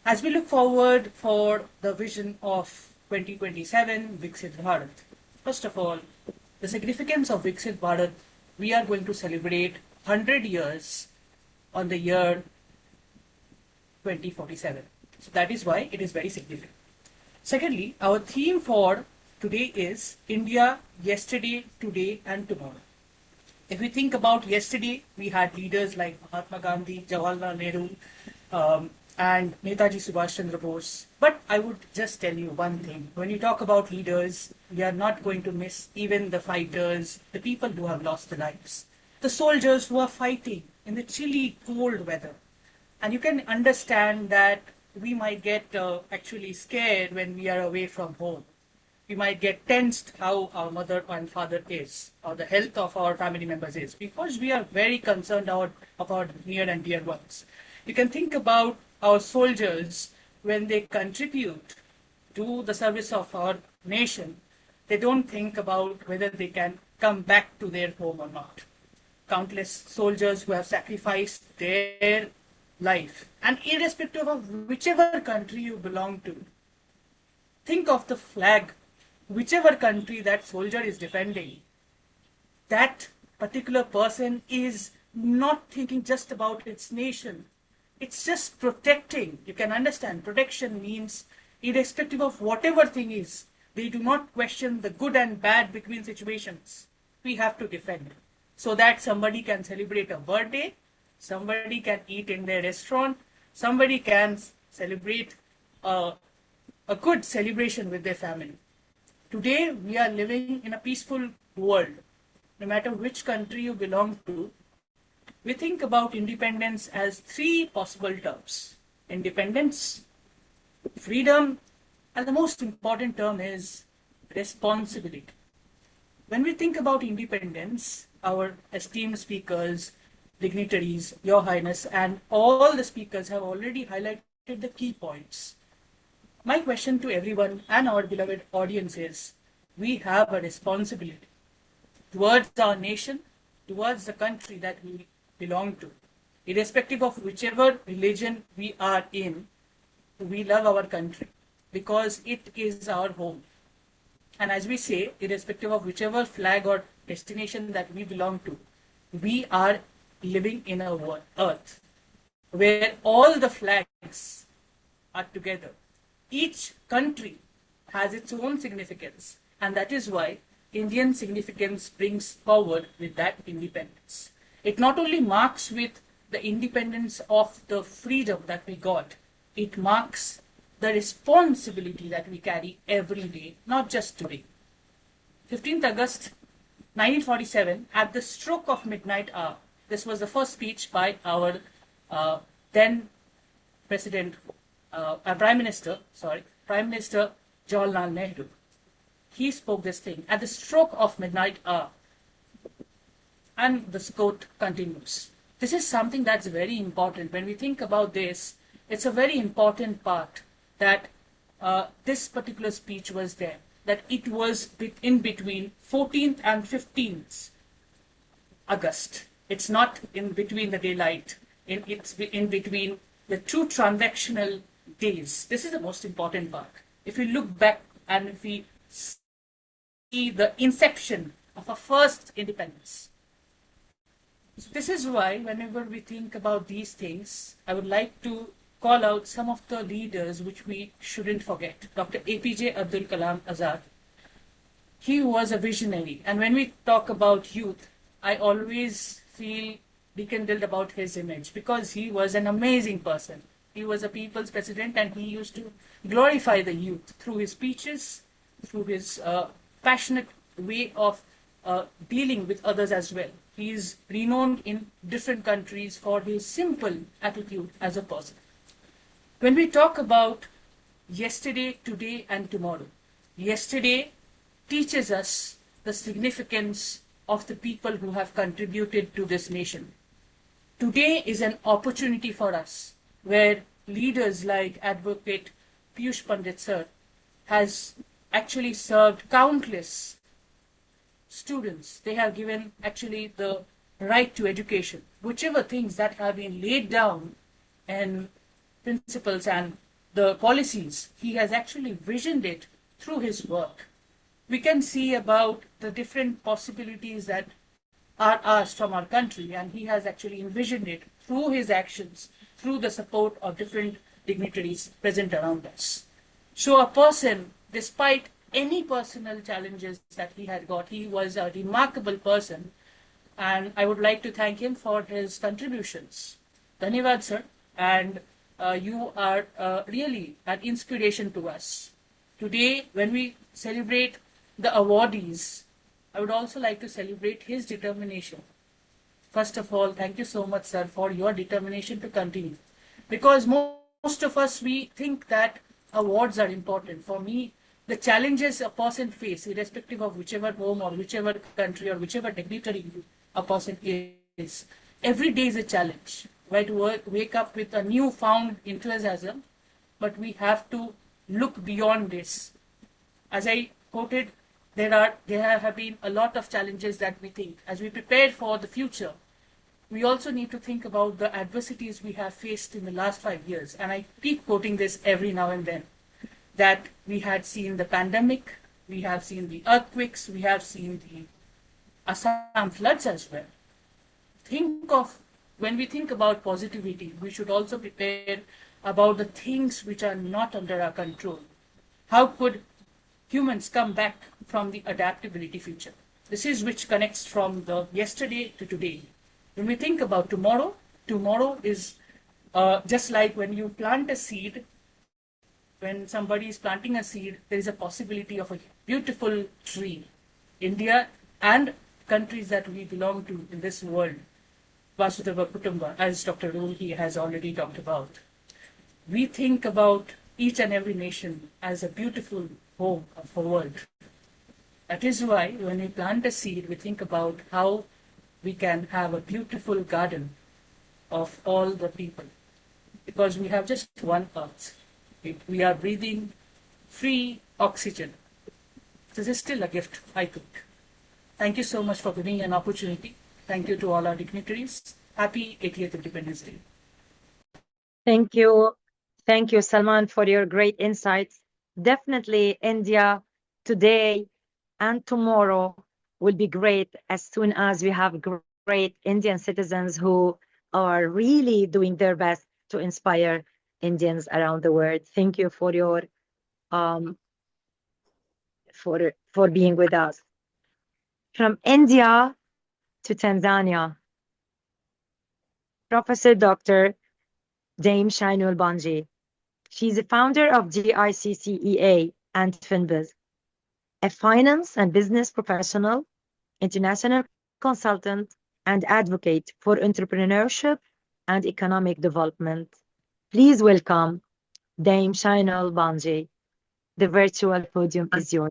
As we look forward for the vision of 2027 Viksit Bharat, first of all, the significance of Viksit Bharat, we are going to celebrate 100 years on the year 2047. So that is why it is very significant. Secondly, our theme for today is India, yesterday, today, and tomorrow. If we think about yesterday, we had leaders like Mahatma Gandhi, Jawaharlal Nehru, and Netaji Subhash Chandra Bose. But I would just tell you one thing. When you talk about leaders, we are not going to miss even the fighters, the people who have lost their lives, the soldiers who are fighting in the chilly, cold weather. And you can understand that we might get actually scared when we are away from home. We might get tensed how our mother and father is, or the health of our family members is, because we are very concerned about near and dear ones. You can think about our soldiers when they contribute to the service of our nation. They don't think about whether they can come back to their home or not. Countless soldiers who have sacrificed their life, and irrespective of whichever country you belong to, think of the flag, whichever country that soldier is defending, that particular person is not thinking just about its nation. It's just protecting. You can understand, protection means irrespective of whatever thing is, they do not question the good and bad between situations. We have to defend so that somebody can celebrate a birthday, somebody can eat in their restaurant, somebody can celebrate a good celebration with their family. Today, we are living in a peaceful world. No matter which country you belong to, we think about independence as three possible terms: independence, freedom, and the most important term is responsibility. When we think about independence, our esteemed speakers, dignitaries, Your Highness, and all the speakers have already highlighted the key points. My question to everyone and our beloved audience is, we have a responsibility towards our nation, towards the country that we belong to. Irrespective of whichever religion we are in, we love our country because it is our home. And as we say, irrespective of whichever flag or destination that we belong to, we are living in a earth where all the flags are together. Each country has its own significance, and that is why Indian significance brings forward with that independence. It not only marks with the independence of the freedom that we got, it marks the responsibility that we carry every day, not just today. 15th August 1947, at the stroke of midnight hour, this was the first speech by our then President, Prime Minister Jawaharlal Nehru. He spoke this thing at the stroke of midnight hour. And this quote continues. This is something that's very important. When we think about this, it's a very important part that this particular speech was there, that it was in between 14th and 15th August. It's not in between the daylight. It's in between the two transactional days. This is the most important part. If we look back and if we see the inception of our first independence, So this is why whenever we think about these things, I would like to call out some of the leaders which we shouldn't forget. Dr. APJ Abdul Kalam Azad, he was a visionary. And when we talk about youth, I always feel rekindled about his image because he was an amazing person. He was a people's president and he used to glorify the youth through his speeches, through his passionate way of dealing with others as well. He is renowned in different countries for his simple attitude as a person. When we talk about yesterday, today, and tomorrow, yesterday teaches us the significance of the people who have contributed to this nation. Today is an opportunity for us where leaders like Advocate Piyush Pandit sir has actually served countless students. They have given actually the right to education, whichever things that have been laid down and principles and the policies, he has actually visioned it through his work. We can see about the different possibilities that are asked from our country, and he has actually envisioned it through his actions, through the support of different dignitaries present around us. So a person, despite any personal challenges that he had got, he was a remarkable person, and I would like to thank him for his contributions. Dhanyavad, sir, and you are really an inspiration to us. Today, when we celebrate the awardees, I would also like to celebrate his determination. First of all, thank you so much, sir, for your determination to continue. Because most of us, we think that awards are important. For me, the challenges a person faces, irrespective of whichever home or whichever country or whichever dignitary a person is, every day is a challenge. We have to wake up with a newfound enthusiasm, but we have to look beyond this. As I quoted, there have been a lot of challenges that we think. As we prepare for the future, we also need to think about the adversities we have faced in the last 5 years. And I keep quoting this every now and then, that we had seen the pandemic, we have seen the earthquakes, we have seen the Assam floods as well. When we think about positivity, we should also prepare about the things which are not under our control. How could humans come back from the adaptability feature? This is which connects from the yesterday to today. When we think about tomorrow, tomorrow is just like when you plant a seed. When somebody is planting a seed, there is a possibility of a beautiful tree. India and countries that we belong to in this world, Vasudhaiva Kutumba, as Dr. Rohi has already talked about. We think about each and every nation as a beautiful home of a world. That is why when we plant a seed, we think about how we can have a beautiful garden of all the people. Because we have just one earth. We are breathing free oxygen. This is still a gift, I think. Thank you so much for giving an opportunity. Thank you to all our dignitaries. Happy 80th Independence Day. Thank you. Thank you, Salman, for your great insights. Definitely, India today and tomorrow will be great as soon as we have great Indian citizens who are really doing their best to inspire Indians around the world. Thank you for your for being with us. From India to Tanzania, Professor Dr. Dame Shainul Banji. She's a founder of GICCEA and FinBiz, a finance and business professional, international consultant, and advocate for entrepreneurship and economic development. Please welcome Dame Shainul Banji. The virtual podium is yours.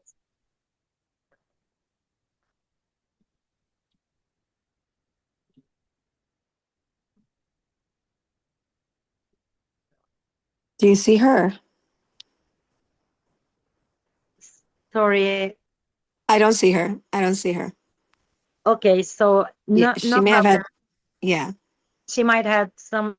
Do you see her? Sorry. I don't see her. I don't see her. Okay, so Yeah, she may have had, yeah. She might have some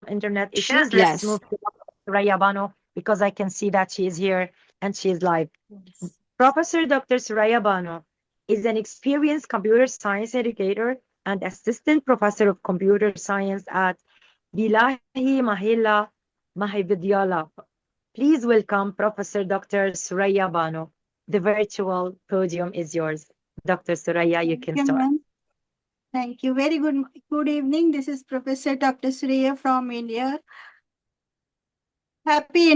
internet issues. Yes. Let's move to Suraya Bano because I can see that she is here and she is live. Yes. Professor Dr. Suraya Bano is an experienced computer science educator and Assistant Professor of Computer Science at Bilahi Mahila Mahividyalaya. Please welcome Professor Dr. Suraya Bano. The virtual podium is yours. Dr. Suraya, you can start. Ma'am. Thank you. Very good evening. This is Professor Dr. Suraya from India. Happy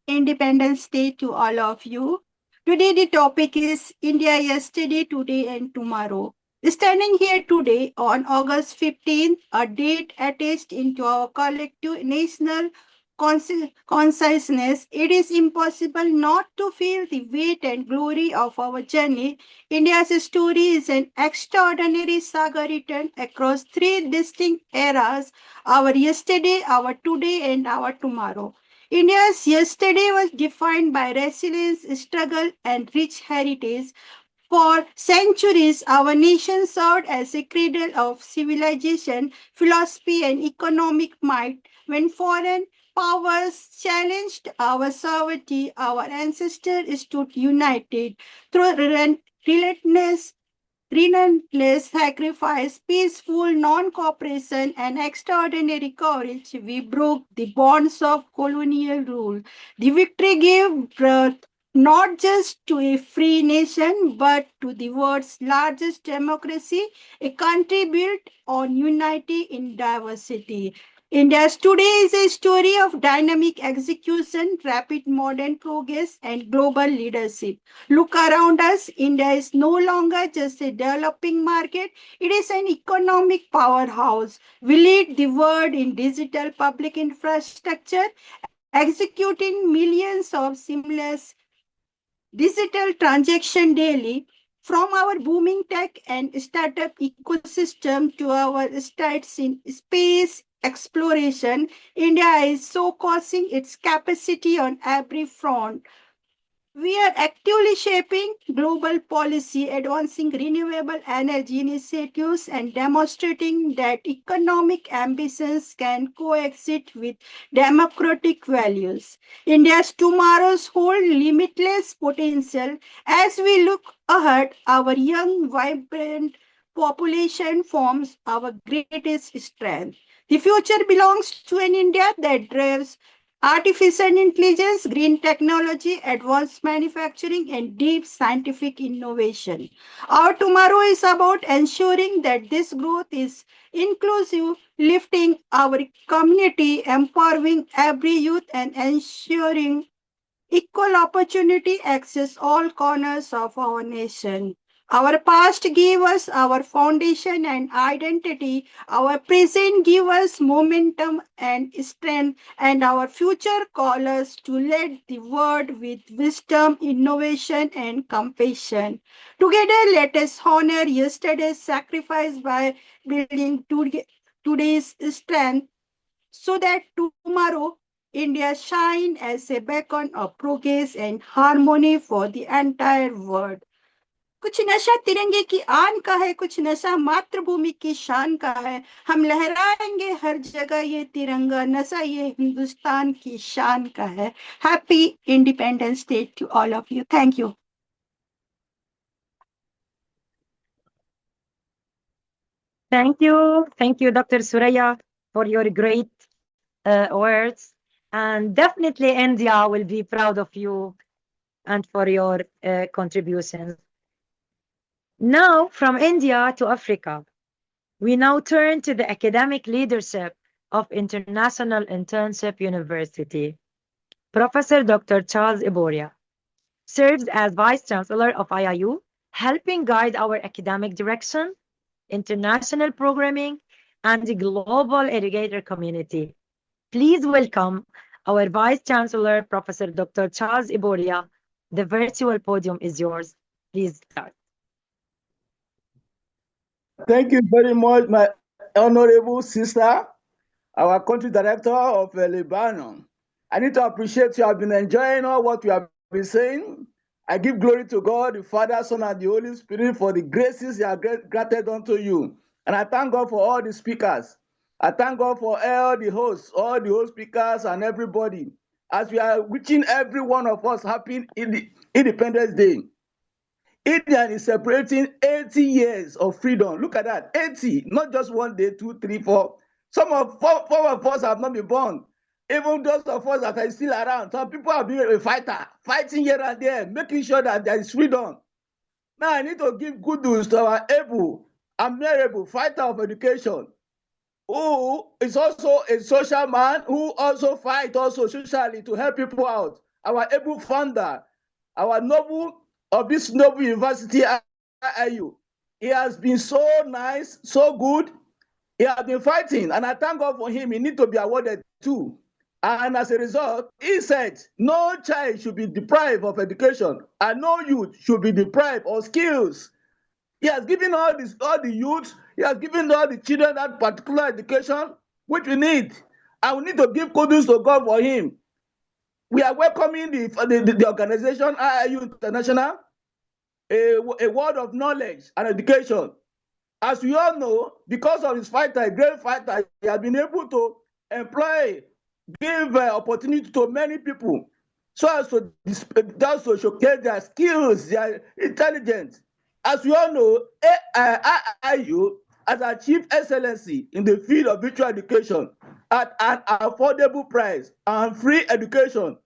Independence Day to all of you. Today the topic is India yesterday, today and tomorrow. Standing here today on August 15th, a date attached into our collective national consciousness, it is impossible not to feel the weight and glory of our journey. India's story is an extraordinary saga written across three distinct eras: our yesterday, our today, and our tomorrow. India's yesterday was defined by resilience, struggle, and rich heritage. For centuries, our nation served as a cradle of civilization, philosophy, and economic might. When foreign powers challenged our sovereignty, our ancestors stood united through relentless sacrifice, peaceful non-cooperation, and extraordinary courage, we broke the bonds of colonial rule. The victory gave birth not just to a free nation, but to the world's largest democracy, a country built on unity in diversity. India's today is a story of dynamic execution, rapid modern progress, and global leadership. Look around us. India is no longer just a developing market, it is an economic powerhouse. We lead the world in digital public infrastructure, executing millions of seamless digital transactions daily. From our booming tech and startup ecosystem to our strides in space exploration, India is showcasing its capacity on every front. We are actively shaping global policy, advancing renewable energy initiatives, and demonstrating that economic ambitions can coexist with democratic values. India's tomorrows hold limitless potential. As we look ahead, our young, vibrant population forms our greatest strength. The future belongs to an India that drives artificial intelligence, green technology, advanced manufacturing, and deep scientific innovation. Our tomorrow is about ensuring that this growth is inclusive, lifting our community, empowering every youth, and ensuring equal opportunity access all corners of our nation. Our past gave us our foundation and identity. Our present give us momentum and strength, and our future call us to lead the world with wisdom, innovation, and compassion. Together, let us honor yesterday's sacrifice by building today's strength so that tomorrow India shine as a beacon of progress and harmony for the entire world. कुछ नशा तिरंगे की आन का है, कुछ नशा मातृभूमि की शान का है. हम लहराएंगे हर जगह ये तिरंगा, नशा ये हिंदुस्तान की शान का है. Happy Independence Day to all of you. Thank you. Thank you. Thank you, Dr. Suraya, for your great words. And definitely India will be proud of you and for your contributions. Now, from India to Africa, we now turn to the academic leadership of International Internship University. Professor Dr. Charles Iboria serves as Vice Chancellor of IIU, helping guide our academic direction, international programming, and the global educator community. Please welcome our Vice Chancellor, Professor Dr. Charles Iboria. The virtual podium is yours. Please start. Thank you very much, my honorable sister, our country director of Lebanon. I need to appreciate you. I've been enjoying all what you have been saying. I give glory to God, the Father, Son, and the Holy Spirit for the graces He has granted unto you. And I thank God for all the speakers. I thank God for all the hosts, all the host speakers, and everybody. As we are wishing every one of us happy Independence Day. India is celebrating 80 years of freedom. Look at that, 80, not just 1 day, 2, 3, 4. Four of us have not been born. Even those of us that are still around, some people have been a fighter, fighting here and there, making sure that there is freedom. Now I need to give good news to our able, admirable fighter of education, who is also a social man, who also fight also socially to help people out. Our able founder, our noble of this noble university, IIU. He has been so nice, so good. He has been fighting, and I thank God for him. He needs to be awarded too. And as a result, he said, no child should be deprived of education, and no youth should be deprived of skills. He has given all the youth, he has given all the children that particular education which we need. And we need to give kudos to God for him. We are welcoming the organization IIU International, a world of knowledge and education. As we all know, because of his fighter, a great fighter, he has been able to employ, give opportunity to many people, so as to showcase their skills, their intelligence. As we all know, IIU has achieved excellency in the field of virtual education at an affordable price and free education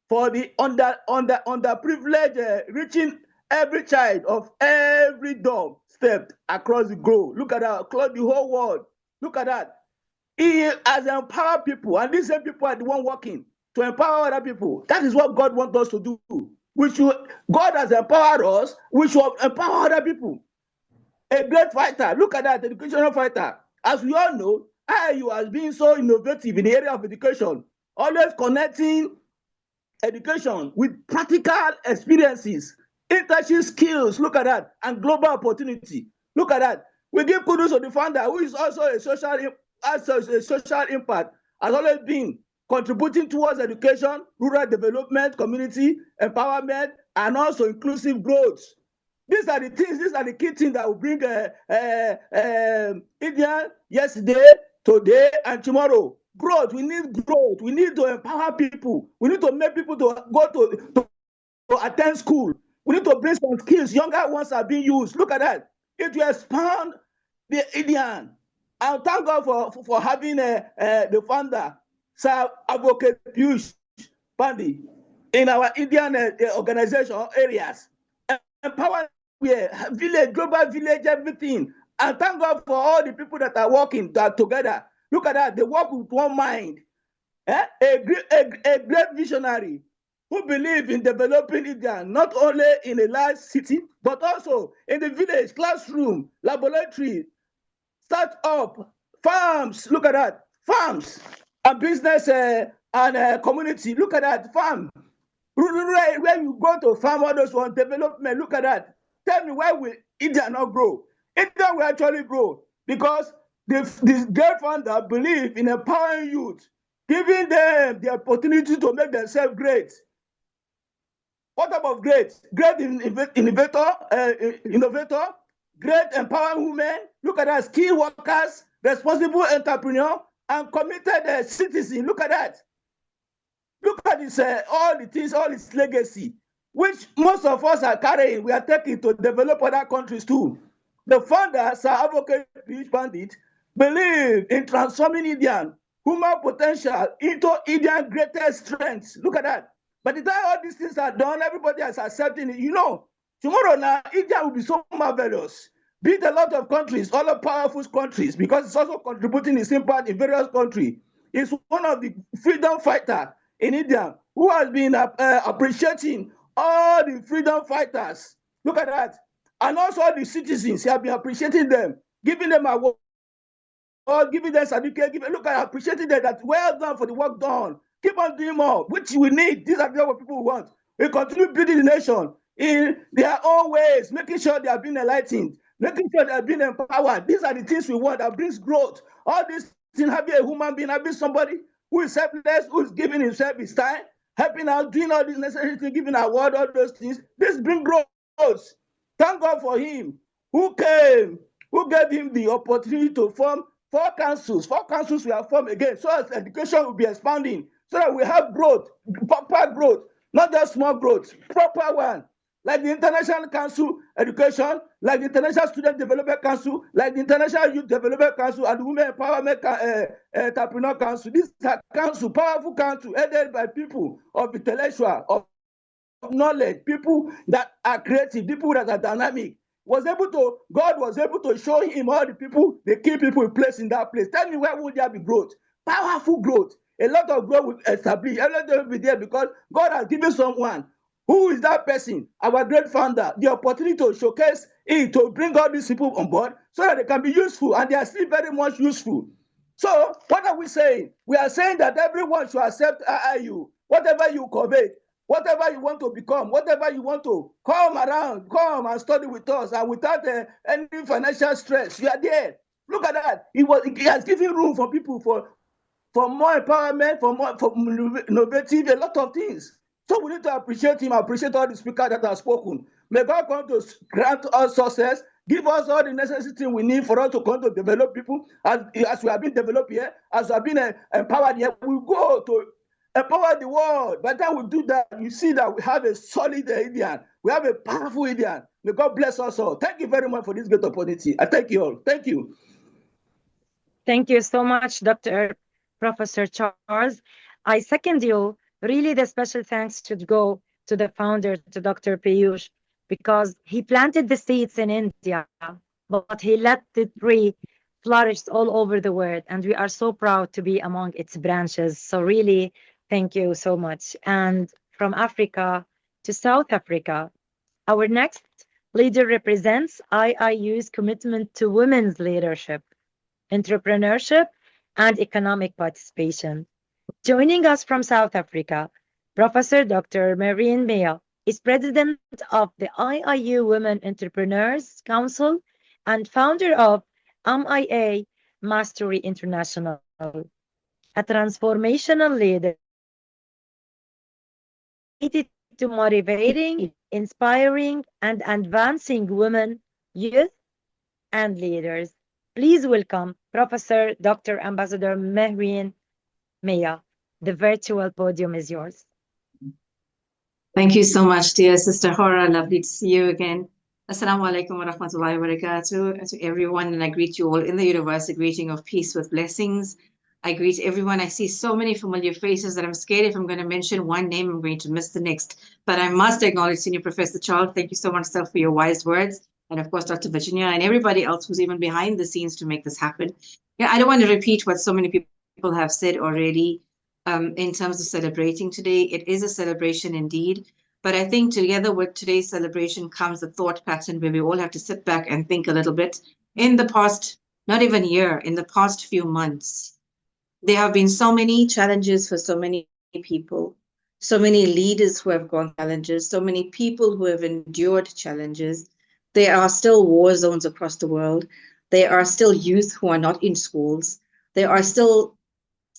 for the underprivileged, reaching every child of every doorstep across the globe. Look at that, across the whole world. Look at that. He has empowered people, and these same people are the one working to empower other people. That is what God wants us to do. God has empowered us, we should empower other people. A great fighter, look at that, educational fighter. As we all know, IIU has been so innovative in the area of education, always connecting education with practical experiences, internship skills, look at that, and global opportunity. Look at that. We give kudos to the founder, who is also a social impact, has always been contributing towards education, rural development, community empowerment, and also inclusive growth. These are the key things that will bring India yesterday, today, and tomorrow. Growth. We need growth. We need to empower people. We need to make people to go to attend school. We need to bring some skills. Younger ones are being used. Look at that. It will expand the Indian. And thank God for having the founder, Sir Advocate Piyush Pandey, in our Indian organization areas. Empower village, global village, everything. And thank God for all the people that are working together. Look at that. They work with one mind. A great visionary who believe in developing India, not only in a large city, but also in the village, classroom, laboratory, start-up, farms. Look at that. Farms and business and community. Look at that. Farm. Where you go to farm, all those one development. Look at that. Tell me, why will India not grow? India will actually grow because this great founder believe in empowering youth, giving them the opportunity to make themselves great. What type of great? Great innovator, great empowering women. Look at that, skilled workers, responsible entrepreneur, and committed citizen. Look at that. Look at this, all the things, all its legacy, which most of us are carrying. We are taking to develop other countries too. The founder, Sir Advocate Piyush Pandey, believe in transforming Indian human potential into Indian greatest strengths. Look at that. By the time all these things are done, everybody is accepting it. You know, tomorrow now, India will be so marvelous. Beat a lot of countries, all the powerful countries, because it's also contributing its impact in various countries. It's one of the freedom fighters in India who has been appreciating all the freedom fighters. Look at that. And also the citizens, he have been appreciating them, giving them awards, giving them certificate, look at appreciating them, that well done for the work done. Keep on doing more, which we need. These are what people want. We continue building the nation in their own ways, making sure they are being enlightened, making sure they are being empowered. These are the things we want that brings growth. All these things, having a human being, having somebody who is selfless, who is giving himself his time, helping out, doing all these necessary things, giving award, all those things. This brings growth. Thank God for him who came, who gave him the opportunity to form 4 councils. 4 councils were formed again, so as education will be expanding, so that we have growth, proper growth, not just small growth, proper one. like the International Council Education, like the International Student Development Council, like the International Youth Development Council, and the Women Empowerment Entrepreneur Council. These are council, powerful council, headed by people of intellectual, of knowledge, people that are creative, people that are dynamic. God was able to show him all the people, the key people he placed in that place. Tell me, where would there be growth? Powerful growth. A lot of growth will establish. A lot will be there because God has given someone. Who is that person? Our great founder. The opportunity to showcase it, to bring all these people on board so that they can be useful, and they are still very much useful. So what are we saying? We are saying that everyone should accept IIU, whatever you covet, whatever you want to become, whatever you want to come around, come and study with us, and without any financial stress, you are there. Look at that. He has given room for people for more empowerment, for innovative, a lot of things. So we need to appreciate him, appreciate all the speakers that have spoken. May God come to grant us success, give us all the necessary things we need for us to come to develop people. As we have been developed here, as we have been empowered here, we go to empower the world. By the time we do that, you see that we have a solid Indian. We have a powerful Indian. May God bless us all. Thank you very much for this great opportunity. I thank you all. Thank you. Thank you so much, Dr. Professor Charles. I second you. Really, the special thanks should go to the founder, to Dr. Piyush, because he planted the seeds in India, but he let the tree flourish all over the world. And we are so proud to be among its branches. So really, thank you so much. And from Africa to South Africa, our next leader represents IIU's commitment to women's leadership, entrepreneurship, and economic participation. Joining us from South Africa, Professor Dr. Marine Meya is president of the IIU Women Entrepreneurs Council and founder of MIA Mastery International, a transformational leader dedicated to motivating, inspiring, and advancing women, youth, and leaders. Please welcome Professor Dr. Ambassador Marine Meya. The virtual podium is yours. Thank you so much, dear Sister Hawraa. Lovely to see you again. Assalamu alaikum wa rahmatullahi wa barakatuh to everyone, and I greet you all in the universe, a greeting of peace with blessings. I greet everyone. I see so many familiar faces that I'm scared if I'm going to mention one name, I'm going to miss the next. But I must acknowledge Senior Professor Charles. Thank you so much, sir, for your wise words. And of course, Dr. Virginia and everybody else who's even behind the scenes to make this happen. Yeah, I don't want to repeat what so many people have said already in terms of celebrating today. It is a celebration indeed. But I think together with today's celebration comes the thought pattern where we all have to sit back and think a little bit. In the past, not even year, in the past few months, there have been so many challenges for so many people, so many leaders who have gone challenges, so many people who have endured challenges. There are still war zones across the world. There are still youth who are not in schools. There are still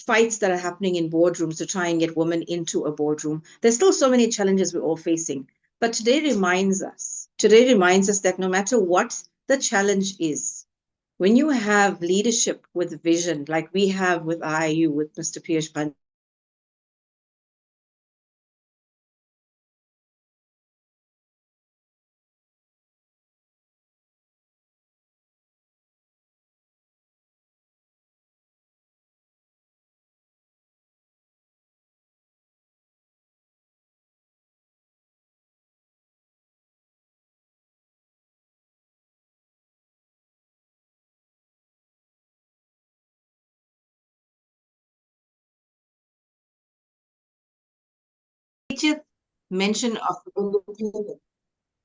fights that are happening in boardrooms to try and get women into a boardroom. There's still so many challenges we're all facing. But today reminds us that no matter what the challenge is, when you have leadership with vision, like we have with IIU, with Mr. Piyush Pandey, mention of independence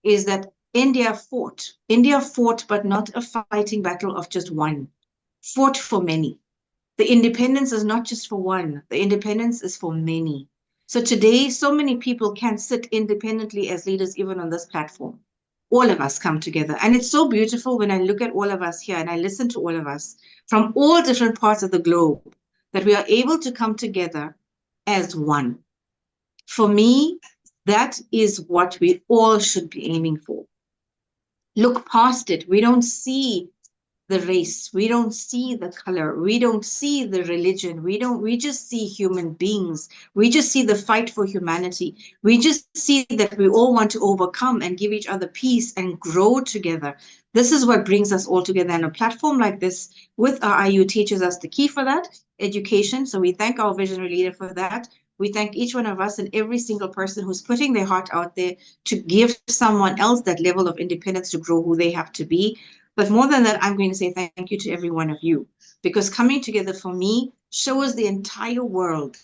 is that India fought. India fought, but not a fighting battle of just one. Fought for many. The independence is not just for one. The independence is for many. So today, so many people can sit independently as leaders, even on this platform. All of us come together. And it's so beautiful when I look at all of us here and I listen to all of us from all different parts of the globe, that we are able to come together as one. For me, that is what we all should be aiming for. Look past it. We don't see the race. We don't see the color. We don't see the religion. We just see human beings. We just see the fight for humanity. We just see that we all want to overcome and give each other peace and grow together. This is what brings us all together. And a platform like this with our IU teaches us the key for that, education. So we thank our visionary leader for that. We thank each one of us and every single person who's putting their heart out there to give someone else that level of independence to grow who they have to be. But more than that, I'm going to say thank you to every one of you, because coming together for me shows the entire world.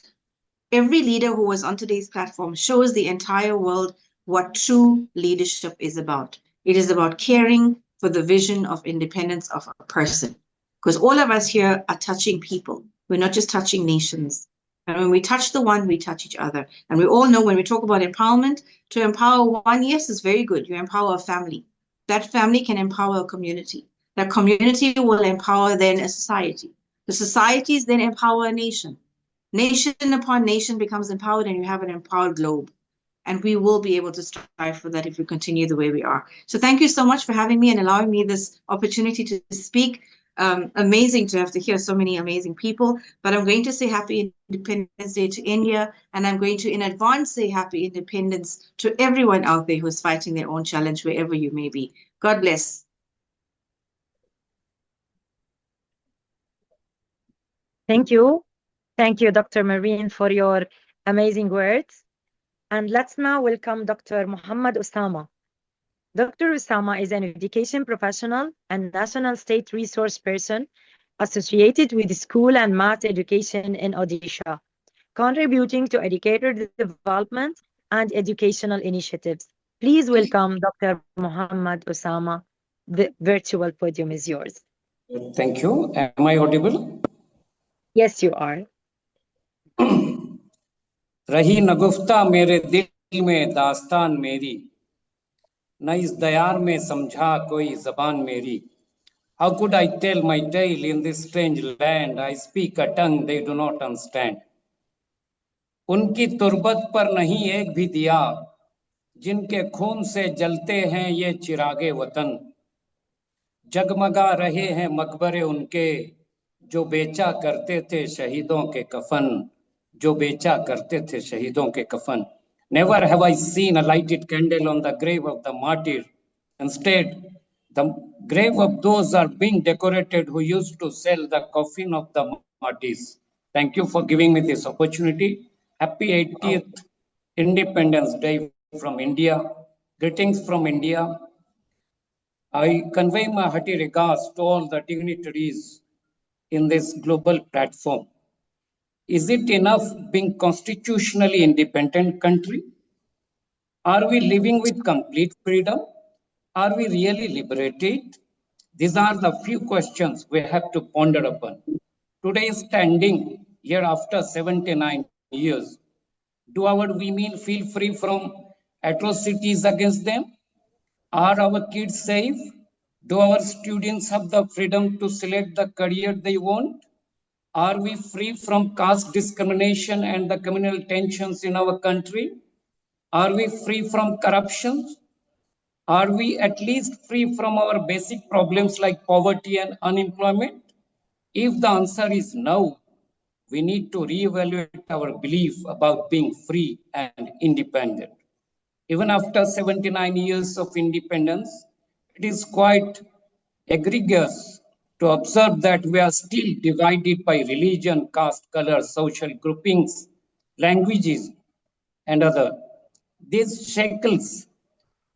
Every leader who was on today's platform shows the entire world what true leadership is about. It is about caring for the vision of independence of a person, because all of us here are touching people. We're not just touching nations. And when we touch the one, we touch each other. And we all know when we talk about empowerment, to empower one, yes, is very good. You empower a family. That family can empower a community. That community will empower then a society. The societies then empower a nation. Nation upon nation becomes empowered, and you have an empowered globe. And we will be able to strive for that if we continue the way we are. So thank you so much for having me and allowing me this opportunity to speak. Amazing to have to hear so many amazing people. But I'm going to say Happy Independence Day to India, and I'm going to in advance say Happy Independence to everyone out there who's fighting their own challenge wherever you may be. God bless. Thank you. Thank you, Dr. Marine, for your amazing words. And let's now welcome Dr. Muhammad Osama. Dr. Osama is an education professional and national state resource person associated with school and math education in Odisha, contributing to educator development and educational initiatives. Please welcome Dr. Muhammad Osama. The virtual podium is yours. Thank you. Am I audible? Yes, you are. रही नगुफ्ता मेरे दिल में दास्तान मेरी, न इस दयार में समझा कोई जबान मेरी. How could I tell my tale in this strange land? I speak a tongue they do not understand. उनकी तुर्बत पर नहीं एक भी दिया, जिनके खून से जलते हैं ये चिरागे वतन. जगमगा रहे हैं मकबरे उनके, जो बेचा करते थे शहीदों के कफन, जो बेचा करते थे शहीदों के कफन. Never have I seen a lighted candle on the grave of the martyr. Instead, the grave of those are being decorated who used to sell the coffin of the martyrs. Thank you for giving me this opportunity. Happy 80th Independence Day from India. Greetings from India. I convey my hearty regards to all the dignitaries in this global platform. Is it enough being constitutionally independent country? Are we living with complete freedom? Are we really liberated? These are the few questions we have to ponder upon. Today, standing here after 79 years, do our women feel free from atrocities against them? Are our kids safe? Do our students have the freedom to select the career they want? Are we free from caste discrimination and the communal tensions in our country? Are we free from corruption? Are we at least free from our basic problems like poverty and unemployment? If the answer is no, we need to reevaluate our belief about being free and independent. Even after 79 years of independence, it is quite egregious to observe that we are still divided by religion, caste, color, social groupings, languages, and other. These shackles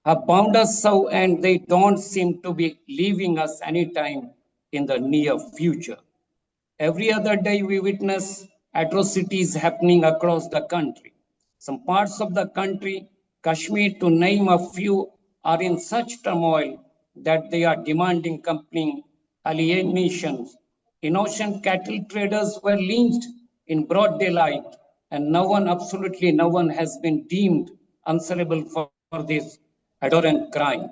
have bound us so, and they don't seem to be leaving us anytime in the near future. Every other day, we witness atrocities happening across the country. Some parts of the country, Kashmir to name a few, are in such turmoil that they are demanding complete alienation. Innocent cattle traders were lynched in broad daylight, and no one, absolutely no one, has been deemed answerable for this abhorrent crime.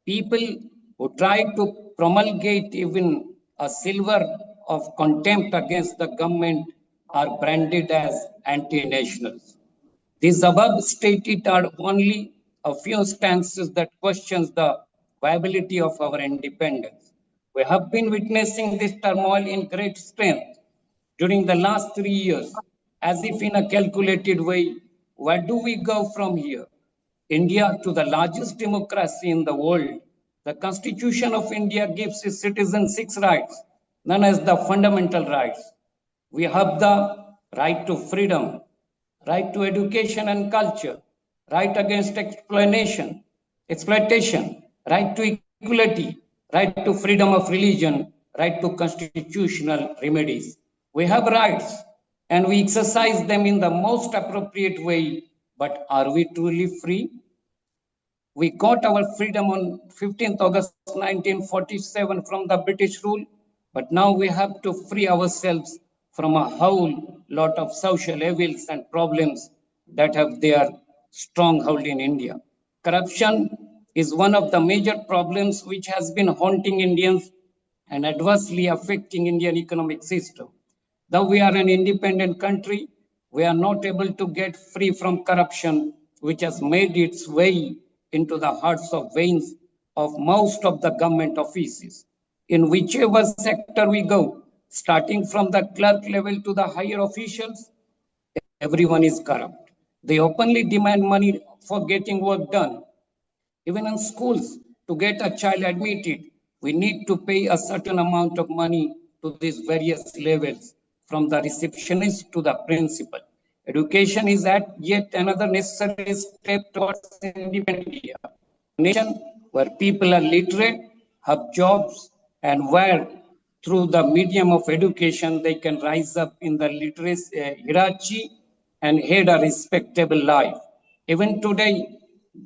People who try to promulgate even a silver of contempt against the government are branded as anti-nationals. These above stated are only a few stances that questions the viability of our independence. We have been witnessing this turmoil in great strength during the last 3 years, as if in a calculated way. Where do we go from here? India, to the largest democracy in the world, the Constitution of India gives its citizens 6 rights, known as the fundamental rights. We have the right to freedom, right to education and culture, right against exploitation, right to equality, right to freedom of religion, right to constitutional remedies. We have rights and we exercise them in the most appropriate way, but are we truly free? We got our freedom on 15th August 1947 from the British rule, but now we have to free ourselves from a whole lot of social evils and problems that have their stronghold in India. Corruption is one of the major problems which has been haunting Indians and adversely affecting Indian economic system. Though we are an independent country, we are not able to get free from corruption, which has made its way into the hearts of veins of most of the government offices. In whichever sector we go, starting from the clerk level to the higher officials, everyone is corrupt. They openly demand money for getting work done. Even in schools, to get a child admitted, we need to pay a certain amount of money to these various levels, from the receptionist to the principal. Education is at yet another necessary step towards independent India. A nation where people are literate, have jobs, and where through the medium of education they can rise up in the literacy hierarchy and head a respectable life. Even today,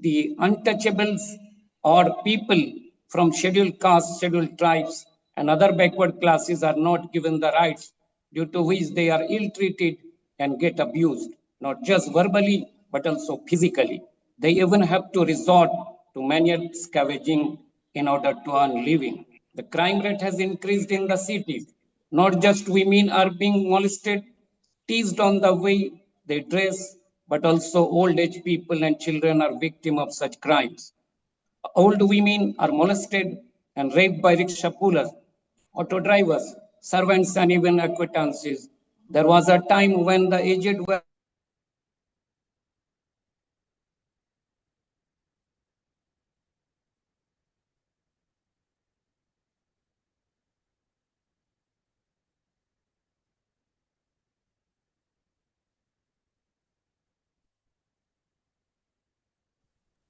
the untouchables or people from scheduled castes, scheduled tribes, and other backward classes are not given the rights due to which they are ill treated and get abused, not just verbally, but also physically. They even have to resort to manual scavenging in order to earn living. The crime rate has increased in the cities. Not just women are being molested, teased on the way they dress, but also old age people and children are victims of such crimes. Old women are molested and raped by rickshaw pullers, auto drivers, servants, and even acquaintances. There was a time when the aged were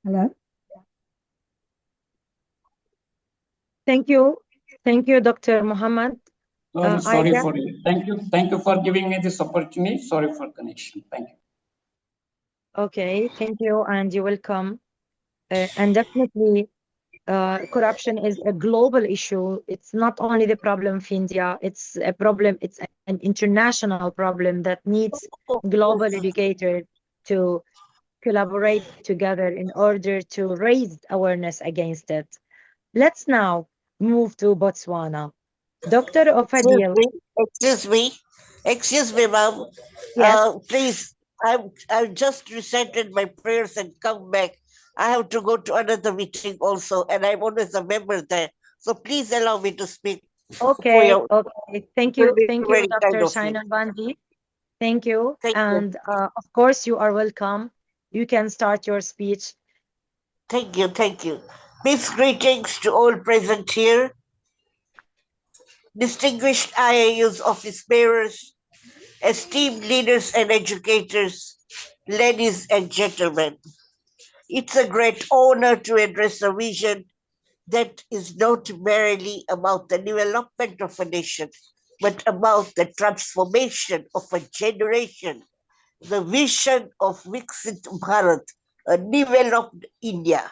Hello? Thank you. Thank you, Dr. Muhammad. sorry Aisha? for you. Thank you for giving me this opportunity. Sorry for connection. Thank you. Okay, thank you, and you're welcome. And definitely, corruption is a global issue. It's not only the problem of India, it's a problem, it's an international problem that needs global educators to collaborate together in order to raise awareness against it. Let's now move to Botswana. Dr. Excuse Ofadil, me, excuse me, ma'am. yes, Please, I've just recited my prayers and come back. I have to go to another meeting also, and I'm always a member there. So please allow me to speak for okay, your. okay. It will be Thank you, very kind Dr. of you. Shainan Bandi. Thank you. Thank you. And of course, you are welcome. You can start your speech. Thank you. Thank you. Peace greetings to all present here, distinguished IAU's office bearers, esteemed leaders and educators, ladies and gentlemen. It's a great honor to address a vision that is not merely about the development of a nation, but about the transformation of a generation, the vision of Viksit Bharat, a developed India.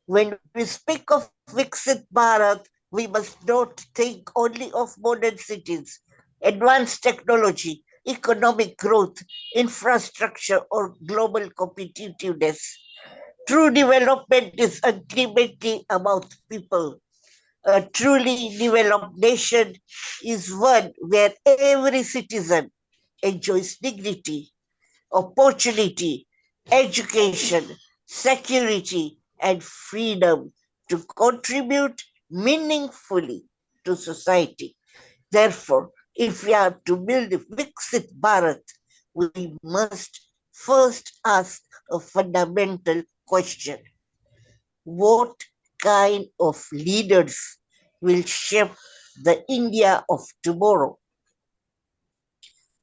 When we speak of Viksit Bharat, we must not think only of modern cities, advanced technology, economic growth, infrastructure, or global competitiveness. True development is ultimately about people. A truly developed nation is one where every citizen enjoys dignity, opportunity, education, security, and freedom to contribute meaningfully to society. Therefore, if we are to build Viksit Bharat, we must first ask a fundamental question. What kind of leaders will shape the India of tomorrow?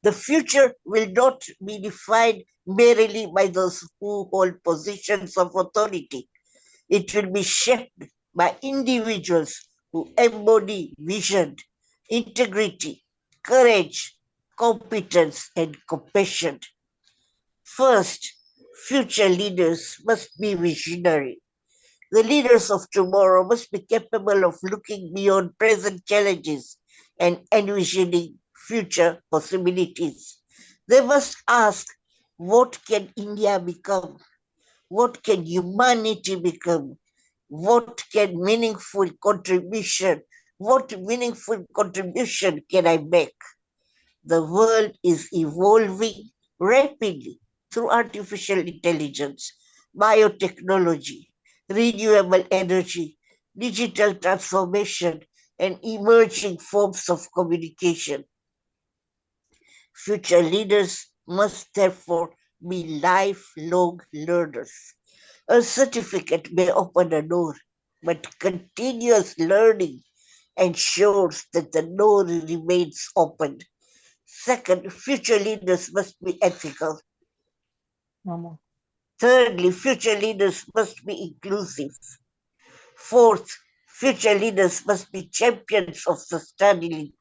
The future will not be defined merely by those who hold positions of authority. It will be shaped by individuals who embody vision, integrity, courage, competence, and compassion. First, future leaders must be visionary. The leaders of tomorrow must be capable of looking beyond present challenges and envisioning future possibilities. They must ask, what can India become? What can humanity become? What meaningful contribution can I make? The world is evolving rapidly through artificial intelligence, biotechnology, renewable energy, digital transformation, and emerging forms of communication. Future leaders must therefore be lifelong learners. A certificate may open a door, but continuous learning ensures that the door remains open. Second, future leaders must be ethical. Mama. Thirdly, future leaders must be inclusive. Fourth, future leaders must be champions of sustainability.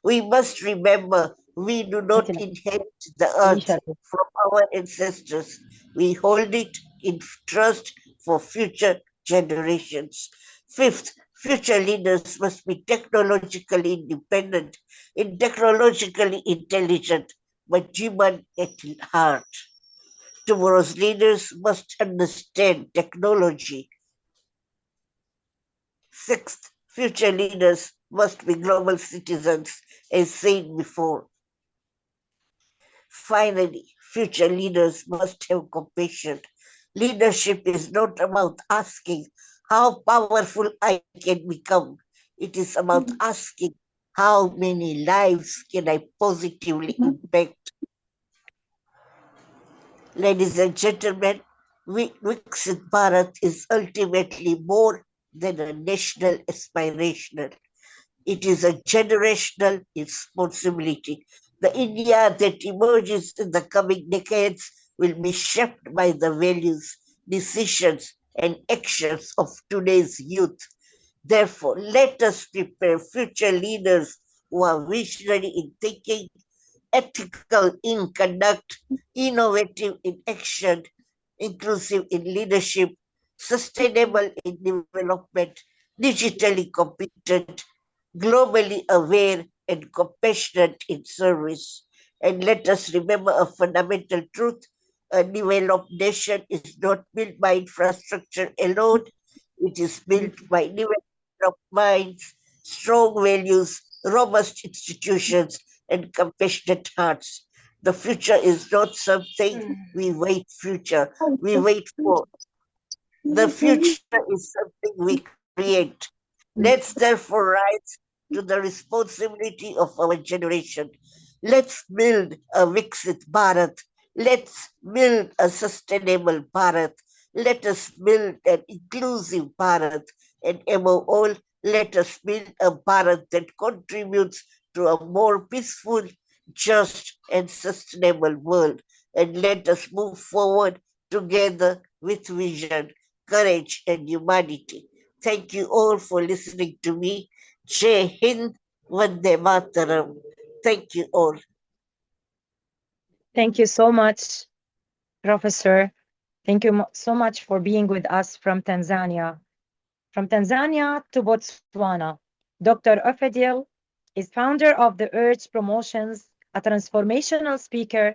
We must remember we do not inherit the earth from our ancestors. We hold it in trust for future generations. Fifth, future leaders must be technologically independent and technologically intelligent, but human at heart. Tomorrow's leaders must understand technology. Sixth, future leaders must be global citizens, as said before. Finally, future leaders must have compassion. Leadership is not about asking how powerful I can become. It is about asking how many lives can I positively impact. Ladies and gentlemen, Viksit Bharat is ultimately more than a national aspiration. It is a generational responsibility. The India that emerges in the coming decades will be shaped by the values, decisions, and actions of today's youth. Therefore, let us prepare future leaders who are visionary in thinking, ethical in conduct, innovative in action, inclusive in leadership, sustainable in development, digitally competent, globally aware, and compassionate in service. And let us remember a fundamental truth. A developed nation is not built by infrastructure alone, it is built by developed minds, strong values, robust institutions, and compassionate hearts. The future is not something we wait for. The future is something we create. Let's therefore rise to the responsibility of our generation. Let's build a Viksit Bharat. Let's build a sustainable Bharat. Let us build an inclusive Bharat. And above all, let us build a Bharat that contributes to a more peaceful, just, and sustainable world. And let us move forward together with vision, courage, and humanity. Thank you all for listening to me. Jai Hind, Vande Mataram. Thank you all. Thank you so much, Professor. Thank you so much for being with us from Tanzania. From Tanzania to Botswana, Dr. Ofedil is founder of the Earth Promotions, a transformational speaker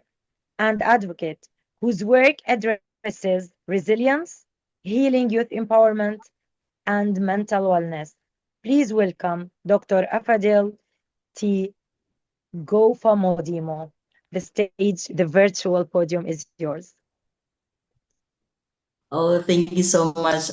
and advocate whose work addresses resilience, healing youth empowerment, and mental wellness. Please welcome Dr. Afadil T. Gofamodimo. The stage, the virtual podium is yours. Oh, thank you so much,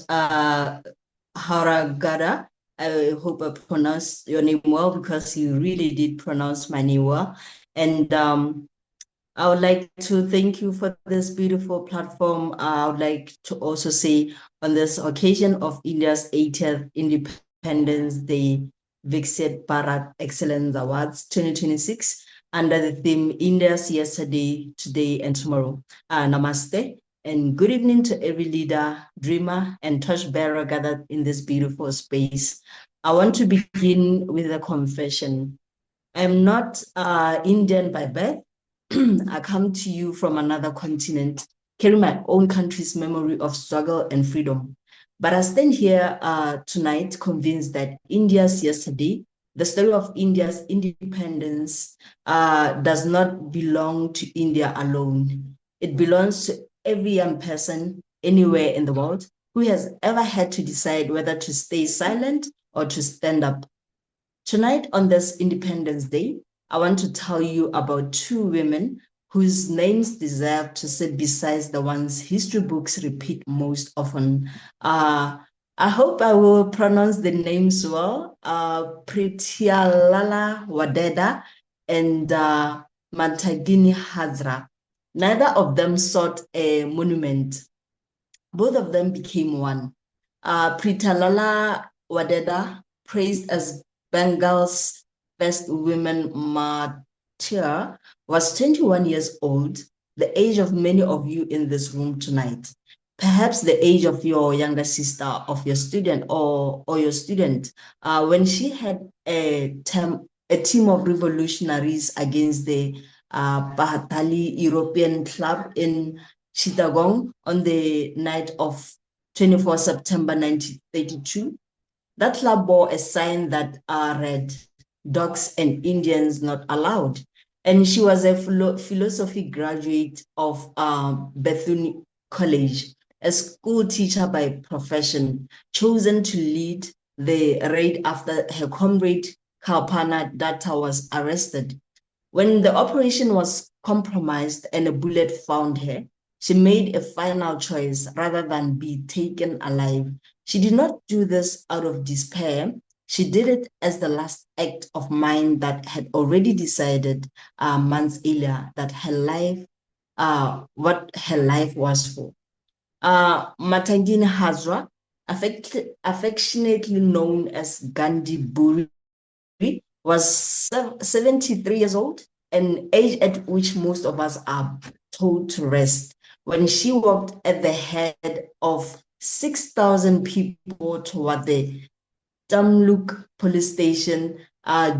Hawraa. I hope I pronounced your name well because you really did pronounce my name well. And I would like to thank you for this beautiful platform. I would like to also say on this occasion of India's 80th Independence Day, Viksit Bharat Excellence Awards 2026 under the theme India's Yesterday, Today, and Tomorrow. Namaste and good evening to every leader, dreamer, and torchbearer gathered in this beautiful space. I want to begin with a confession. I'm not Indian by birth. I come to you from another continent, carry my own country's memory of struggle and freedom. But I stand here tonight convinced that India's yesterday, the story of India's independence, does not belong to India alone. It belongs to every young person anywhere in the world who has ever had to decide whether to stay silent or to stand up. Tonight, on this Independence Day, I want to tell you about two women whose names deserve to sit beside the ones history books repeat most often. I hope I will pronounce the names well. Pritialala Wadeda and Matagini Hazra. Neither of them sought a monument. Both of them became one. Pritalala Wadeda, praised as Bengal's first women martyr, was 21 years old, the age of many of you in this room tonight. Perhaps the age of your younger sister, of your student, or your student, when she had a team of revolutionaries against the Bahatali European Club in Chittagong on the night of 24 September 1932. That club bore a sign that read, "Dogs and Indians not allowed." And she was a philosophy graduate of Bethune College, a school teacher by profession, chosen to lead the raid after her comrade Kalpana Datta was arrested. When the operation was compromised and a bullet found her, she made a final choice rather than be taken alive. She did not do this out of despair. She did it as the last act of mind that had already decided months earlier that her life, what her life was for. Matangini Hazra, affectionately known as Gandhi Buri, was 73 years old, an age at which most of us are told to rest, when she walked at the head of 6,000 people toward the Tamluk police station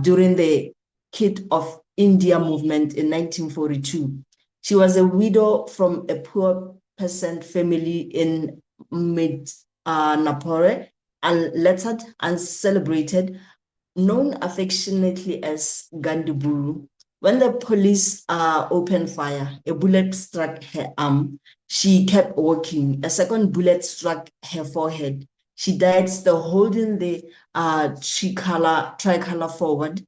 during the Kit of India movement in 1942. She was a widow from a poor peasant family in mid Napore, and lettered and celebrated, known affectionately as Gandiburu. When the police opened fire, a bullet struck her arm. She kept walking. A second bullet struck her forehead. She died still holding the tricolor forward,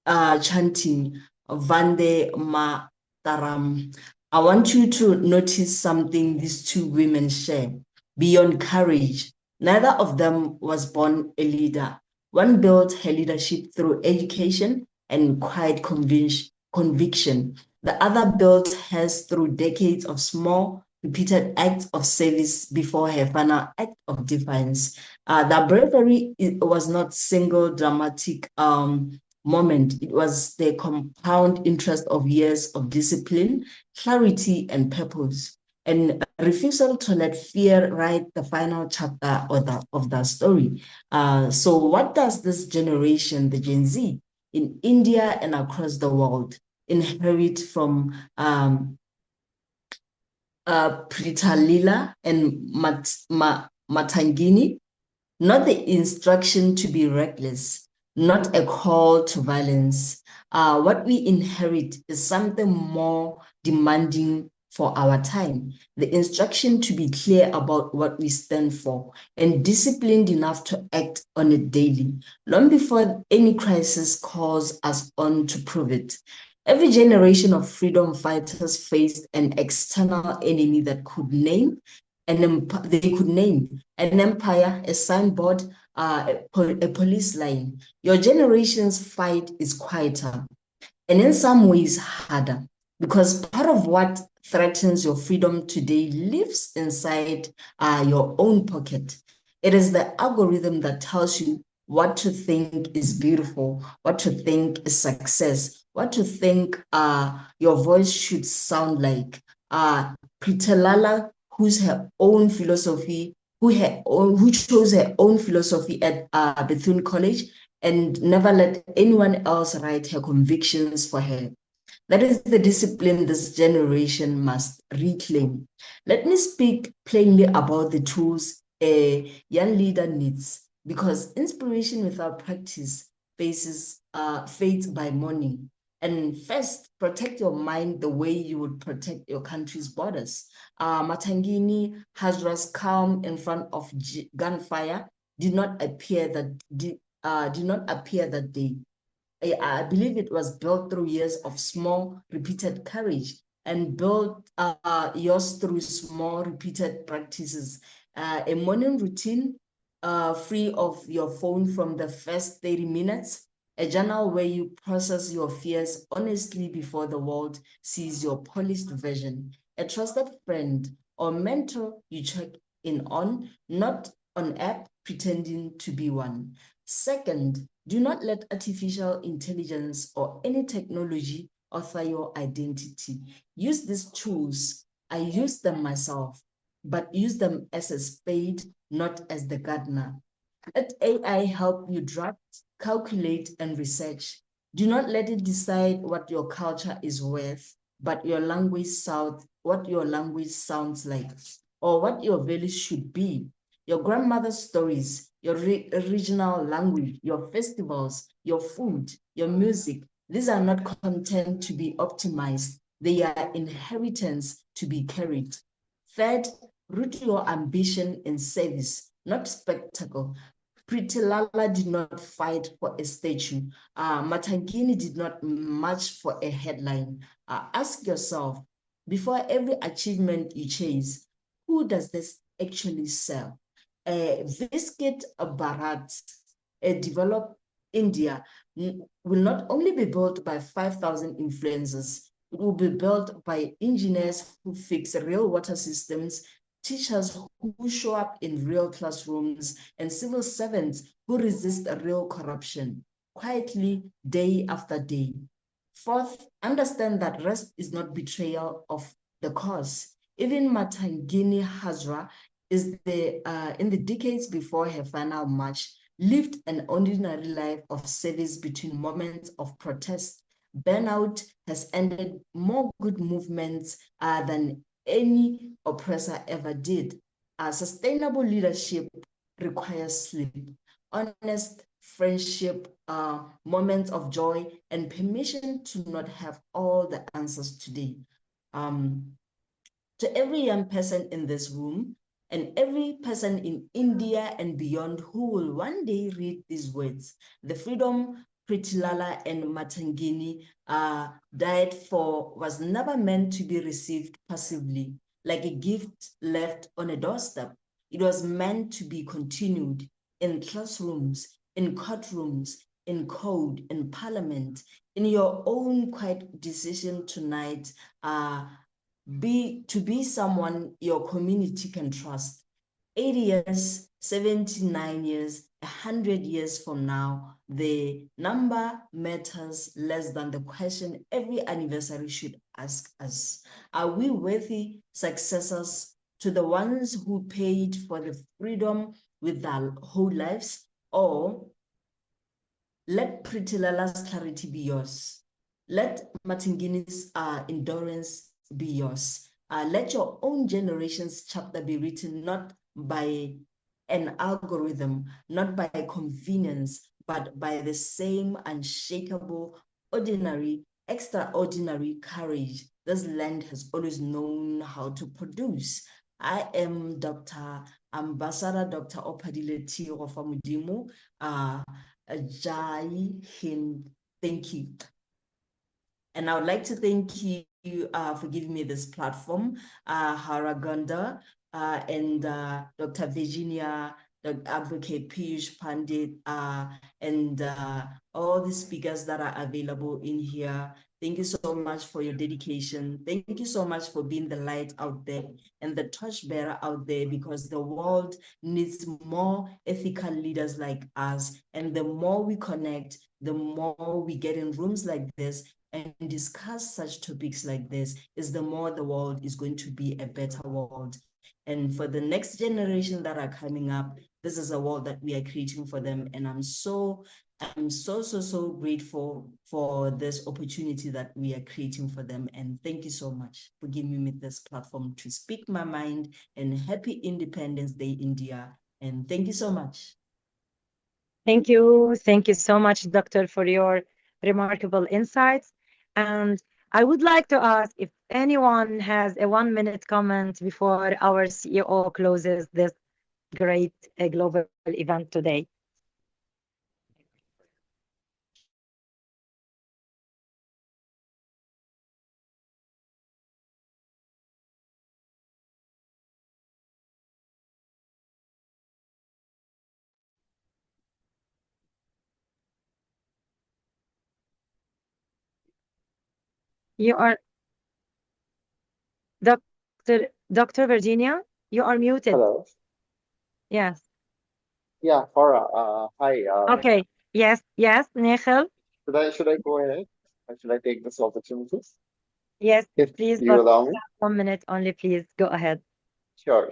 chanting Vande Mataram. I want you to notice something these two women share. Beyond courage, neither of them was born a leader. One built her leadership through education and quiet conviction. The other built hers through decades of small, repeated acts of service before her final act of defiance. The bravery was not single dramatic moment. It was the compound interest of years of discipline, clarity, and purpose, and a refusal to let fear write the final chapter of the story. So what does this generation, the Gen Z, in India and across the world, inherit from Pritalila and Matangini? Not the instruction to be reckless, not a call to violence. What we inherit is something more demanding for our time. The instruction to be clear about what we stand for and disciplined enough to act on it daily, long before any crisis calls us on to prove it. Every generation of freedom fighters faced an external enemy that could name, they could name an empire, a signboard, a police line. Your generation's fight is quieter and in some ways harder, because part of what threatens your freedom today lives inside your own pocket. It is the algorithm that tells you what to think is beautiful, what to think is success, what to think your voice should sound like. Pritalala, who's her own philosophy, who chose her own philosophy at Bethune College, and never let anyone else write her convictions for her. That is the discipline this generation must reclaim. Let me speak plainly about the tools a young leader needs, because inspiration without practice fades by morning. And first, protect your mind the way you would protect your country's borders. Matangini Hazra's calm in front of gunfire did not appear that day. I believe it was built through years of small, repeated courage, and built yours through small, repeated practices. A morning routine free of your phone from the first 30 minutes, a journal where you process your fears honestly before the world sees your polished version, a trusted friend or mentor you check in on, not on app pretending to be one. Second, do not let artificial intelligence or any technology author your identity. Use these tools. I use them myself, but use them as a spade, not as the gardener. Let AI help you draft, calculate, and research. Do not let it decide what your culture is worth, but what your language sounds like, or what your values should be. Your grandmother's stories, your regional language, your festivals, your food, your music. These are not content to be optimized. They are inheritance to be carried. Third, root your ambition in service, not spectacle. Pritilala did not fight for a statue. Matangini did not march for a headline. Ask yourself, before every achievement you chase, who does this actually serve? Visket Bharat, a developed India, will not only be built by 5,000 influencers, it will be built by engineers who fix real water systems, teachers who show up in real classrooms, and civil servants who resist real corruption, quietly day after day. Fourth, understand that rest is not betrayal of the cause. Even Matangini Hazra in the decades before her final march, lived an ordinary life of service between moments of protest. Burnout has ended more good movements than any oppressor ever did. Sustainable leadership requires sleep, honest friendship, moments of joy, and permission to not have all the answers today. To every young person in this room and every person in India and beyond who will one day read these words, the freedom Pritilala and Matangini died for was never meant to be received passively, like a gift left on a doorstep. It was meant to be continued in classrooms, in courtrooms, in code, in parliament, in your own quiet decision tonight, to be someone your community can trust. 80 years, 79 years, 100 years from now, the number matters less than the question every anniversary should ask us. Are we worthy successors to the ones who paid for the freedom with their whole lives? Or let Pritilala's clarity be yours. Let Matingini's endurance be yours. Let your own generation's chapter be written not by an algorithm, not by convenience, but by the same unshakable, ordinary, extraordinary courage this land has always known how to produce. I am Ambassador Dr. Opadile Tiro Famudimo. Jai Hind. Thank you. And I would like to thank you for giving me this platform, Hawraa Ghandour, and Dr. Virginia, the Advocate Piyush Pandit, and all the speakers that are available in here. Thank you so much for your dedication. Thank you so much for being the light out there and the torchbearer out there, because the world needs more ethical leaders like us. And the more we connect, the more we get in rooms like this and discuss such topics like this, is the more the world is going to be a better world. And for the next generation that are coming up, this is a world that we are creating for them. And I'm so grateful for this opportunity that we are creating for them. And thank you so much for giving me this platform to speak my mind. And happy Independence Day, India. And thank you so much. Thank you. Thank you so much, Doctor, for your remarkable insights. And I would like to ask if anyone has a 1-minute comment before our CEO closes this great global event today. You are Dr. Virginia, you are muted. Hello. Yes. Yeah, Hawraa. Hi. Okay. Yes. Nechel. Should I go ahead? Or should I take this opportunity? Yes, If please, you but allow me? 1 minute only, please. Go ahead. Sure.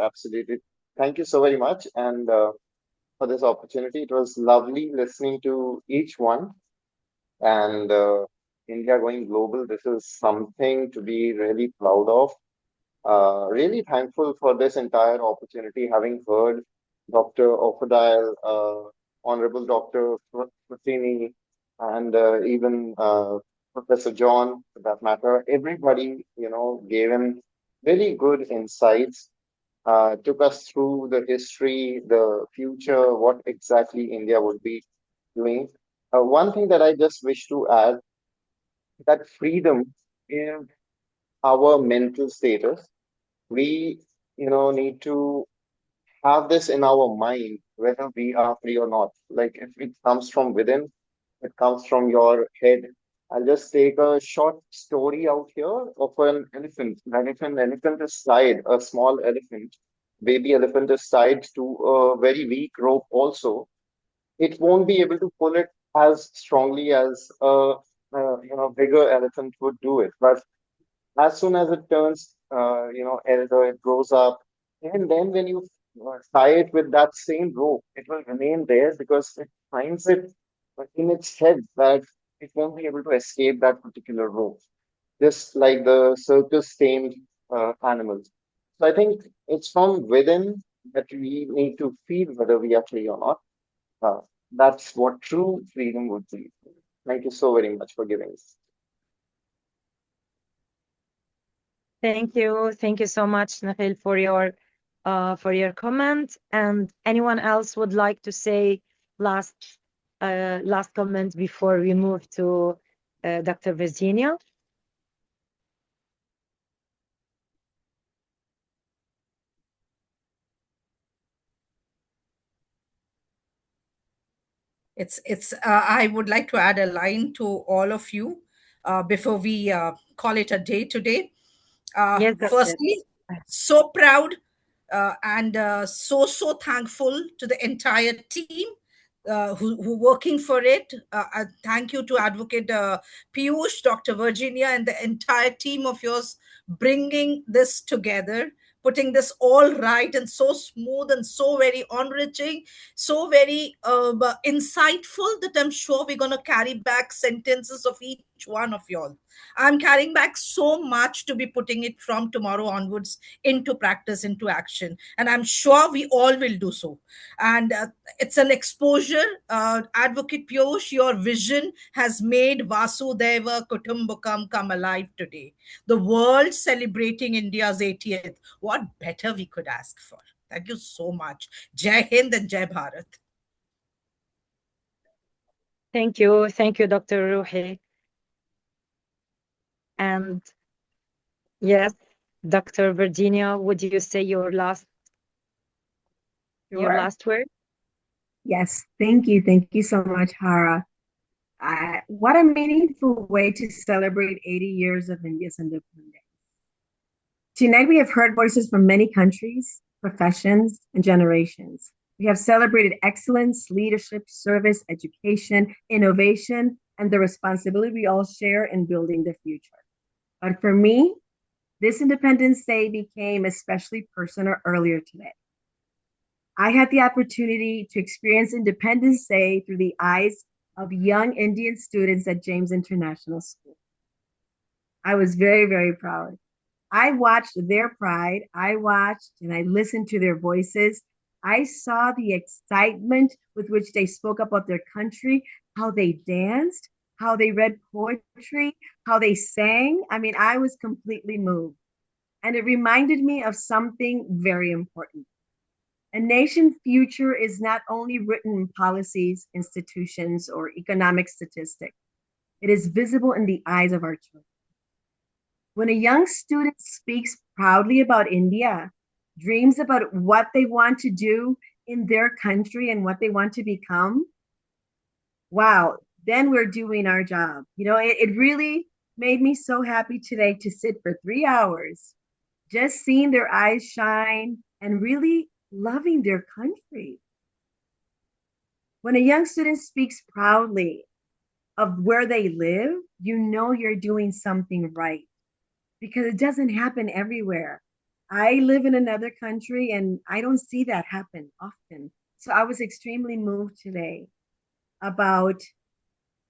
Absolutely. Thank you so very much, and for this opportunity. It was lovely listening to each one, and India going global. This is something to be really proud of. Really thankful for this entire opportunity, having heard Dr. Offerdial, Honorable Dr. Fratini, and even Professor John, for that matter. Everybody, gave him very good insights, took us through the history, the future, what exactly India would be doing. One thing that I just wish to add, that freedom is our mental status. We need to have this in our mind whether we are free or not. Like, if it comes from within, it comes from your head. I'll just take a short story out here of an elephant. That if an elephant is tied, a small elephant, baby elephant is tied to a very weak rope also, it won't be able to pull it as strongly as a bigger elephant would do it. But as soon as it turns, elder, it grows up, and then when you tie it with that same rope, it will remain there because it finds it in its head that it won't be able to escape that particular rope, just like the circus tamed animals. So I think it's from within that we need to feel whether we are free or not. Uh, that's what true freedom would be. Thank you so very much for giving us. Thank you. Thank you so much, Nakhil, for your comment. And anyone else would like to say last comment before we move to Dr. Virginia? I would like to add a line to all of you before we call it a day today. Yes, Dr. Firstly, so proud and so thankful to the entire team who working for it. Thank you to Advocate Piyush, Dr. Virginia, and the entire team of yours bringing this together, putting this all right and so smooth and so very enriching, so very insightful, that I'm sure we're going to carry back sentences of each one of y'all. I'm carrying back so much to be putting it from tomorrow onwards into practice, into action. And I'm sure we all will do so. And it's an exposure. Advocate Piyush, your vision has made Vasudeva Kutumbakam come alive today. The world celebrating India's 80th. What better we could ask for? Thank you so much. Jai Hind and Jai Bharat. Thank you. Thank you, Dr. Ruhi. And yes, Dr. Virginia, would you say your last Sure. word? Yes, thank you. Thank you so much, Hara. What a meaningful way to celebrate 80 years of India's independence. Tonight, we have heard voices from many countries, professions, and generations. We have celebrated excellence, leadership, service, education, innovation, and the responsibility we all share in building the future. But for me, this Independence Day became especially personal earlier today. I had the opportunity to experience Independence Day through the eyes of young Indian students at James International School. I was very, very proud. I watched their pride. I watched and I listened to their voices. I saw the excitement with which they spoke about their country, how they danced, how they read poetry, how they sang. I mean, I was completely moved. And it reminded me of something very important. A nation's future is not only written in policies, institutions, or economic statistics. It is visible in the eyes of our children. When a young student speaks proudly about India, dreams about what they want to do in their country and what they want to become, wow, then we're doing our job. You know, it really made me so happy today to sit for 3 hours, just seeing their eyes shine and really loving their country. When a young student speaks proudly of where they live, you know you're doing something right because it doesn't happen everywhere. I live in another country and I don't see that happen often. So I was extremely moved today about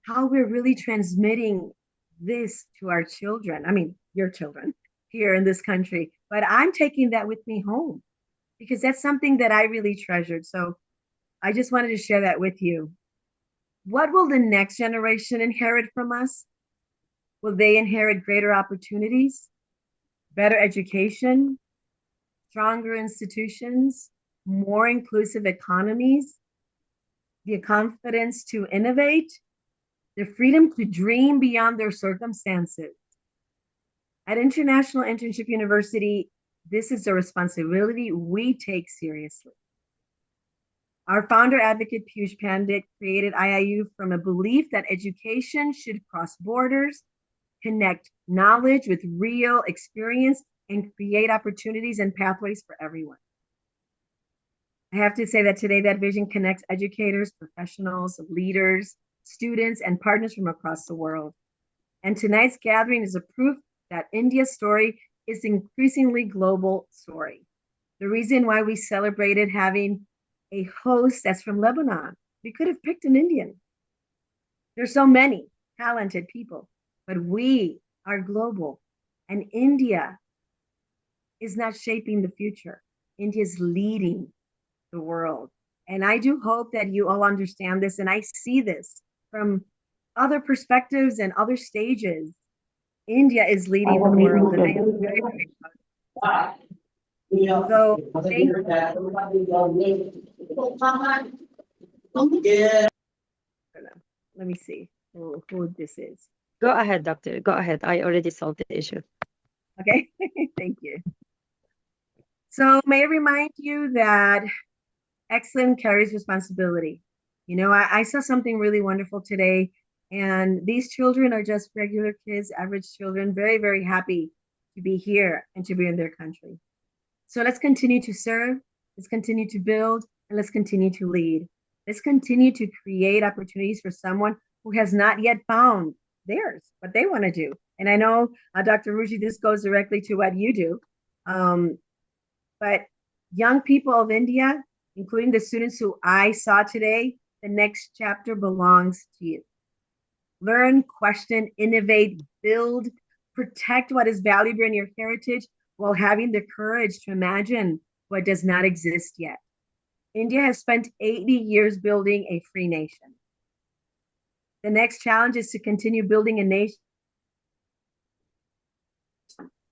how we're really transmitting this to our children. I mean, your children here in this country, but I'm taking that with me home because that's something that I really treasured. So I just wanted to share that with you. What will the next generation inherit from us? Will they inherit greater opportunities, better education, stronger institutions, more inclusive economies, the confidence to innovate, the freedom to dream beyond their circumstances? At International Internship University, this is a responsibility we take seriously. Our founder advocate Piyush Pandit created IIU from a belief that education should cross borders, connect knowledge with real experience, and create opportunities and pathways for everyone. I have to say that today that vision connects educators, professionals, leaders, students, and partners from across the world. And tonight's gathering is a proof that India's story is an increasingly global story. The reason why we celebrated having a host that's from Lebanon, we could have picked an Indian. There's so many talented people, but we are global. And India is not shaping the future. India is leading the world. And I do hope that you all understand this. And I see this from other perspectives and other stages. India is leading the world. And I am very, very proud. So thank you. Let me see who this is. Go ahead, doctor. Go ahead. I already solved the issue. Okay, thank you. So may I remind you that excellence carries responsibility. You know, I saw something really wonderful today, and these children are just regular kids, average children, very, very happy to be here and to be in their country. So let's continue to serve, let's continue to build, and let's continue to lead. Let's continue to create opportunities for someone who has not yet found theirs, what they want to do. And I know, Dr. Ruji, this goes directly to what you do. But young people of India, including the students who I saw today, the next chapter belongs to you. Learn, question, innovate, build, protect what is valuable in your heritage while having the courage to imagine what does not exist yet. India has spent 80 years building a free nation. The next challenge is to continue building a nation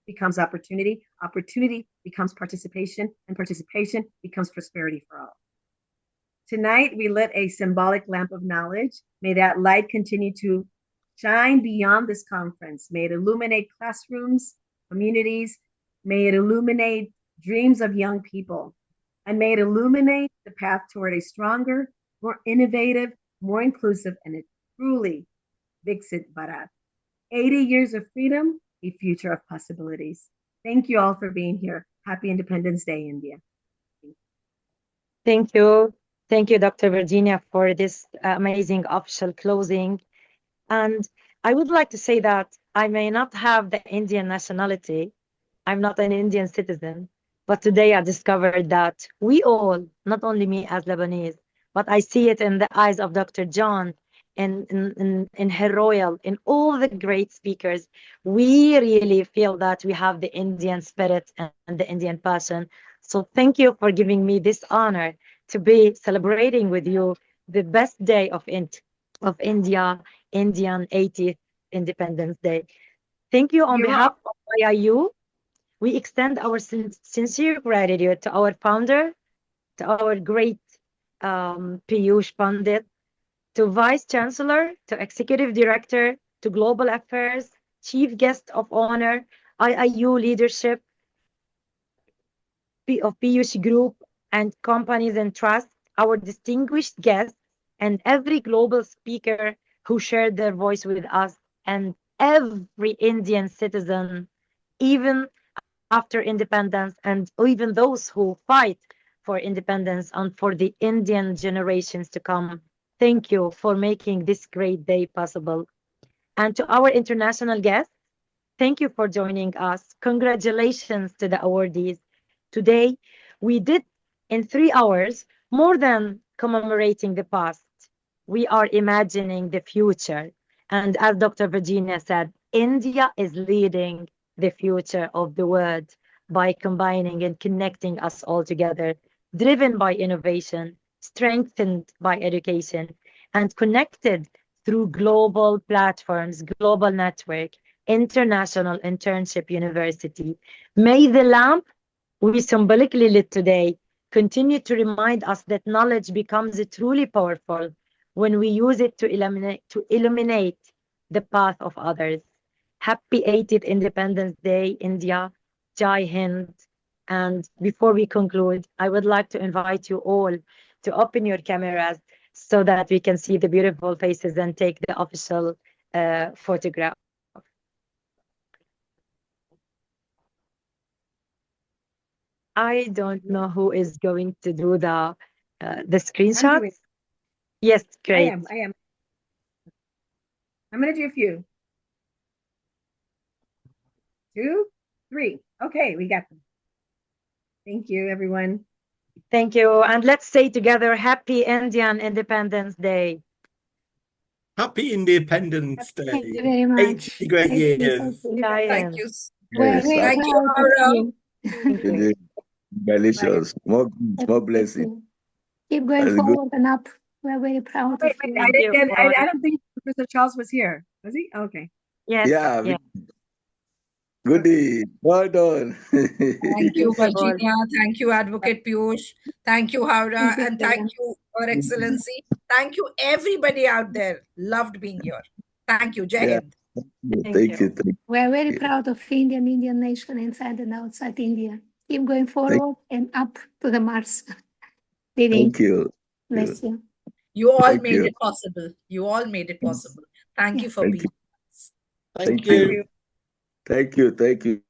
becomes opportunity, opportunity becomes participation, and participation becomes prosperity for all. Tonight, we lit a symbolic lamp of knowledge. May that light continue to shine beyond this conference. May it illuminate classrooms, communities, May it illuminate dreams of young people. And may it illuminate the path toward a stronger, more innovative, more inclusive, and a truly Viksit Bharat. 80 years of freedom, a future of possibilities. Thank you all for being here. Happy Independence Day, India. Thank you. Thank you, Dr. Virginia, for this amazing official closing. And I would like to say that I may not have the Indian nationality. I'm not an Indian citizen. But today I discovered that we all, not only me as Lebanese, but I see it in the eyes of Dr. John, in Her Royal, in all the great speakers, we really feel that we have the Indian spirit and the Indian passion. So thank you for giving me this honor to be celebrating with you the best day of India, Indian 80th Independence Day. Thank you on behalf of IIU. We extend our sincere gratitude to our founder, to our great Piyush Pandit, to Vice Chancellor, to Executive Director, to Global Affairs, Chief Guest of Honor, IIU leadership of Piyush Group and companies and trusts, our distinguished guests, and every global speaker who shared their voice with us, and every Indian citizen, even after independence, and even those who fight for independence and for the Indian generations to come. Thank you for making this great day possible. And to our international guests, thank you for joining us. Congratulations to the awardees. Today, we did in 3 hours more than commemorating the past. We are imagining the future. And as Dr. Virginia said, India is leading the future of the world by combining and connecting us all together, driven by innovation, strengthened by education, and connected through global platforms, global network, International Internship University. May the lamp we symbolically lit today continue to remind us that knowledge becomes truly powerful when we use it to illuminate the path of others. Happy 80th Independence Day, India. Jai Hind. And before we conclude, I would like to invite you all to open your cameras so that we can see the beautiful faces and take the official photograph. I don't know who is going to do the screenshots. Yes, great. I am. I'm going to do a few. 2, 3. Okay, we got them. Thank you, everyone. Thank you. And let's say together, Happy Indian Independence Day. Happy Independence Day. Thank you very much. 80 great years. Thank you. We're very Thank you, proud of Hawraa. you. Thank you. Delicious. More blessings. Keep going That's good. forward and up. We're very proud of you. I don't think Professor Charles was here. Was he? Okay. Yes. Yeah. Goodie. Well done. Thank you, Virginia. Thank you, Advocate Piyush. Thank you, Hawraa. And thank you, Your Excellency. Thank you, everybody out there. Loved being here. Thank you, Jai Hind. Thank you. We're very proud of Indian nation inside and outside India. Keep going forward and up to the Mars. Thank you. Bless you. You all Thank made you. it possible. You all made it possible. Thank you for Thank being you. with us. Thank you. Thank you.